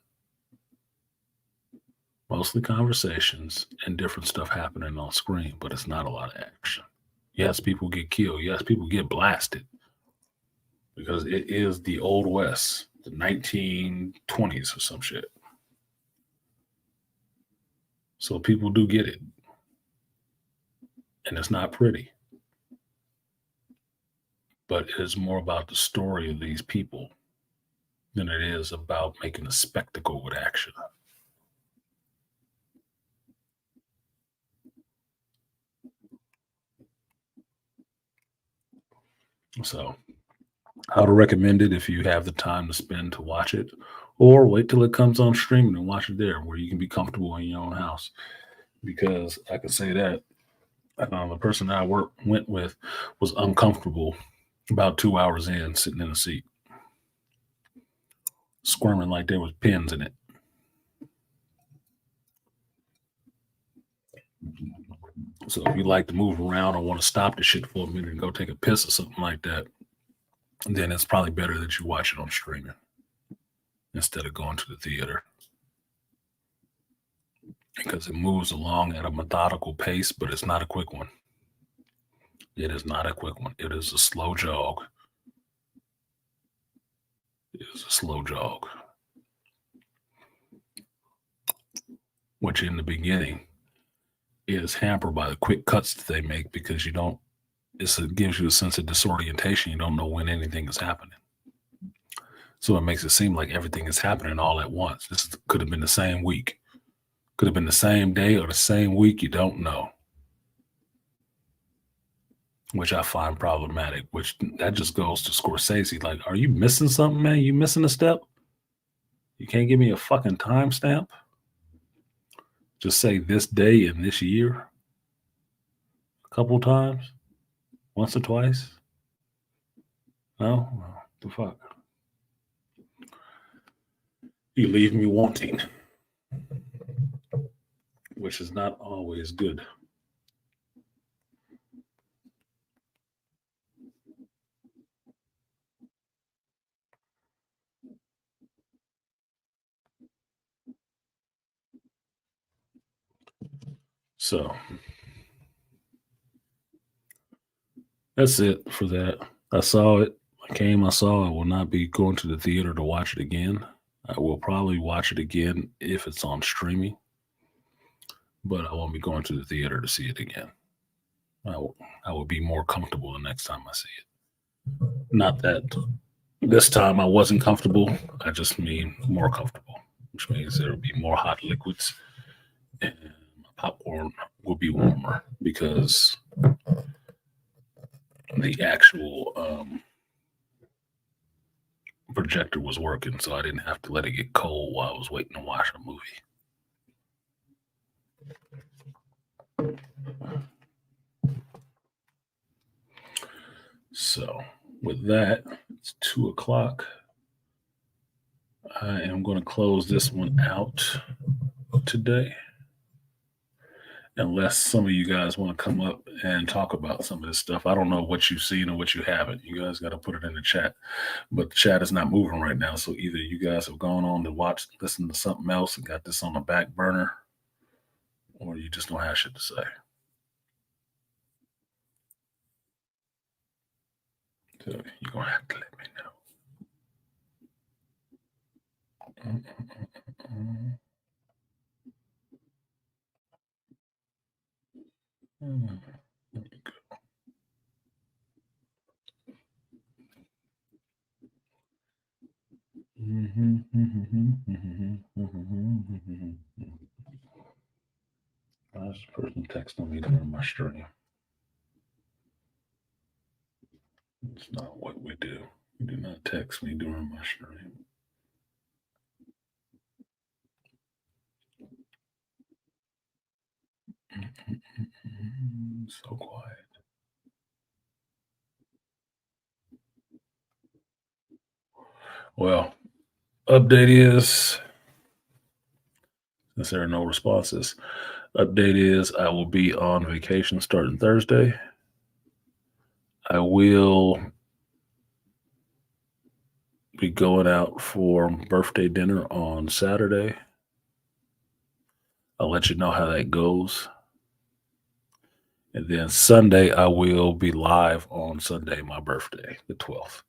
Mostly conversations and different stuff happening on screen, but it's not a lot of action. Yes, people get killed. Yes, people get blasted. Because it is the Old West, the 1920s or some shit. So people do get it. And it's not pretty. But it is more about the story of these people than it is about making a spectacle with action. So I would recommend it if you have the time to spend to watch it, or wait till it comes on streaming and watch it there where you can be comfortable in your own house. Because I can say that the person I went with was uncomfortable about 2 hours in, sitting in a seat, squirming like there was pins in it. So if you like to move around or want to stop the shit for a minute and go take a piss or something like that, then it's probably better that you watch it on streaming instead of going to the theater. Because it moves along at a methodical pace, but it's not a quick one. It is not a quick one. It is a slow jog. It is a slow jog. Which in the beginning is hampered by the quick cuts that they make because it gives you a sense of disorientation. You don't know when anything is happening. So it makes it seem like everything is happening all at once. This could have been the same week. Could have been the same day or the same week. You don't know. Which I find problematic, which that just goes to Scorsese. Like, are you missing something, man? You missing a step? You can't give me a fucking timestamp? Just say this day and this year a couple times, once or twice. No, the fuck. You leave me wanting, which is not always good. So that's it for that. I saw it. I saw it. I will not be going to the theater to watch it again. I will probably watch it again if it's on streaming, but I won't be going to the theater to see it again. I will be more comfortable the next time I see it. Not that this time I wasn't comfortable. I just mean more comfortable, which means there will be more hot liquids and my popcorn will be warmer because the actual projector was working, so I didn't have to let it get cold while I was waiting to watch a movie. So with that, it's 2:00. I am going to close this one out today. Unless some of you guys want to come up and talk about some of this stuff. I don't know what you've seen or what you haven't. You guys got to put it in the chat. But the chat is not moving right now. So either you guys have gone on to listen to something else and got this on the back burner, or you just don't have shit to say. So you're going to have to let me know. There you go. Why is this person texting me during my stream? It's not what we do. You do not text me during my stream. So quiet. Well, update is, since there are no responses, update is I will be on vacation starting Thursday. I will be going out for birthday dinner on Saturday. I'll let you know how that goes. And then Sunday, I will be live on Sunday, my birthday, the 12th.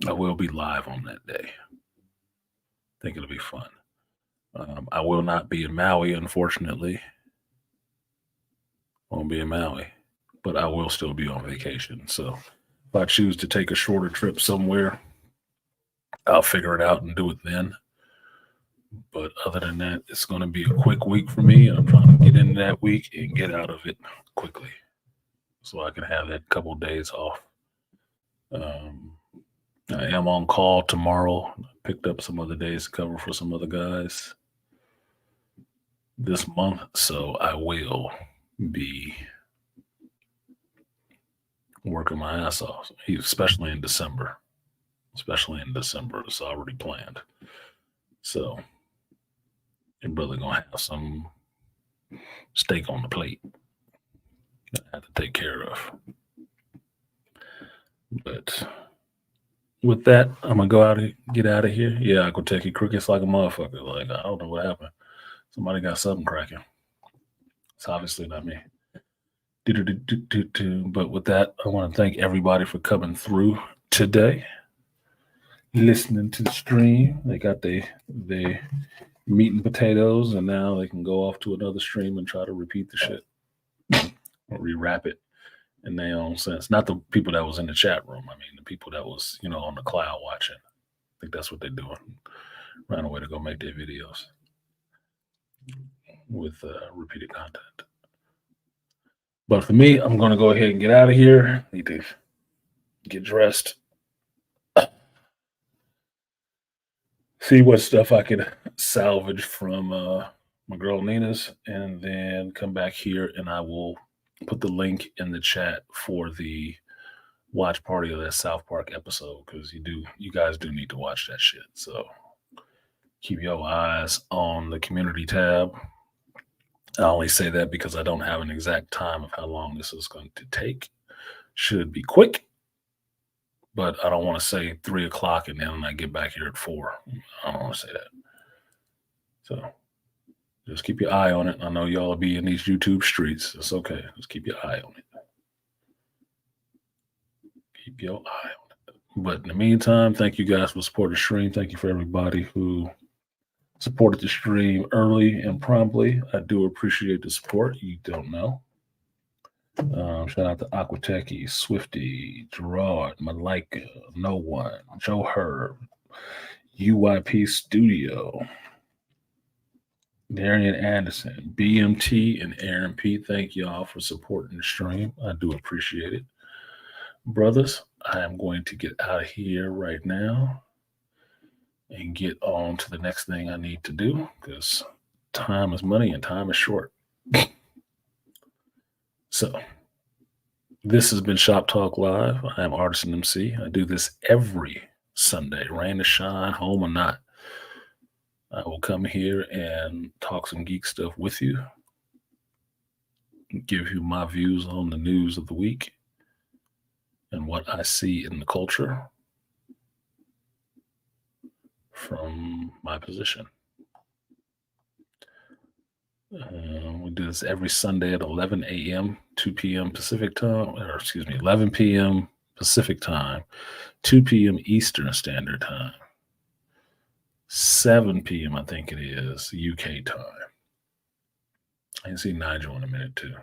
I will be live on that day. I think it'll be fun. I will not be in Maui, unfortunately. won't be in Maui, but I will still be on vacation. So if I choose to take a shorter trip somewhere, I'll figure it out and do it then. But other than that, it's going to be a quick week for me. And I'm trying to get in that week and get out of it quickly so I can have that couple of days off. I am on call tomorrow. Picked up some other days to cover for some other guys this month. So I will be working my ass off, especially in December. Especially in December. It's already planned. So your brother gonna have some steak on the plate that I have to take care of. But with that, I'm gonna go out and get out of here. Yeah, I go take it crickets like a motherfucker. Like I don't know what happened. Somebody got something cracking. It's obviously not me. But with that, I want to thank everybody for coming through today, listening to the stream. They got the meat and potatoes, and now they can go off to another stream and try to repeat the shit or rewrap it in their own sense. Not the people that was in the chat room. I mean, the people that was, on the cloud watching. I think that's what they're doing. Ran away to go make their videos with repeated content. But for me, I'm going to go ahead and get out of here. Need to get dressed. See what stuff I can salvage from my girl Nina's, and then come back here and I will put the link in the chat for the watch party of that South Park episode, because you guys do need to watch that shit. So keep your eyes on the community tab. I only say that because I don't have an exact time of how long this is going to take. Should be quick, but I don't want to say 3 o'clock and then I get back here at 4. I don't want to say that. So just keep your eye on it. I know y'all will be in these YouTube streets. It's okay. Just keep your eye on it. Keep your eye on it. But in the meantime, thank you guys for supporting the stream. Thank you for everybody who supported the stream early and promptly. I do appreciate the support. You don't know. Shout out to Aquateki, Swifty, Gerard, Malika, No One, Joe Herb, UYP Studio, Darian Anderson, BMT, and Aaron P. Thank y'all for supporting the stream. I do appreciate it. Brothers, I am going to get out of here right now and get on to the next thing I need to do, because time is money and time is short. So this has been Shop Talk Live. I am artisanmc. I do this every Sunday, rain or shine, home or not. I will come here and talk some geek stuff with you, give you my views on the news of the week and what I see in the culture from my position. We do this every Sunday at 11 a.m., 2 p.m. Pacific time, 11 p.m. Pacific time, 2 p.m. Eastern Standard Time, 7 p.m. I think it is UK time. I can see Nigel in a minute too.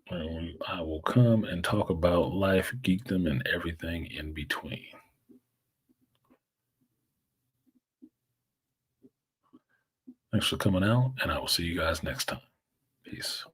And I will come and talk about life, geekdom, and everything in between. Thanks for coming out, and I will see you guys next time. Peace.